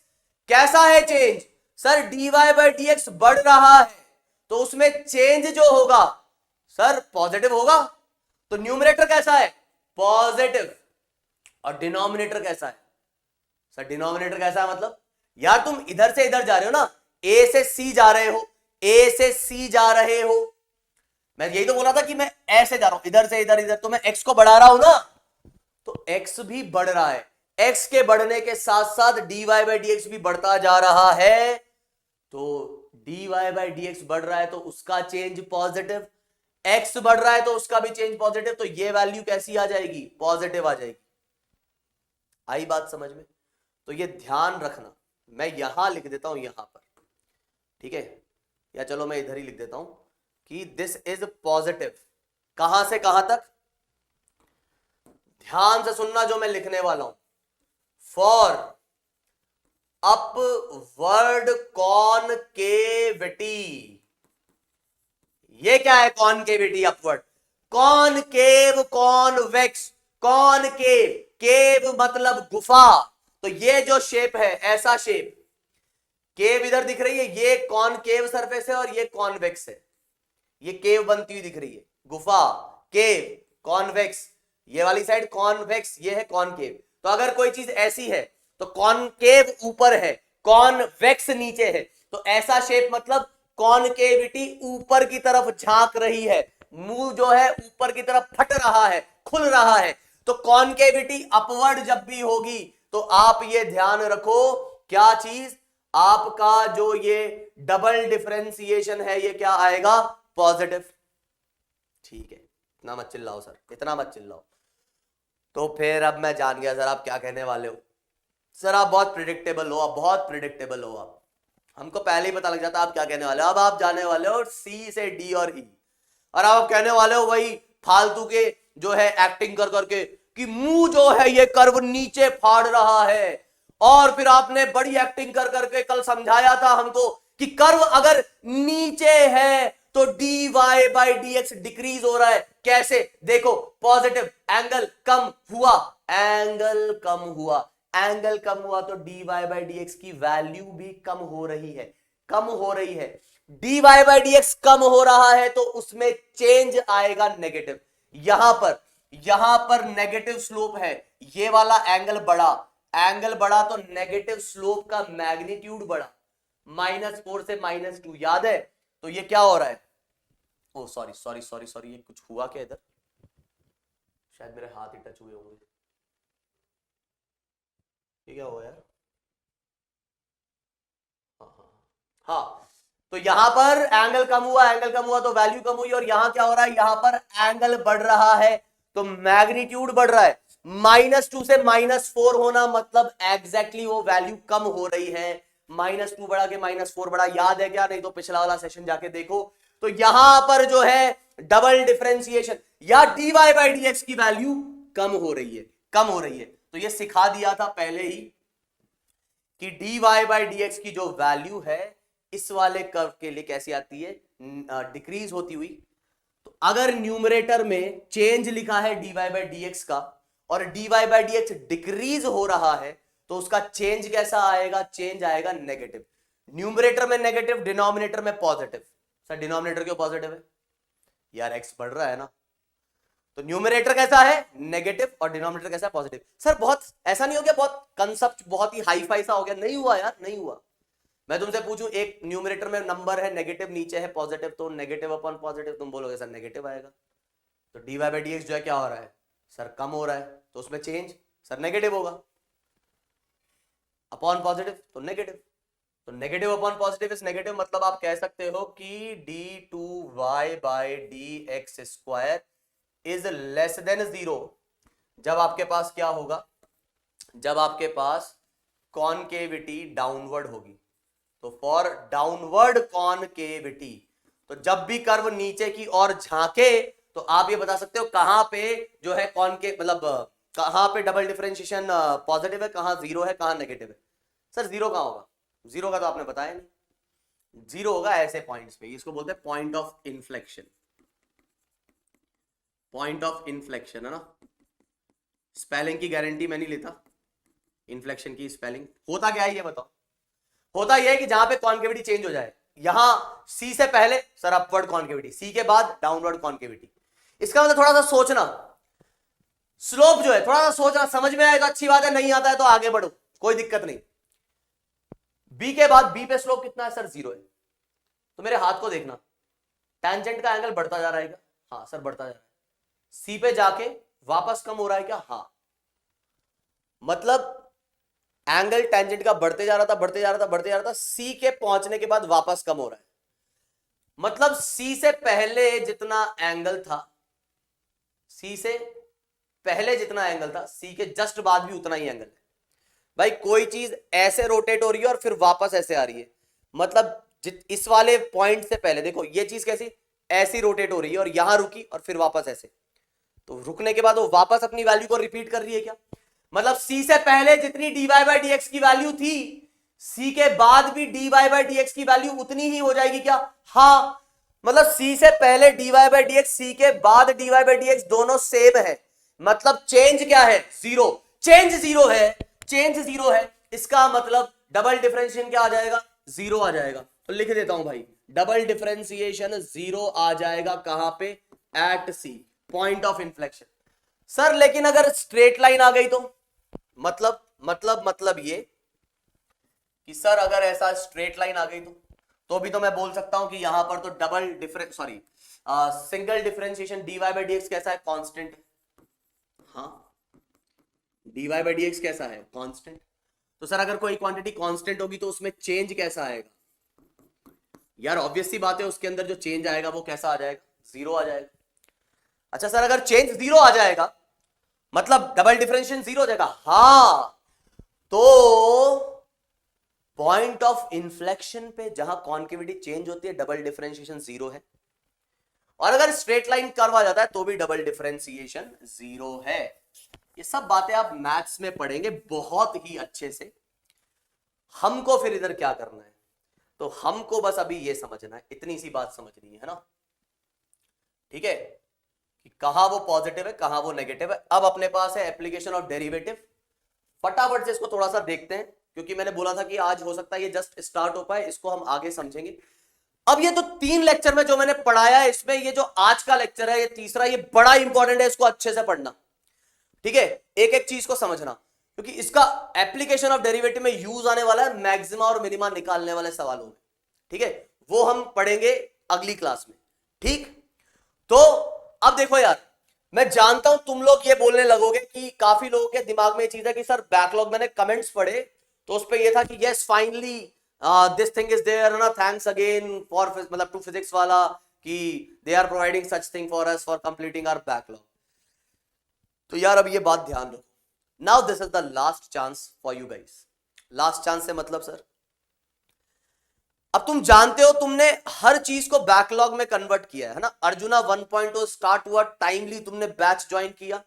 कैसा है change, sir dy by d x बढ़ रहा है तो उसमें चेंज जो होगा सर पॉजिटिव होगा। तो न्यूमरेटर कैसा है, पॉजिटिव, और डिनोमिनेटर कैसा है, सर डिनोमिनेटर कैसा है, मतलब यार तुम इधर से इधर जा रहे हो ना, ए से सी जा रहे हो, ए से सी जा रहे हो, मैं यही तो बोला था कि मैं ऐसे जा रहा हूं इधर से इधर, इधर तो मैं एक्स को बढ़ा रहा हूं ना, तो एक्स भी बढ़ रहा है, एक्स के बढ़ने के साथ साथ dy बाई डी एक्स भी बढ़ता जा रहा है। तो dy बाई डी एक्स बढ़ रहा है तो उसका चेंज पॉजिटिव, एक्स बढ़ रहा है तो उसका भी चेंज पॉजिटिव, तो ये वैल्यू कैसी आ जाएगी, पॉजिटिव आ जाएगी। आई बात समझ में। तो ये ध्यान रखना, मैं यहां लिख देता हूं यहां पर, ठीक है, या चलो मैं इधर ही लिख देता हूं कि दिस इज पॉजिटिव। कहां से कहां तक, ध्यान से सुनना जो मैं लिखने वाला हूं। फॉर अपवर्ड कॉनकेविटी, ये क्या है concavity, upward, concave, convex, concave, cave मतलब गुफा, तो ये जो शेप है ऐसा शेप, केव इधर दिख रही है, ये कॉनकेव सरफेस है और ये कॉन्वेक्स है, ये केव बनती हुई दिख रही है, गुफा, केव, कॉन्वेक्स, ये वाली साइड कॉन्वेक्स, ये है कॉनकेव। तो अगर कोई चीज ऐसी है तो कॉनकेव ऊपर है, कॉन्वेक्स नीचे है, तो ऐसा शेप मतलब कॉनकेविटी ऊपर की तरफ झांक रही है, मुंह जो है ऊपर की तरफ फट रहा है, खुल रहा है। तो कॉनकेविटी अपवर्ड जब भी होगी तो आप ये ध्यान रखो, क्या चीज, आपका जो ये डबल डिफरेंशिएशन है ये क्या आएगा, पॉजिटिव। ठीक है, इतना मत चिल्लाओ सर, इतना मत चिल्लाओ। तो फिर अब मैं जान गया सर आप क्या कहने वाले हो। सर आप बहुत प्रिडिक्टेबल हो, आप बहुत प्रिडिक्टेबल हो, आप, हमको पहले ही पता लग जाता आप क्या कहने वाले हो। अब आप जाने वाले हो सी से डी और ई, और आप कहने वाले हो वही फालतू के जो है एक्टिंग कर करके कि मुंह जो है ये कर्व नीचे फाड़ रहा है, और फिर आपने बड़ी एक्टिंग कर करके कल समझाया था हमको कि कर्व अगर नीचे है तो dy बाई dx डिक्रीज हो रहा है। कैसे, देखो पॉजिटिव, एंगल कम हुआ, एंगल कम हुआ, एंगल कम हुआ तो dy बाई dx की वैल्यू भी कम हो रही है, कम हो रही है। dy बाई dx कम हो रहा है तो उसमें चेंज आएगा नेगेटिव। यहां पर नेगेटिव स्लोप है, ये वाला एंगल बढ़ा, एंगल बढ़ा तो नेगेटिव स्लोप का मैग्नीट्यूड बढ़ा, -4 से -2, याद है। तो ये क्या हो रहा है, ओ सॉरी सॉरी सॉरी सॉरी, ये कुछ हुआ क्या इधर, शायद मेरे हाथ ही टच हुए होंगे, ये क्या हुआ यार, हाँ, तो यहां पर एंगल कम हुआ, एंगल कम हुआ तो वैल्यू कम हुई, और यहां क्या हो रहा है, यहां पर एंगल बढ़ रहा है तो मैग्नीट्यूड बढ़ रहा है। -2 से -4 होना मतलब एग्जैक्टली वो वैल्यू कम हो रही है, -2 बढ़ा के -4 बढ़ा, याद है क्या, नहीं तो पिछला वाला सेशन जाके देखो। तो यहां पर जो है डबल डिफरेंशिएशन या dy बाई dx की वैल्यू कम हो रही है, कम हो रही है। तो ये सिखा दिया था पहले ही कि dy बाई dx की जो वैल्यू है इस वाले कर्व के लिए कैसी आती है, डिक्रीज होती हुई। तो अगर न्यूमरेटर में चेंज लिखा है dy बाई dx का और dy बाई dx डिक्रीज हो रहा है तो उसका चेंज कैसा आएगा, चेंज आएगा नेगेटिव। न्यूमरेटर में नेगेटिव, डिनोमिनेटर में पॉजिटिव। सर डिनोमिनेटर क्यों पॉजिटिव है यार, x बढ़ रहा है ना, तो न्यूमरेटर कैसा है नेगेटिव और डिनोमिनेटर कैसा है पॉजिटिव। सर बहुत ऐसा नहीं हो गया, बहुत कंसेप्ट बहुत ही हाई फाई सा हो गया, नहीं हुआ यार, नहीं हुआ। मैं तुमसे पूछूं एक न्यूमरेटर में नंबर है नेगेटिव, नीचे है पॉजिटिव, तो नेगेटिव अपॉन पॉजिटिव तुम बोलोगे सर नेगेटिव आएगा। तो dy बाई dx जो है क्या हो रहा है सर, कम हो रहा है, तो उसमें चेंज सर नेगेटिव होगा, अपॉन पॉजिटिव तो नेगेटिव, तो negative upon positive is negative, मतलब आप कह सकते हो कि d2y by dx square is less than 0 जब आपके पास क्या होगा, जब आपके पास कॉनकेविटी डाउनवर्ड होगी। तो फॉर डाउनवर्ड कॉनकेविटी, तो जब भी कर्व नीचे की ओर झांके तो आप ये बता सकते हो कहां पे जो है कॉनकेव, मतलब कहां पे डबल डिफरेंशिएशन पॉजिटिव है, कहां 0 है, कहां नेगेटिव है। सर 0 कहां होगा, 0 का तो आपने बताया नहीं, 0 होगा ऐसे पॉइंट्स पे, इसको बोलते हैं point of inflection, point of inflection है ना। स्पेलिंग की गारंटी मैं नहीं लेता, इन्फ्लेक्शन की स्पेलिंग होता क्या है ये बताओ। होता यह है कि जहां पे कॉन्केविटी चेंज हो जाए, यहां सी से पहले सर अपवर्ड कॉन्केविटी, सी के बाद डाउनवर्ड कॉन्केविटी। इसका मतलब थोड़ा सा सोचना, स्लोप जो है थोड़ा सा सोचना, समझ में आए तो अच्छी बात है, नहीं आता है तो आगे बढ़ो, कोई दिक्कत नहीं। बी के बाद बी पे स्लोप कितना है सर, 0 है। तो मेरे हाथ को देखना, टेंजेंट का एंगल बढ़ता जा रहा है क्या, हाँ सर बढ़ता जा रहा है। सी पे जाके वापस कम हो रहा है क्या, हाँ, मतलब एंगल टेंजेंट का बढ़ते जा रहा था, बढ़ते जा रहा था, बढ़ते जा रहा था, सी के पहुंचने के बाद वापस कम हो रहा है। मतलब सी से पहले जितना एंगल था, सी से पहले जितना एंगल था, सी के जस्ट बाद भी उतना ही एंगल है। भाई कोई चीज ऐसे रोटेट हो रही है और फिर वापस ऐसे आ रही है, मतलब इस वाले पॉइंट से पहले देखो ये चीज कैसी ऐसी रोटेट हो रही है और यहां रुकी और फिर वापस ऐसे, तो रुकने के बाद वो वापस अपनी वैल्यू को रिपीट कर रही है क्या? मतलब c से पहले जितनी dy बाई dx की वैल्यू थी c के बाद भी dy बाई dx की वैल्यू उतनी ही हो जाएगी क्या? हाँ, मतलब c से पहले dy बाई dx, c के बाद dy बाई dx दोनों सेम है, मतलब चेंज क्या है? जीरो। चेंज जीरो है, चेंज जीरो है, इसका मतलब डबल डिफरेंशिएशन क्या आ जाएगा? जीरो आ जाएगा। तो लिख देता हूं भाई, डबल डिफरेंशिएशन जीरो आ जाएगा कहां पे? At C, point of inflection. Sir लेकिन अगर स्ट्रेट लाइन आ गई तो मतलब ये कि सर अगर ऐसा स्ट्रेट लाइन आ गई तो भी तो मैं बोल सकता हूं कि यहां पर तो double difference sorry single differentiation dy by dx कैसा है? कांस्टेंट है। हाँ, dy बाई dx कैसा है? कांस्टेंट। तो सर अगर कोई क्वांटिटी कांस्टेंट होगी तो उसमें चेंज कैसा आएगा? यार ऑब्वियस सी बात है, उसके अंदर जो चेंज आएगा वो कैसा आ जाएगा? जीरो आ जाएगा। अच्छा सर अगर चेंज जीरो आ जाएगा मतलब डबल डिफरेंशिएशन जीरो हो जाएगा? हाँ, तो पॉइंट ऑफ इन्फ्लेक्शन पे जहां कॉन्केविटी चेंज होती है डबल डिफरेंशिएशन जीरो है, और अगर स्ट्रेट लाइन कर्व आ जाता है तो भी डबल डिफरेंशिएशन जीरो है। ये सब बातें आप मैथ्स में पढ़ेंगे बहुत ही अच्छे से। हमको फिर इधर क्या करना है? तो हमको बस अभी ये समझना है, इतनी सी बात समझनी है ना, ठीक है, कि कहां वो पॉजिटिव है कहां वो नेगेटिव है। अब अपने पास है एप्लीकेशन ऑफ डेरिवेटिव, फटाफट से इसको थोड़ा सा देखते हैं, क्योंकि मैंने बोला था कि आज हो सकता है ये जस्ट स्टार्ट हो पाए, इसको हम आगे समझेंगे। अब ये तो 3 लेक्चर में जो मैंने पढ़ाया है, इसमें ये जो आज का लेक्चर है ये तीसरा, ये बड़ा इंपॉर्टेंट है, इसको अच्छे से पढ़ना, ठीक है, एक एक चीज को समझना, क्योंकि इसका एप्लीकेशन ऑफ डेरिवेटिव में यूज आने वाला है मैक्सिमा और मिनिमा निकालने वाले सवालों में, ठीक है, वो हम पढ़ेंगे अगली क्लास में, ठीक। तो अब देखो यार, मैं जानता हूं तुम लोग ये बोलने लगोगे कि काफी लोगों के दिमाग में ये चीज है कि सर बैकलॉग, मैंने कमेंट्स पढ़े तो उस पर यह था कि yes finally this thing is there ना, थैंक्स अगेन फॉर मतलब टू फिजिक्स वाला कि they are providing such thing for us for completing our backlog. तो यार अब ये बात ध्यान रखो, now this is the last chance for you guys. Last chance से मतलब सर, अब तुम जानते हो तुमने हर चीज को बैकलॉग में कन्वर्ट किया है ना। अर्जुना 1.0 स्टार्ट हुआ, टाइमली तुमने बैच ज्वाइन किया,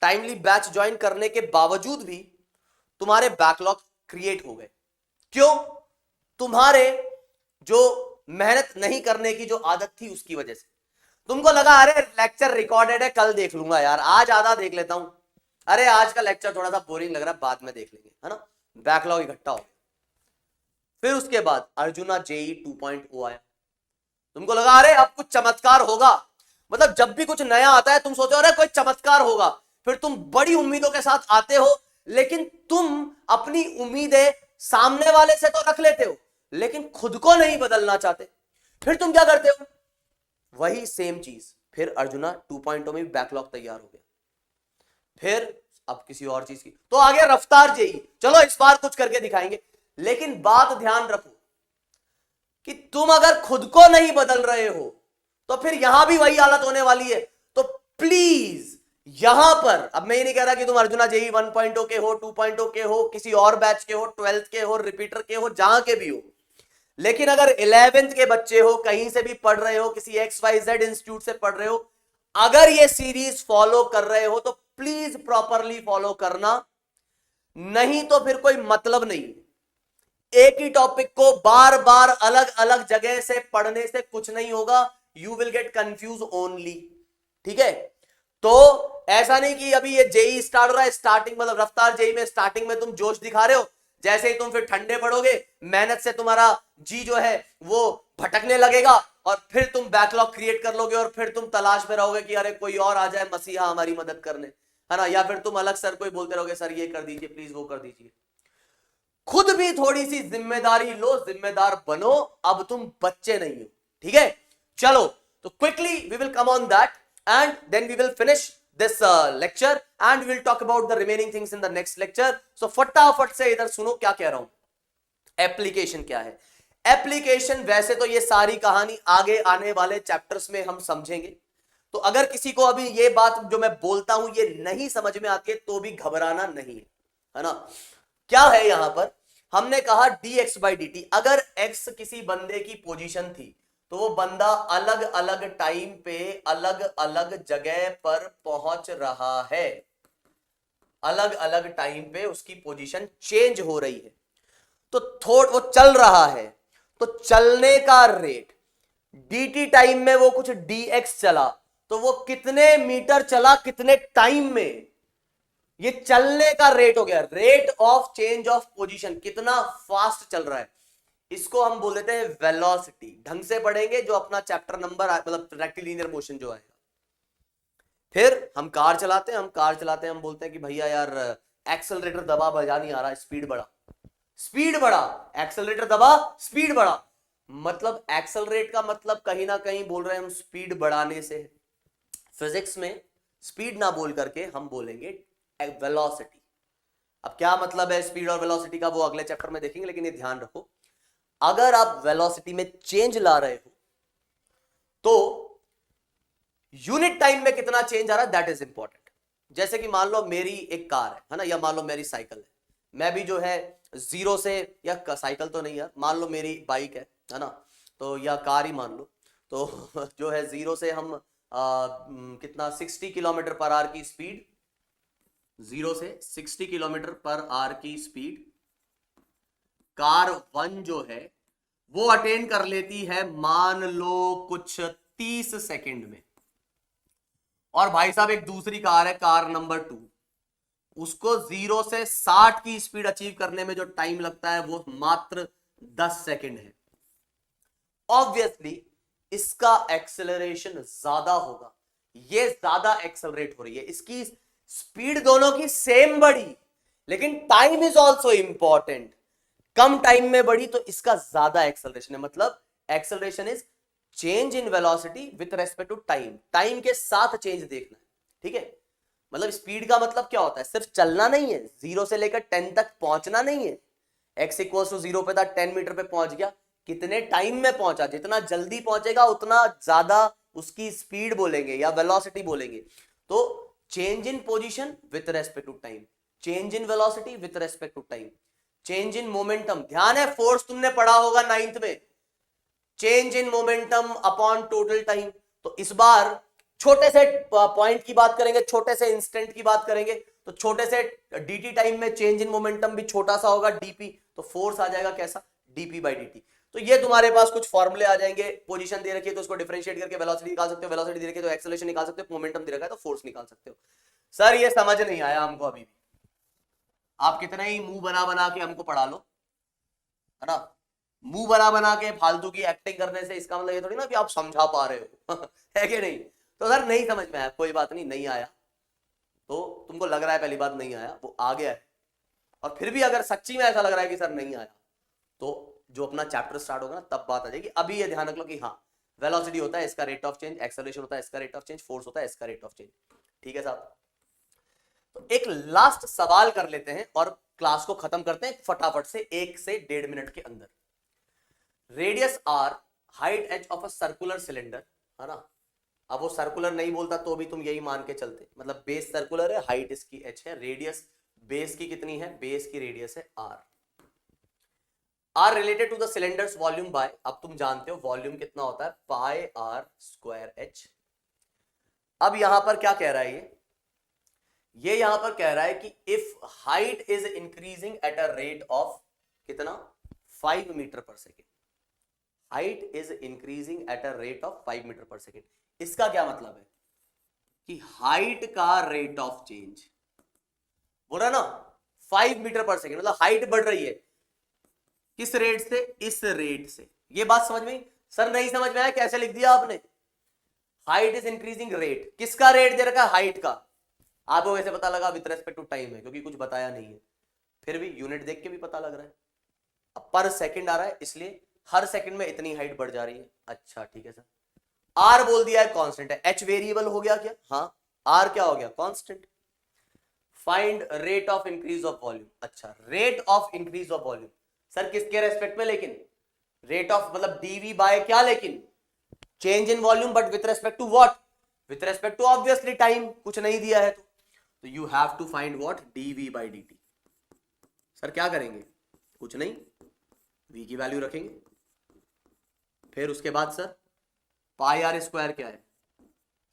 टाइमली बैच ज्वाइन करने के बावजूद भी तुम्हारे बैकलॉग क्रिएट हो गए। क्यों? तुम्हारे जो मेहनत नहीं करने की जो आदत थी उसकी वजह से। तुमको लगा अरे लेक्चर रिकॉर्डेड है कल देख लूंगा यार, आज आधा देख लेता हूं, अरे आज का लेक्चर थोड़ा सा बोरिंग लग रहा है बाद में देख लेंगे, है ना। बैकलॉग इकट्ठा हो गया। फिर उसके बाद अर्जुना जेई 2.0 आया, तुमको लगा अरे अब कुछ चमत्कार होगा, मतलब जब भी कुछ नया आता है तुम सोचो अरे कोई चमत्कार होगा, फिर तुम बड़ी उम्मीदों के साथ आते हो, लेकिन तुम अपनी उम्मीदें सामने वाले से तो रख लेते हो लेकिन खुद को नहीं बदलना चाहते। फिर तुम क्या करते हो? वही सेम चीज फिर अर्जुना 2.0 में बैकलॉग तैयार हो गया। फिर अब किसी और चीज की तो आ गया रफ्तार जेई, चलो इस बार कुछ करके दिखाएंगे। लेकिन बात ध्यान रखो कि तुम अगर खुद को नहीं बदल रहे हो तो फिर यहां भी वही हालत होने वाली है। तो प्लीज यहां पर, अब मैं ये नहीं कह रहा कि तुम अर्जुना जेई 1.0 के हो, 2.0 के हो, किसी और बैच के हो, 12th के हो, रिपीटर के हो, जहां के भी हो, लेकिन अगर 11th के बच्चे हो, कहीं से भी पढ़ रहे हो, किसी XYZ इंस्टीट्यूट से पढ़ रहे हो, अगर ये सीरीज फॉलो कर रहे हो तो प्लीज प्रॉपरली फॉलो करना, नहीं तो फिर कोई मतलब नहीं। एक ही टॉपिक को बार बार अलग अलग जगह से पढ़ने से कुछ नहीं होगा, you will get confuse only, ठीक है। तो ऐसा नहीं कि अभी ये जेई स्टार्ट हो रहा है, स्टार्टिंग मतलब रफ्तार जेई में स्टार्टिंग में तुम जोश दिखा रहे हो, जैसे ही तुम फिर ठंडे पड़ोगे मेहनत से तुम्हारा जी जो है वो भटकने लगेगा और फिर तुम बैकलॉग क्रिएट कर लोगे और फिर तुम तलाश में रहोगे कि अरे कोई और आ जाए मसीहा हमारी मदद करने, है ना, या फिर तुम अलग सर कोई बोलते रहोगे सर ये कर दीजिए प्लीज, वो कर दीजिए। खुद भी थोड़ी सी जिम्मेदारी लो, जिम्मेदार बनो, अब तुम बच्चे नहीं हो, ठीक है। चलो तो quickly we will come on that and then we will finish this lecture and we will talk about the remaining things in the next lecture. So फटाफट से इधर सुनो क्या कह रहा हूं। एप्लीकेशन क्या है? एप्लीकेशन वैसे तो ये सारी कहानी आगे आने वाले चैप्टर्स में हम समझेंगे, तो अगर किसी को अभी ये बात जो मैं बोलता हूं ये नहीं समझ में आती है तो भी घबराना नहीं है, है ना। क्या है यहां पर हमने कहा dx/dt, अगर x किसी बंदे की पोजीशन थी तो वो बंदा अलग अलग टाइम पे अलग अलग जगह पर पहुंच रहा है, अलग अलग टाइम पे उसकी पोजीशन चेंज हो रही है, तो वो चल रहा है, तो चलने का रेट dt टाइम में वो कुछ dx चला, तो वो कितने मीटर चला कितने टाइम में, ये चलने का रेट हो गया, rate of change of position, कितना फास्ट चल रहा है, इसको हम बोल देते हैं वेलोसिटी। ढंग से पढ़ेंगे जो अपना चैप्टर नंबर मतलब रेक्टिलिनियर मोशन जो आएगा। फिर हम कार चलाते हैं, हम बोलते हैं कि भैया यार एक्सेलरेटर दबा, बजा नहीं आ रहा, स्पीड बढ़ा, स्पीड बढ़ा, एक्सेलरेटर दबा, स्पीड बढ़ा, मतलब एक्सेलरेट का मतलब कहीं ना कहीं बोल रहे हैं हम स्पीड बढ़ाने से। फिजिक्स में स्पीड ना बोल करके हम बोलेंगे वेलोसिटी। अब क्या मतलब है स्पीड और वेलोसिटी का वो अगले चैप्टर में देखेंगे, लेकिन ये ध्यान रखो, अगर आप वेलोसिटी में चेंज ला रहे हो तो यूनिट टाइम में कितना चेंज आ रहा है दैट इज इंपॉर्टेंट। जैसे कि मान लो मेरी एक कार है ना, या मान लो मेरी साइकिल है, मैं भी जो है जीरो से, या साइकिल तो नहीं यार, मान लो मेरी बाइक है ना, तो या कार ही मान लो, तो जो है जीरो से हम कितना 60 किलोमीटर पर आवर की स्पीड, जीरो से 60 किलोमीटर पर आवर की स्पीड कार वन जो है वो अटेन कर लेती है, मान लो कुछ 30 सेकंड में। और भाई साहब एक दूसरी कार है, कार नंबर 2, उसको 0 से 60 की स्पीड अचीव करने में जो टाइम लगता है वो मात्र 10 सेकंड है। ऑब्वियसली इसका एक्सेलरेशन ज्यादा होगा, ये ज्यादा एक्सेलरेट हो रही है, इसकी स्पीड दोनों की सेम बढ़ी, लेकिन टाइम इज ऑल्सो इंपॉर्टेंट, कम टाइम में बढ़ी तो इसका ज्यादा एक्सेलरेशन है। मतलब acceleration is change in velocity with respect to time, time के साथ चेंज देखना है, ठीक है। मतलब स्पीड का मतलब क्या होता है, सिर्फ चलना नहीं है, 0 से लेकर 10 तक पहुंचना नहीं है, x इक्वल टू 0 पे था, 10 मीटर पे पहुंच गया, कितने टाइम में पहुंचा, जितना जल्दी पहुंचेगा उतना ज्यादा उसकी स्पीड बोलेंगे या वेलोसिटी बोलेंगे। तो change in position with respect to time, change in velocity with respect to time, change in momentum, ध्यान है फोर्स तुमने पढ़ा होगा 9th में, change in momentum upon total time. तो इस बार छोटे से पॉइंट की बात करेंगे, छोटे से इंस्टेंट की बात करेंगे, तो छोटे से dt टाइम में चेंज इन मोमेंटम भी छोटा सा होगा dp, तो फोर्स आ जाएगा कैसा, dp/dt। तो ये तुम्हारे पास कुछ फॉर्मूले आ जाएंगे, पोजीशन दे रखी है तो उसको डिफरेंशिएट करके वेलोसिटी निकाल सकते हो, वेलोसिटी दे रखी है तो एक्सेलरेशन निकाल सकते हो, मोमेंटम दे रखा है तो फोर्स निकाल सकते हो। सर ये समझ नहीं आया हमको अभी भी, आप कितना ही मुंह बना बना के हमको पढ़ा लो, है ना, मुंह बना बना के फालतू की एक्टिंग करने से इसका मतलब ये थोड़ी ना कि आप समझा पा रहे हो है कि नहीं। तो सर नहीं समझ में आया, कोई बात नहीं, नहीं आया तो तुमको लग रहा है पहली बात नहीं आया, वो आ गया है, और फिर भी अगर सच्ची में ऐसा लग रहा है कि सर नहीं आया, तो जो अपना चैप्टर स्टार्ट होगा ना तब बात आ जाएगी। अभी ये ध्यान रख लो कि हाँ वेलोसिटी होता है इसका रेट ऑफ चेंज, एक्सेलरेशन होता है इसका रेट ऑफ चेंज, फोर्स होता है इसका रेट ऑफ चेंज, ठीक है साहब। तो एक लास्ट सवाल कर लेते हैं और क्लास को खत्म करते हैं फटाफट से, 1 से 1.5 मिनट के अंदर। Radius r, height h of a circular cylinder, है ना, अब वो सर्कुलर नहीं बोलता तो भी तुम यही मान के चलते, मतलब बेस सर्कुलर है, हाइट इसकी h है, रेडियस बेस की कितनी है, बेस की रेडियस है r, are related to the cylinder's volume by, अब तुम जानते हो वॉल्यूम कितना होता है, पाई r स्क्वायर h। अब यहां पर क्या कह रहा है ये यहां पर कह रहा है कि if height is increasing at a rate of कितना, 5 metre per second, height is increasing at a rate of 5 metre per second. इसका क्या मतलब है कि हाइट का रेट ऑफ चेंज, बोल रहा ना 5 मीटर पर सेकेंड, मतलब हाइट बढ़ रही है, किस रेट से, इस रेट से। ये बात समझ में, सर नहीं समझ में आया कैसे लिख दिया आपने, हाइट इज इंक्रीजिंग रेट, किसका रेट दे रखा है, हाइट का, आपको वैसे पता लगा विद रेस्पेक्ट टू टाइम है क्योंकि कुछ बताया नहीं है, फिर भी यूनिट देख के भी पता लग रहा है, अब पर सेकंड आ रहा है इसलिए हर सेकंड में इतनी हाइट बढ़ जा रही है। अच्छा ठीक है सर, आर बोल दिया है कांस्टेंट है, एच वेरिएबल हो गया क्या, हाँ, आर क्या हो गया constant. Find rate of increase of volume, अच्छा rate of increase of volume, sir किसके रेस्पेक्ट में, लेकिन रेट ऑफ मतलब डीवी बाय क्या, लेकिन change in volume, but with respect to what, with respect to obviously time, कुछ नहीं दिया है तो you have to find what, dv by d t. Sir क्या करेंगे, कुछ नहीं, v की वैल्यू रखेंगे। फिर उसके बाद सर पाई आर स्क्वायर क्या है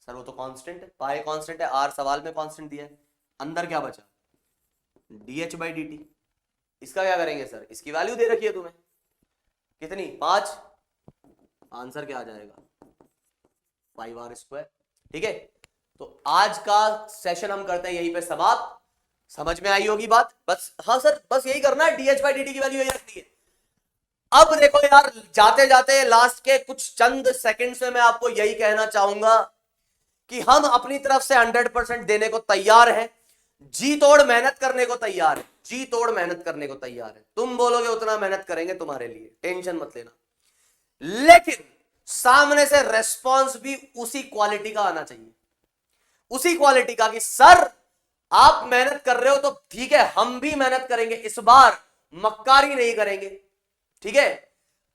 सर? वो तो कांस्टेंट है, पाई कांस्टेंट है, आर सवाल में कांस्टेंट दिया है। अंदर क्या बचा? dh/dt। इसका क्या करेंगे सर? इसकी वैल्यू दे रखी है तुम्हें कितनी? 5। आंसर क्या आ जाएगा? 5r²। ठीक है, तो आज का सेशन हम करते हैं यहीं पे समाप्त। समझ में आई होगी बात? बस हाँ सर, बस यही करना है, dh/dt की वैल्यू यही रखनी है। अब देखो यार, जाते जाते लास्ट के कुछ चंद सेकंड्स में मैं आपको यही कहना चाहूंगा कि हम अपनी तरफ से 100% देने को तैयार हैं, जी तोड़ मेहनत करने को तैयार है, जी तोड़ मेहनत करने को तैयार है। तुम बोलोगे उतना मेहनत करेंगे तुम्हारे लिए, टेंशन मत लेना। लेकिन सामने से रेस्पॉन्स भी उसी क्वालिटी का आना चाहिए, उसी क्वालिटी का कि सर आप मेहनत कर रहे हो तो ठीक है, हम भी मेहनत करेंगे, इस बार मक्कारी नहीं करेंगे। ठीक है,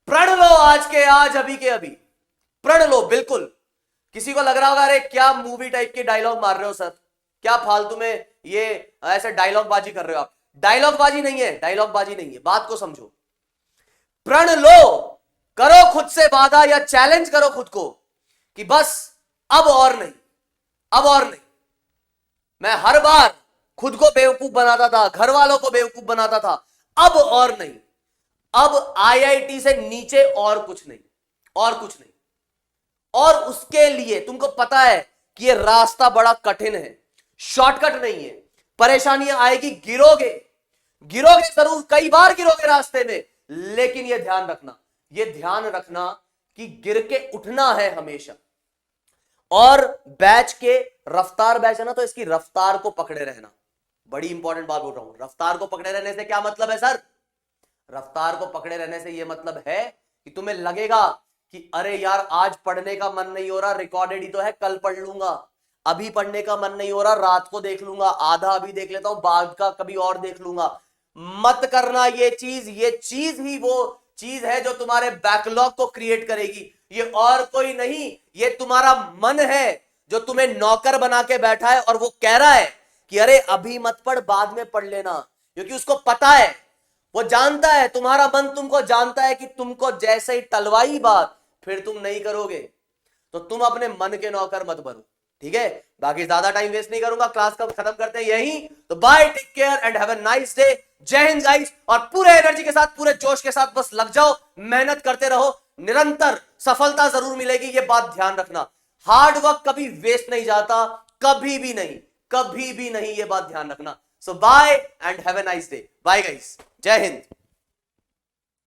प्रण लो आज के आज, अभी के अभी प्रण लो। बिल्कुल किसी को लग रहा होगा अरे क्या मूवी टाइप के डायलॉग मार रहे हो सर, क्या फालतू में ये ऐसे डायलॉग बाजी कर रहे हो आप। डायलॉग बाजी नहीं है, डायलॉग बाजी नहीं है, बात को समझो। प्रण लो, करो खुद से वादा या चैलेंज करो खुद को कि बस अब और नहीं, अब और नहीं। मैं हर बार खुद को बेवकूफ बनाता था, घर वालों को बेवकूफ बनाता था, अब और नहीं। अब आईआईटी से नीचे और कुछ नहीं, और कुछ नहीं। और उसके लिए तुमको पता है कि ये रास्ता बड़ा कठिन है, शॉर्टकट नहीं है, परेशानियां आएगी, गिरोगे, गिरोगे जरूर, कई बार गिरोगे रास्ते में, लेकिन ये ध्यान रखना, ये ध्यान रखना कि गिर के उठना है हमेशा। और बैच के रफ्तार बैच है ना, तो इसकी रफ्तार को पकड़े रहना, बड़ी इंपॉर्टेंट बात बोल रहा हूं। रफ्तार को पकड़े रहने से क्या मतलब है सर? रफ्तार को पकड़े रहने से यह मतलब है कि तुम्हें लगेगा कि अरे यार आज पढ़ने का मन नहीं हो रहा, रिकॉर्डेड ही तो है, कल पढ़ लूंगा। अभी पढ़ने का मन नहीं हो रहा, रात को देख लूंगा, आधा अभी देख लेता हूं, बाद का कभी और देख लूंगा। मत करना ये चीज ही वो चीज है जो तुम्हारे बैकलॉग को क्रिएट करेगी, ये और कोई नहीं। ये तुम्हारा मन है जो तुम्हें नौकर बना के बैठा है और वो कह रहा है कि अरे अभी मत पढ़, बाद में पढ़ लेना, क्योंकि उसको पता है, वो जानता है, तुम्हारा मन तुमको जानता है कि तुमको जैसे ही टलवाई बात फिर तुम नहीं करोगे। तो तुम अपने मन के नौकर मत बनो, ठीक है? बाकी ज्यादा टाइम वेस्ट नहीं करूंगा, क्लास का खत्म करते हैं यही। तो bye, take care and have a nice day. जय हिंद गाइस, और पूरे एनर्जी के साथ, पूरे जोश के साथ बस लग जाओ, मेहनत करते रहो, निरंतर सफलता जरूर मिलेगी, ये बात ध्यान रखना। हार्ड वर्क कभी वेस्ट नहीं जाता, कभी भी नहीं, कभी भी नहीं, ये बात ध्यान रखना। So bye and have a nice day. Bye guys, जय हिंद।